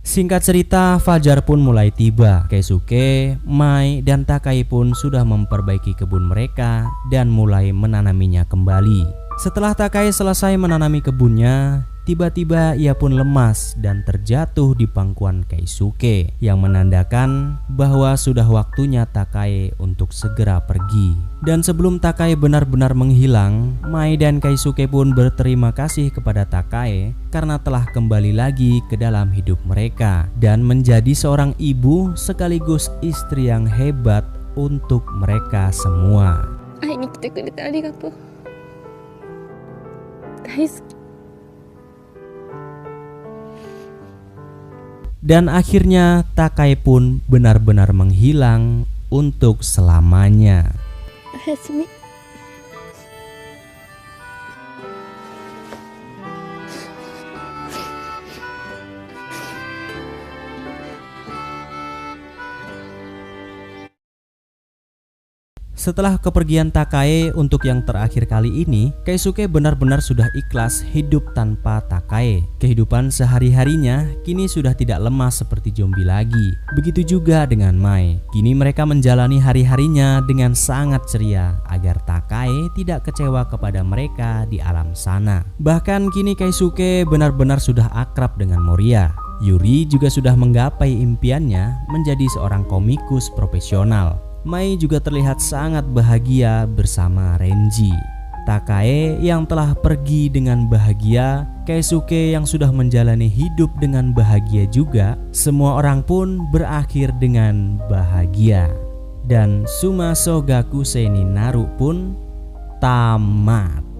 Singkat cerita, fajar pun mulai tiba. Keisuke, Mai, dan Takae pun sudah memperbaiki kebun mereka dan mulai menanaminya kembali. Setelah Takae selesai menanami kebunnya, tiba-tiba ia pun lemas dan terjatuh di pangkuan Keisuke yang menandakan bahwa sudah waktunya Takae untuk segera pergi. Dan sebelum Takae benar-benar menghilang, Mai dan Keisuke pun berterima kasih kepada Takae karena telah kembali lagi ke dalam hidup mereka dan menjadi seorang ibu sekaligus istri yang hebat untuk mereka semua. 会いに来てくれてありがとう。大好き。 Dan akhirnya Takae pun benar-benar menghilang untuk selamanya. Oyasumi. Setelah kepergian Takae untuk yang terakhir kali ini, Keisuke benar-benar sudah ikhlas hidup tanpa Takae. Kehidupan sehari-harinya kini sudah tidak lemas seperti zombie lagi. Begitu juga dengan Mai. Kini mereka menjalani hari-harinya dengan sangat ceria agar Takae tidak kecewa kepada mereka di alam sana. Bahkan kini Keisuke benar-benar sudah akrab dengan Moria. Yuri juga sudah menggapai impiannya menjadi seorang komikus profesional. Mai juga terlihat sangat bahagia bersama Renji. Takae yang telah pergi dengan bahagia, Keisuke yang sudah menjalani hidup dengan bahagia juga. Semua orang pun berakhir dengan bahagia. Dan Suma Sogakusei ni Naru pun tamat.